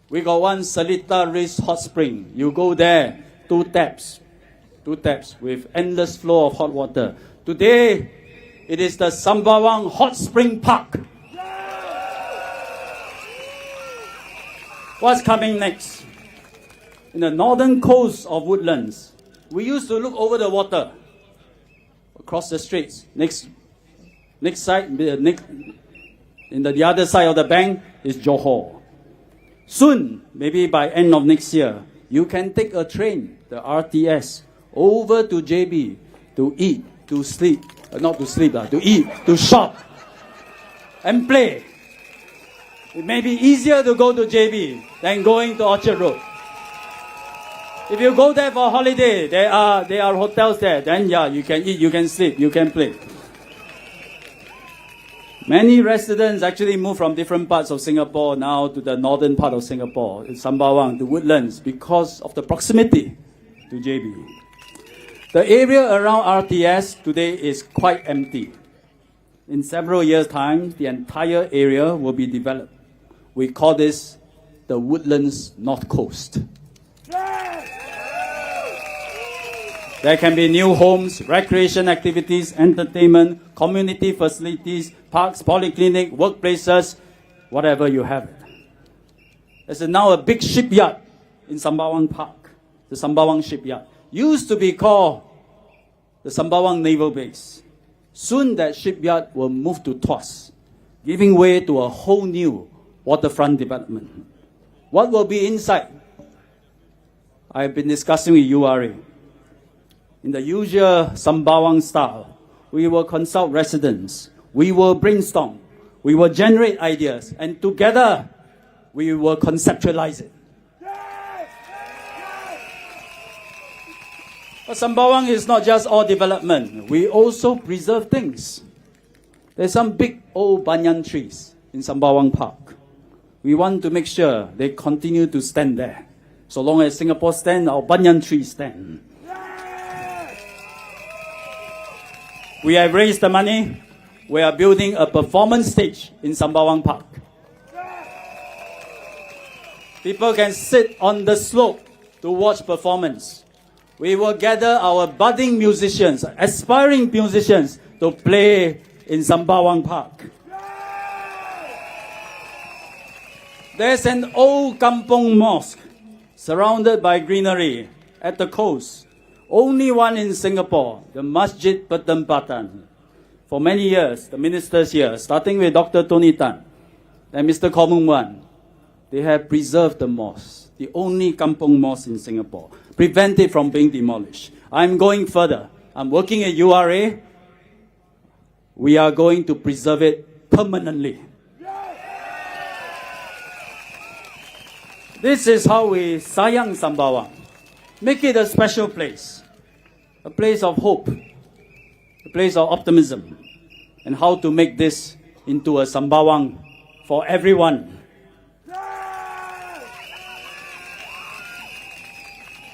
we got one Seletar Race Hot Spring. You go there, two taps with endless flow of hot water. Today, it is the Sembawang Hot Spring Park. What's coming next? In the northern coast of Woodlands, we used to look over the water across the Straits. Next side, in the other side of the bank is Johor. Soon, maybe by end of next year, you can take a train, the RTS, over to JB to eat, to sleep, not to sleep, to eat, to shop, and play. It may be easier to go to JB than going to Orchard Road. If you go there for a holiday, there are hotels there. Then yeah, you can eat, you can sleep, you can play. Many residents actually move from different parts of Singapore now to the northern part of Singapore, in Sembawang, to Woodlands, because of the proximity to JB. The area around RTS today is quite empty. In several years' time, the entire area will be developed. We call this the Woodlands North Coast. There can be new homes, recreation activities, entertainment, community facilities, parks, polyclinic, workplaces, whatever you have. There's now a big shipyard in Sembawang Park, the Sembawang Shipyard. Used to be called the Sembawang Naval Base. Soon that shipyard will move to Tuas, giving way to a whole new waterfront development. What will be inside? I've been discussing with URA. In the usual Sembawang style, we will consult residents, we will brainstorm, we will generate ideas, and together we will conceptualize it. But Sembawang is not just all development. We also preserve things. There's some big old banyan trees in Sembawang Park. We want to make sure they continue to stand there. So long as Singapore stands, our banyan trees stand. We have raised the money. We are building a performance stage in Sembawang Park. People can sit on the slope to watch performance. We will gather our budding musicians, aspiring musicians, to play in Sembawang Park. There's an old kampong mosque surrounded by greenery at the coast. Only one in Singapore, the Masjid Pertempatan. For many years, the ministers here, starting with Dr. Tony Tan and Mr. Koh Moon Wan, they have preserved the mosque, the only kampong mosque in Singapore, prevent it from being demolished. I'm going further. I'm working at URA. We are going to preserve it permanently. This is how we sayang Sembawang. Make it a special place, a place of hope, a place of optimism, and how to make this into a Sembawang for everyone.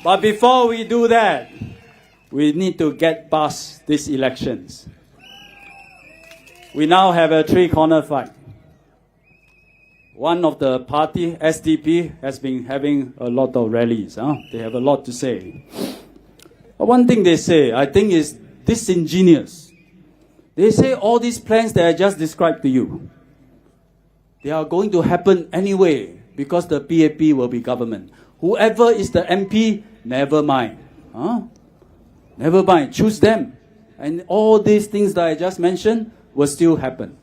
But before we do that, we need to get past these elections. We now have a three-corner fight. One of the party, SDP, has been having a lot of rallies. They have a lot to say. But one thing they say, I think, is disingenuous. They say all these plans that I just described to you, they are going to happen anyway because the PAP will be government. Whoever is the MP, never mind. Never mind, choose them. And all these things that I just mentioned will still happen.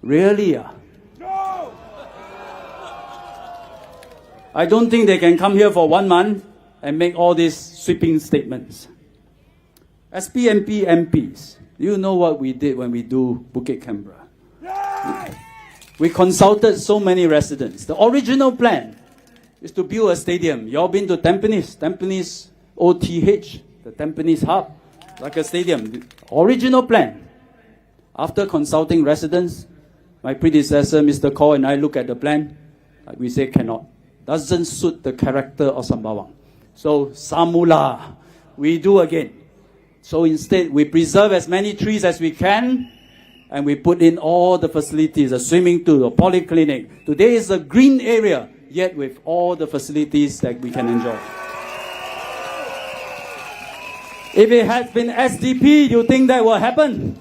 Really? I don't think they can come here for 1 month and make all these sweeping statements. As PMP MPs, you know what we did when we do Bukit Canberra. We consulted so many residents. The original plan is to build a stadium. You all been to Tampines OTH, the Tampines hub, like a stadium. The original plan. After consulting residents, my predecessor, Mr. Kaur, and I look at the plan. We say cannot. Doesn't suit the character of Sembawang. So, Samula, we do again. So instead, we preserve as many trees as we can, and we put in all the facilities, a swimming pool, a polyclinic. Today is a green area, yet with all the facilities that we can enjoy. If it had been SDP, you think that will happen?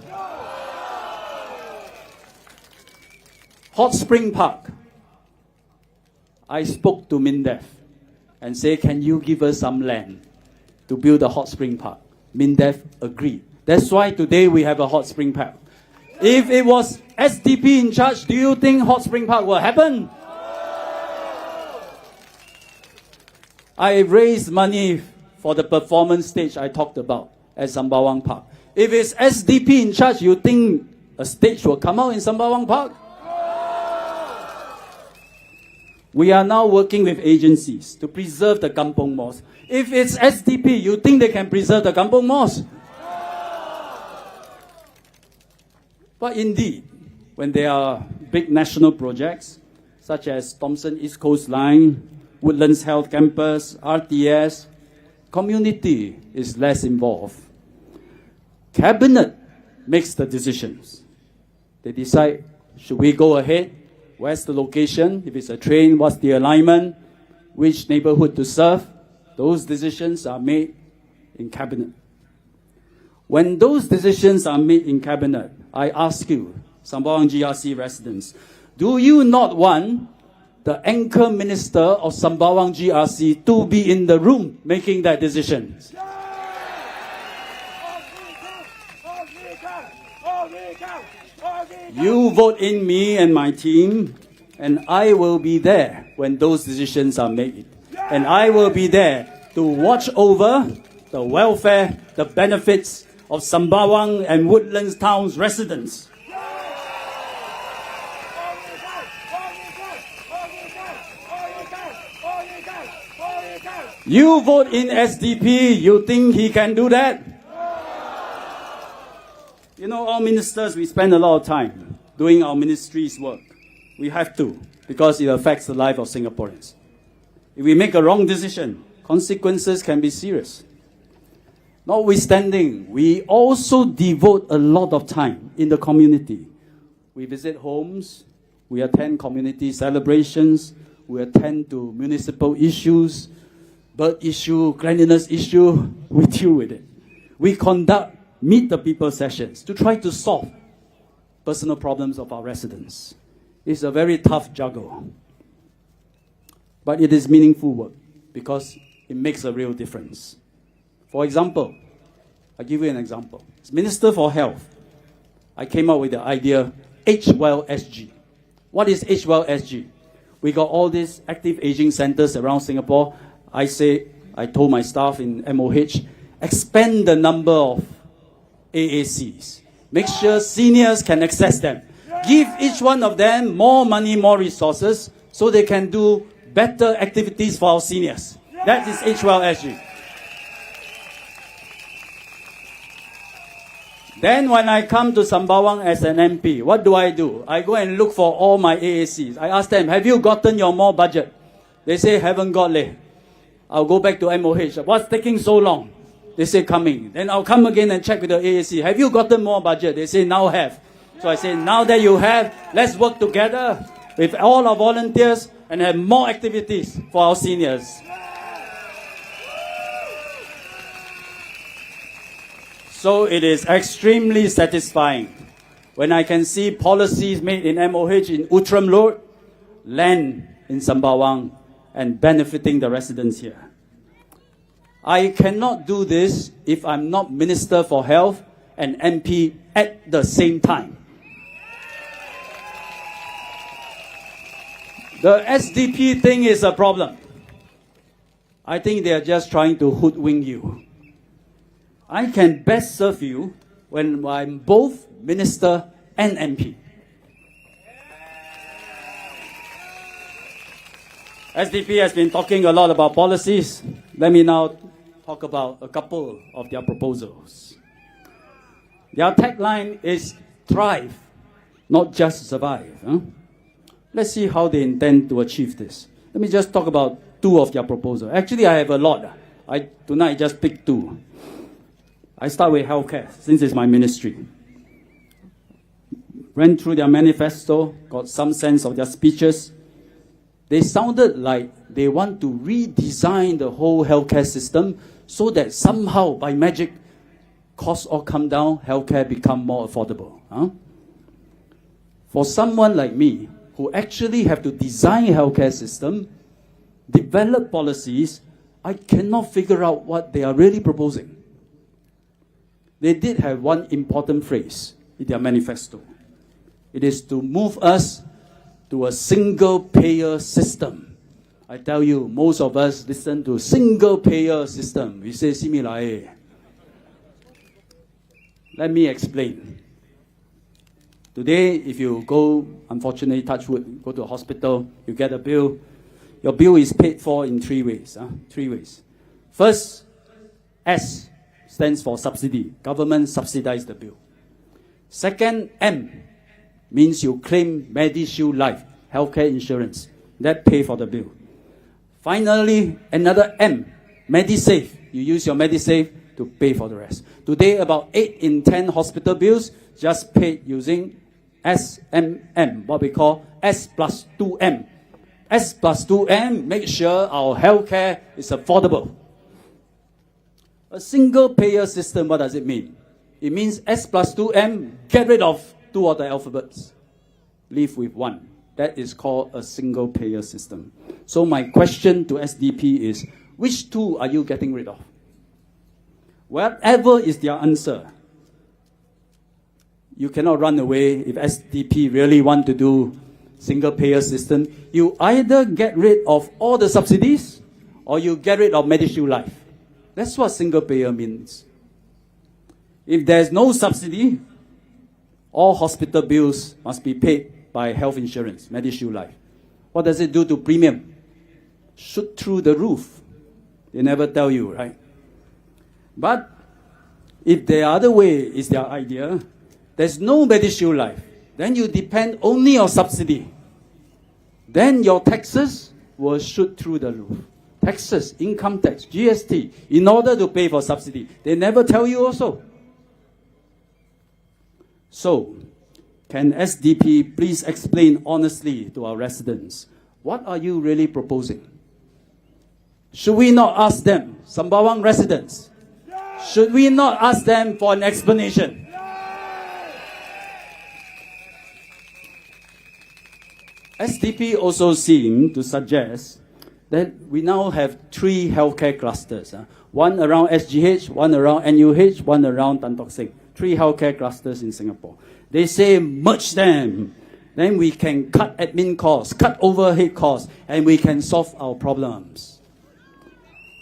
Hot Spring Park. I spoke to MINDEF and said, can you give us some land to build a hot spring park? MINDEF agreed. That's why today we have a hot spring park. If it was SDP in charge, do you think hot spring park will happen? I raised money for the performance stage I talked about at Sembawang Park. If it's SDP in charge, you think a stage will come out in Sembawang Park? We are now working with agencies to preserve the kampong malls. If it's SDP, you think they can preserve the kampong malls? But indeed, when there are big national projects, such as Thomson East Coast Line, Woodlands Health Campus, RTS, community is less involved. Cabinet makes the decisions. They decide, should we go ahead? Where's the location? If it's a train, what's the alignment? Which neighborhood to serve? Those decisions are made in cabinet. When those decisions are made in cabinet, I ask you, Sembawang GRC residents, do you not want the anchor minister of Sembawang GRC to be in the room making that decision? You vote in me and my team, and I will be there when those decisions are made. And I will be there to watch over the welfare, the benefits of Sembawang and Woodlands Town's residents. You vote in SDP, you think he can do that? You know, all ministers, we spend a lot of time doing our ministry's work. We have to, because it affects the life of Singaporeans. If we make a wrong decision, consequences can be serious. Notwithstanding, we also devote a lot of time in the community. We visit homes, we attend community celebrations, we attend to municipal issues, bird issue, cleanliness issue, we deal with it. We conduct meet the people sessions to try to solve personal problems of our residents. It's a very tough juggle. But it is meaningful work because it makes a real difference. For example, I'll give you an example. As Minister for Health, I came up with the idea HWell SG. What is HWell SG? We got all these active aging centers around Singapore. I told my staff in MOH, expand the number of AACs. Make sure seniors can access them. Give each one of them more money, more resources, so they can do better activities for our seniors. That is HWell SG. Then when I come to Sembawang as an MP, what do? I go and look for all my AACs. I ask them, have you gotten your more budget? They say, haven't got leh. I'll go back to MOH. What's taking so long? They say, coming. Then I'll come again and check with the AAC. Have you gotten more budget? They say, now have. So I say, now that you have, let's work together with all our volunteers and have more activities for our seniors. So it is extremely satisfying when I can see policies made in MOH in Outram Road land in Sembawang and benefiting the residents here. I cannot do this if I'm not Minister for Health and MP at the same time. The SDP thing is a problem. I think they are just trying to hoodwink you. I can best serve you when I'm both Minister and MP. SDP has been talking a lot about policies. Let me now talk about a couple of their proposals. Their tagline is thrive, not just survive. Let's see how they intend to achieve this. Let me just talk about two of their proposals. Actually, I have a lot. Tonight, just pick two. I start with healthcare, since it's my ministry. Ran through their manifesto, got some sense of their speeches. They sounded like they want to redesign the whole healthcare system so that somehow, by magic, costs all come down, healthcare become more affordable. For someone like me, who actually have to design a healthcare system, develop policies, I cannot figure out what they are really proposing. They did have one important phrase in their manifesto. It is to move us to a single-payer system. I tell you, most of us listen to single-payer system. We say, similar. Let me explain. Today, if you go, unfortunately, touch wood, go to a hospital, you get a bill. Your bill is paid for in three ways. First, S stands for subsidy. Government subsidize the bill. Second, M means you claim MediShield Life, healthcare insurance. That pay for the bill. Finally, another M, MediSave. You use your MediSave to pay for the rest. Today, about 8 in 10 hospital bills just paid using SMM, what we call S plus 2M. S plus 2M make sure our healthcare is affordable. A single payer system, what does it mean? It means S plus 2M, get rid of 2 of the alphabets. Leave with 1. That is called a single payer system. So my question to SDP is, which 2 are you getting rid of? Whatever is their answer, you cannot run away. If SDP really want to do single payer system, you either get rid of all the subsidies or you get rid of MediShield Life. That's what single payer means. If there's no subsidy, all hospital bills must be paid by health insurance, MediShield Life. What does it do to premium? Shoot through the roof. They never tell you, right? But if the other way is their idea, there's no MediShield Life, then you depend only on subsidy. Then your taxes will shoot through the roof. Taxes, income tax, GST, in order to pay for subsidy. They never tell you also. So, can SDP please explain honestly to our residents, what are you really proposing? Should we not ask them, Sembawang residents, should we not ask them for an explanation? SDP also seem to suggest that we now have 3 healthcare clusters. One around SGH, one around NUH, one around Tan Tock Seng. 3 healthcare clusters in Singapore. They say merge them. Then we can cut admin costs, cut overhead costs, and we can solve our problems.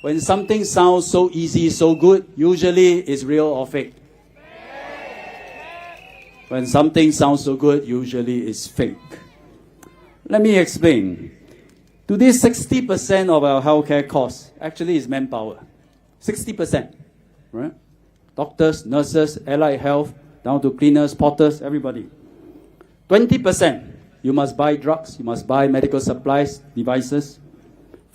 When something sounds so easy, so good, usually it's real or fake. When something sounds so good, usually it's fake. Let me explain. Today, 60% of our healthcare costs actually is manpower. 60%, right? Doctors, nurses, allied health, down to cleaners, porters, everybody. 20%, you must buy drugs, you must buy medical supplies, devices.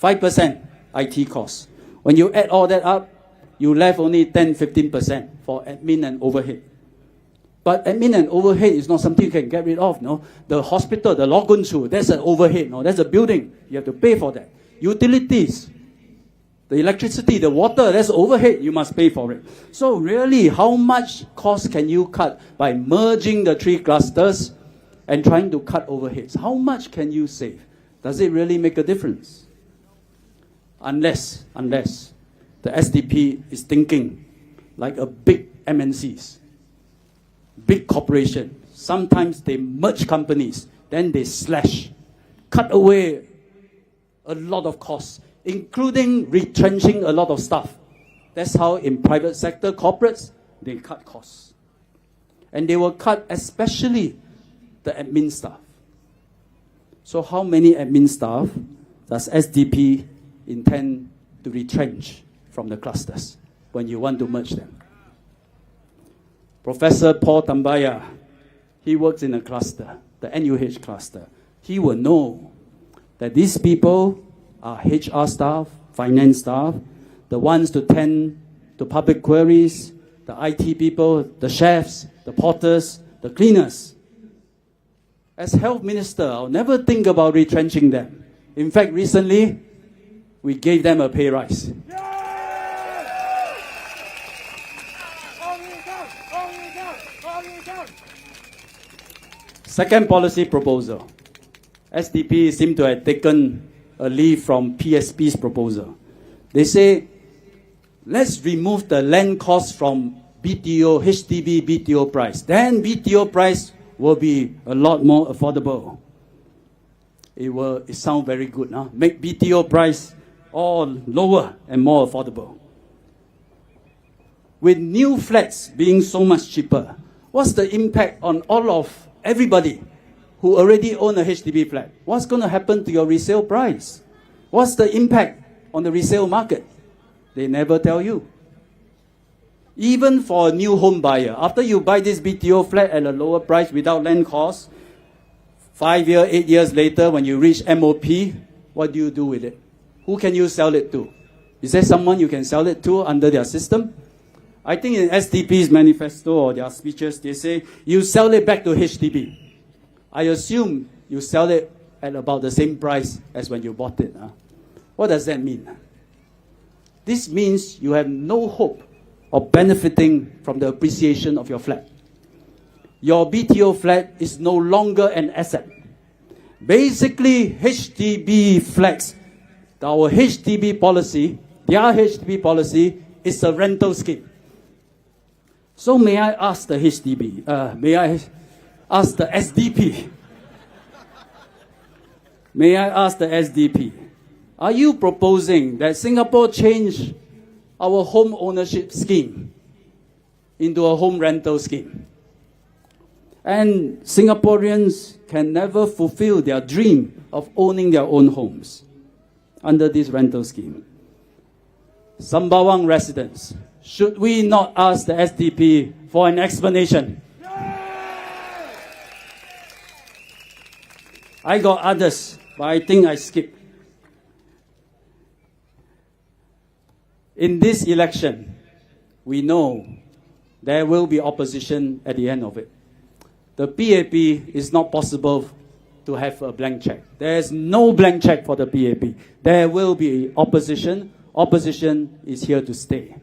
5%, IT costs. When you add all that up, you left only 10-15% for admin and overhead. But admin and overhead is not something you can get rid of, no? The hospital, the Logunchu, that's an overhead, no? That's a building. You have to pay for that. Utilities, the electricity, the water, that's overhead. You must pay for it. So really, how much cost can you cut by merging the 3 clusters and trying to cut overheads? How much can you save? Does it really make a difference? Unless the SDP is thinking like a big MNCs. Big corporation, sometimes they merge companies, then they slash, cut away a lot of costs, including retrenching a lot of staff. That's how in private sector corporates, they cut costs. And they will cut especially the admin staff. So how many admin staff does SDP intend to retrench from the clusters when you want to merge them? Professor Paul Tambaya, he works in a cluster, the NUH cluster. He will know that these people are HR staff, finance staff, the ones to tend to public queries, the IT people, the chefs, the porters, the cleaners. As health minister, I'll never think about retrenching them. In fact, recently, we gave them a pay rise. Second policy proposal. SDP seem to have taken a leaf from PSP's proposal. They say, let's remove the land cost from BTO, HDB BTO price. Then BTO price will be a lot more affordable. It sounds very good, huh? Make BTO price all lower and more affordable. With new flats being so much cheaper, what's the impact on all of everybody who already own a HDB flat? What's going to happen to your resale price? What's the impact on the resale market? They never tell you. Even for a new home buyer, after you buy this BTO flat at a lower price without land cost, 5 years, 8 years later, when you reach MOP, what do you do with it? Who can you sell it to? Is there someone you can sell it to under their system? I think in SDP's manifesto or their speeches, they say, you sell it back to HDB. I assume you sell it at about the same price as when you bought it. Huh? What does that mean? This means you have no hope of benefiting from the appreciation of your flat. Your BTO flat is no longer an asset. Basically, HDB flats, our HDB policy, their HDB policy is a rental scheme. So may I ask the HDB, may I ask the SDP, may I ask the SDP, are you proposing that Singapore change our home ownership scheme into a home rental scheme? And Singaporeans can never fulfill their dream of owning their own homes under this rental scheme. Sembawang residents, should we not ask the SDP for an explanation? I got others, but I think I skipped. In this election, we know there will be opposition at the end of it. The PAP is not possible to have a blank check. There is no blank check for the PAP. There will be opposition. Opposition is here to stay.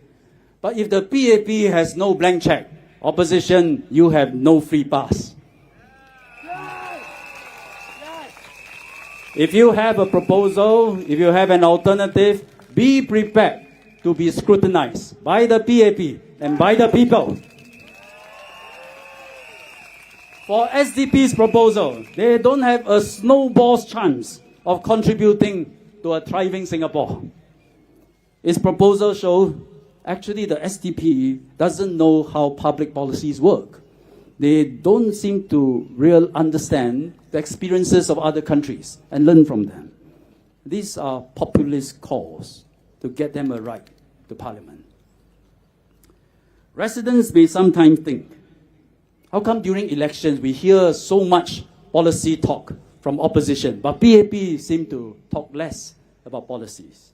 But if the PAP has no blank check, opposition, you have no free pass. If you have a proposal, if you have an alternative, be prepared to be scrutinized by the PAP and by the people. For SDP's proposal, they don't have a snowball's chance of contributing to a thriving Singapore. Its proposal shows actually the SDP doesn't know how public policies work. They don't seem to really understand the experiences of other countries and learn from them. These are populist calls to get them a right to parliament. Residents may sometimes think, how come during elections we hear so much policy talk from opposition, but PAP seem to talk less about policies?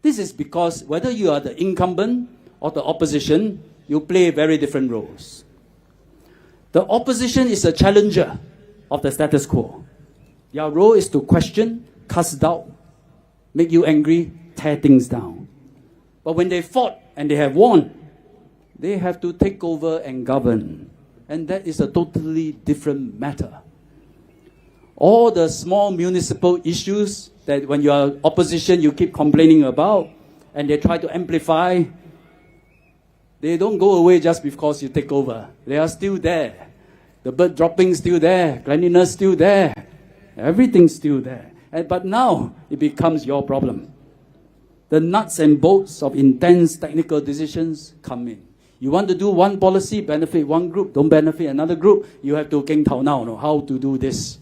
This is because whether you are the incumbent or the opposition, you play very different roles. The opposition is a challenger of the status quo. Their role is to question, cast doubt, make you angry, tear things down. But when they fought and they have won, they have to take over and govern. And that is a totally different matter. All the small municipal issues that when you are opposition you keep complaining about and they try to amplify, they don't go away just because you take over. They are still there. The bird droppings still there, cleanliness still there, everything's still there. But now it becomes your problem. The nuts and bolts of intense technical decisions come in. You want to do one policy, benefit one group, don't benefit another group, you have to keng tao now, know how to do this.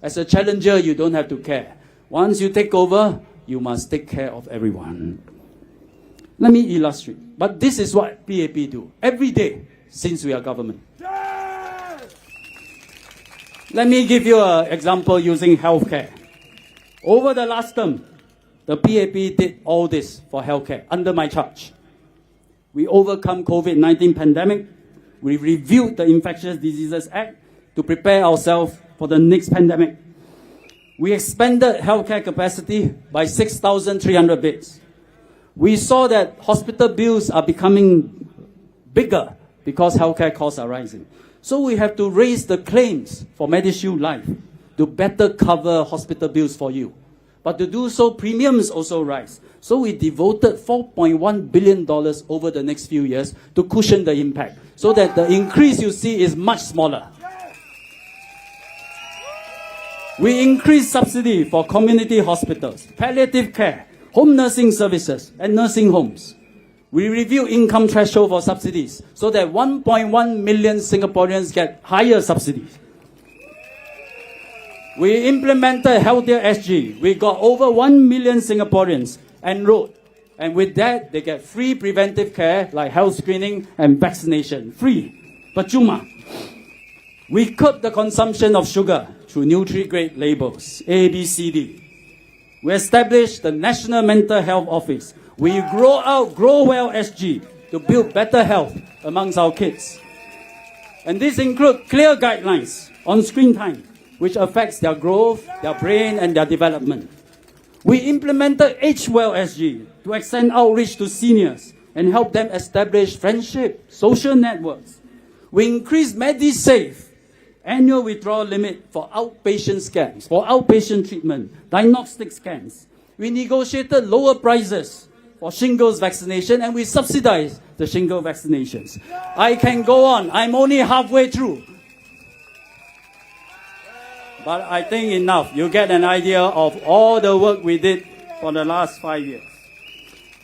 As a challenger, you don't have to care. Once you take over, you must take care of everyone. Let me illustrate. But this is what PAP do every day since we are government. Let me give you an example using healthcare. Over the last term, the PAP did all this for healthcare under my charge. We overcome COVID-19 pandemic. We reviewed the Infectious Diseases Act to prepare ourselves for the next pandemic. We expanded healthcare capacity by 6,300 beds. We saw that hospital bills are becoming bigger because healthcare costs are rising. So we have to raise the claims for MediShield Life to better cover hospital bills for you. But to do so, premiums also rise. So we devoted $4.1 billion over the next few years to cushion the impact, so that the increase you see is much smaller. We increased subsidy for community hospitals, palliative care, home nursing services, and nursing homes. We review income threshold for subsidies so that 1.1 million Singaporeans get higher subsidies. We implemented Healthier SG. We got over 1 million Singaporeans enrolled. And with that, they get free preventive care like health screening and vaccination. Free. Percuma. We curb the consumption of sugar through Nutri-Grade labels, A, B, C, D. We established the National Mental Health Office. We grow out Grow Well SG to build better health amongst our kids. And this includes clear guidelines on screen time, which affects their growth, their brain, and their development. We implemented Age Well SG to extend outreach to seniors and help them establish friendship, social networks. We increased MediSave, annual withdrawal limit for outpatient scans, for outpatient treatment, diagnostic scans. We negotiated lower prices for shingles vaccination, and we subsidized the shingle vaccinations. I can go on. I'm only halfway through. But I think enough. You get an idea of all the work we did for the last 5 years.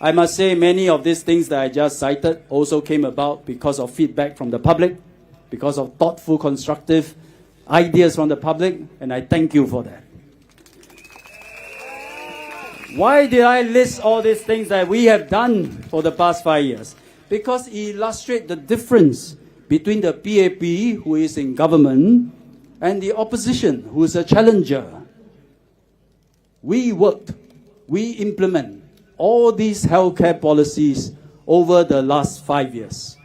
I must say many of these things that I just cited also came about because of feedback from the public, because of thoughtful, constructive ideas from the public, and I thank you for that. Why did I list all these things that we have done for the past 5 years? Because it illustrates the difference between the PAP, who is in government, and the opposition, who is a challenger. We worked, we implement all these healthcare policies over the last 5 years.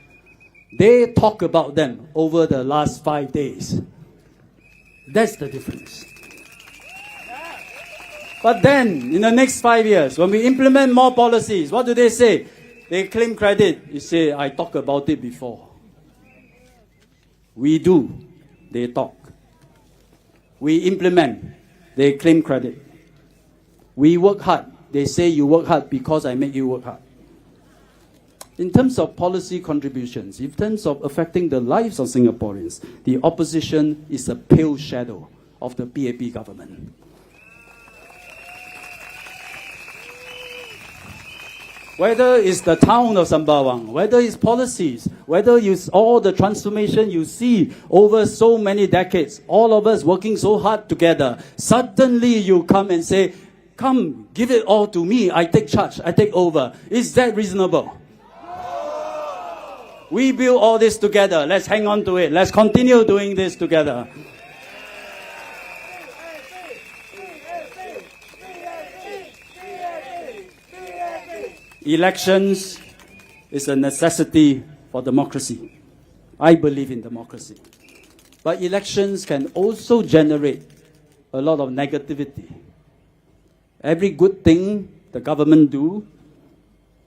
They talk about them over the last 5 days. That's the difference. But then, in the next 5 years, when we implement more policies, what do they say? They claim credit. You say, I talked about it before. We do. They talk. We implement. They claim credit. We work hard. They say you work hard because I make you work hard. In terms of policy contributions, in terms of affecting the lives of Singaporeans, the opposition is a pale shadow of the PAP government. Whether it's the town of Sembawang, whether it's policies, whether it's all the transformation you see over so many decades, all of us working so hard together, suddenly you come and say, come, give it all to me, I take charge, I take over. Is that reasonable? We build all this together. Let's hang on to it. Let's continue doing this together. Elections is a necessity for democracy. I believe in democracy. But elections can also generate a lot of negativity. Every good thing the government do,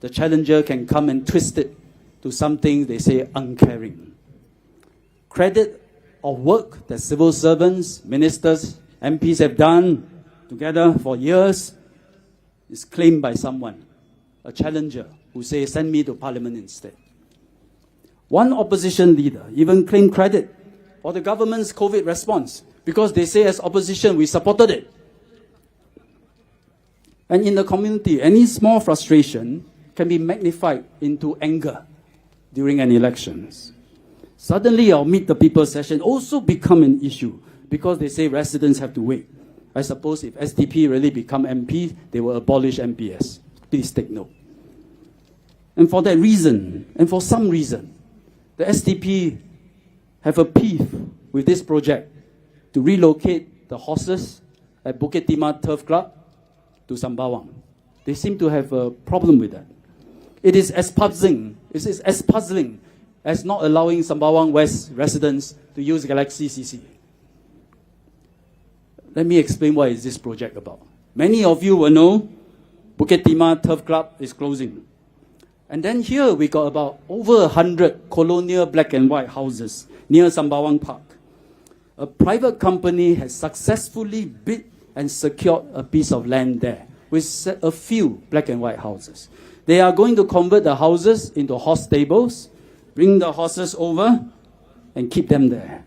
the challenger can come and twist it to something they say uncaring. Credit of work that civil servants, ministers, MPs have done together for years is claimed by someone, a challenger who says, send me to parliament instead. One opposition leader even claimed credit for the government's COVID response because they say as opposition we supported it. And in the community, any small frustration can be magnified into anger during an elections. Suddenly our Meet the People session also become an issue because they say residents have to wait. I suppose if SDP really become MP, they will abolish MPS. Please take note. And for that reason, and for some reason, the SDP have a beef with this project to relocate the horses at Bukit Timah Turf Club to Sembawang. They seem to have a problem with that. It is as puzzling as not allowing Sembawang West residents to use Galaxy CC. Let me explain what is this project about. Many of you will know Bukit Timah Turf Club is closing. And then here we got about over 100 colonial black and white houses near Sembawang Park. A private company has successfully bid and secured a piece of land there with a few black and white houses. They are going to convert the houses into horse stables, bring the horses over, and keep them there.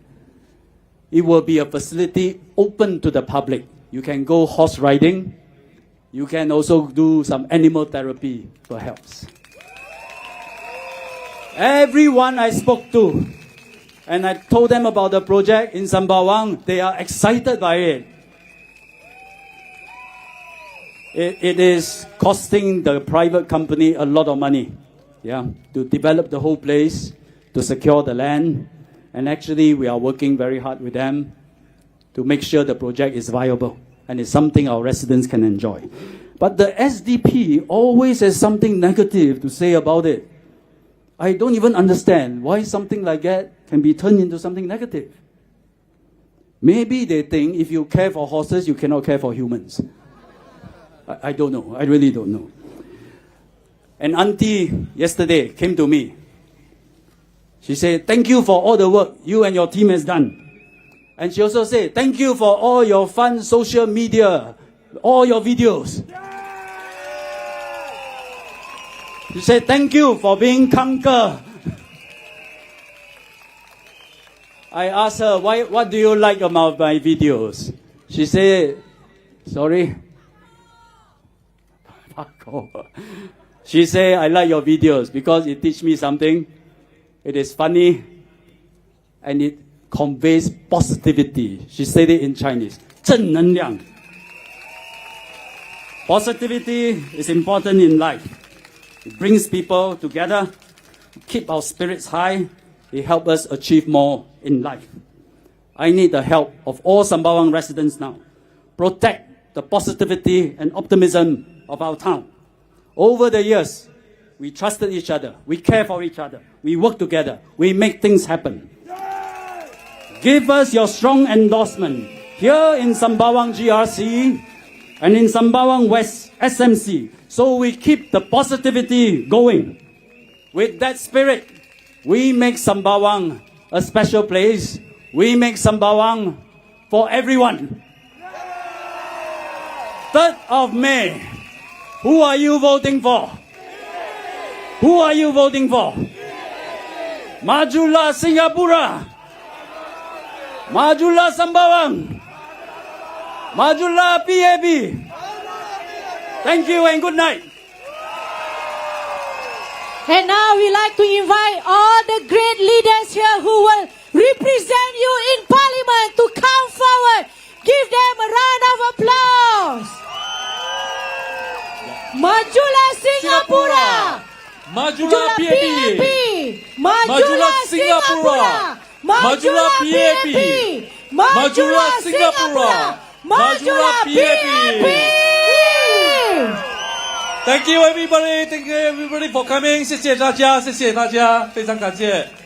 It will be a facility open to the public. You can go horse riding. You can also do some animal therapy perhaps. Everyone I spoke to, and I told them about the project in Sembawang, they are excited by it. It is costing the private company a lot of money, to develop the whole place, to secure the land. And actually, we are working very hard with them to make sure the project is viable and it's something our residents can enjoy. But the SDP always has something negative to say about it. I don't even understand why something like that can be turned into something negative. Maybe they think if you care for horses, you cannot care for humans. I don't know. I really don't know. An auntie yesterday came to me. She said, thank you for all the work you and your team has done. And she also said, thank you for all your fun social media, all your videos. She said, thank you for being conquer. I asked her, what do you like about my videos? She said, sorry. She said, I like your videos because it teaches me something. It is funny and it conveys positivity. She said it in Chinese. 正能量. Positivity is important in life. It brings people together, keep our spirits high. It helps us achieve more in life. I need the help of all Sembawang residents now. Protect the positivity and optimism of our town. Over the years, we trusted each other. We care for each other. We work together. We make things happen. Give us your strong endorsement here in Sembawang GRC and in Sembawang West SMC so we keep the positivity going. With that spirit, we make Sembawang a special place. We make Sembawang for everyone. 3rd of May. Who are you voting for? Who are you voting for? Majulah Singapura. Majulah Sembawang. Majulah PAP. Thank you and good night. And now we like to invite all the great leaders here who will represent you in Parliament to come forward. Give them a round of applause. Majulah Singapura. Majulah PAP. Majulah Singapura. Majulah PAP. Majulah Singapura. Majulah PAP. Thank you everybody. Thank you everybody for coming. 谢谢大家，谢谢大家，非常感谢。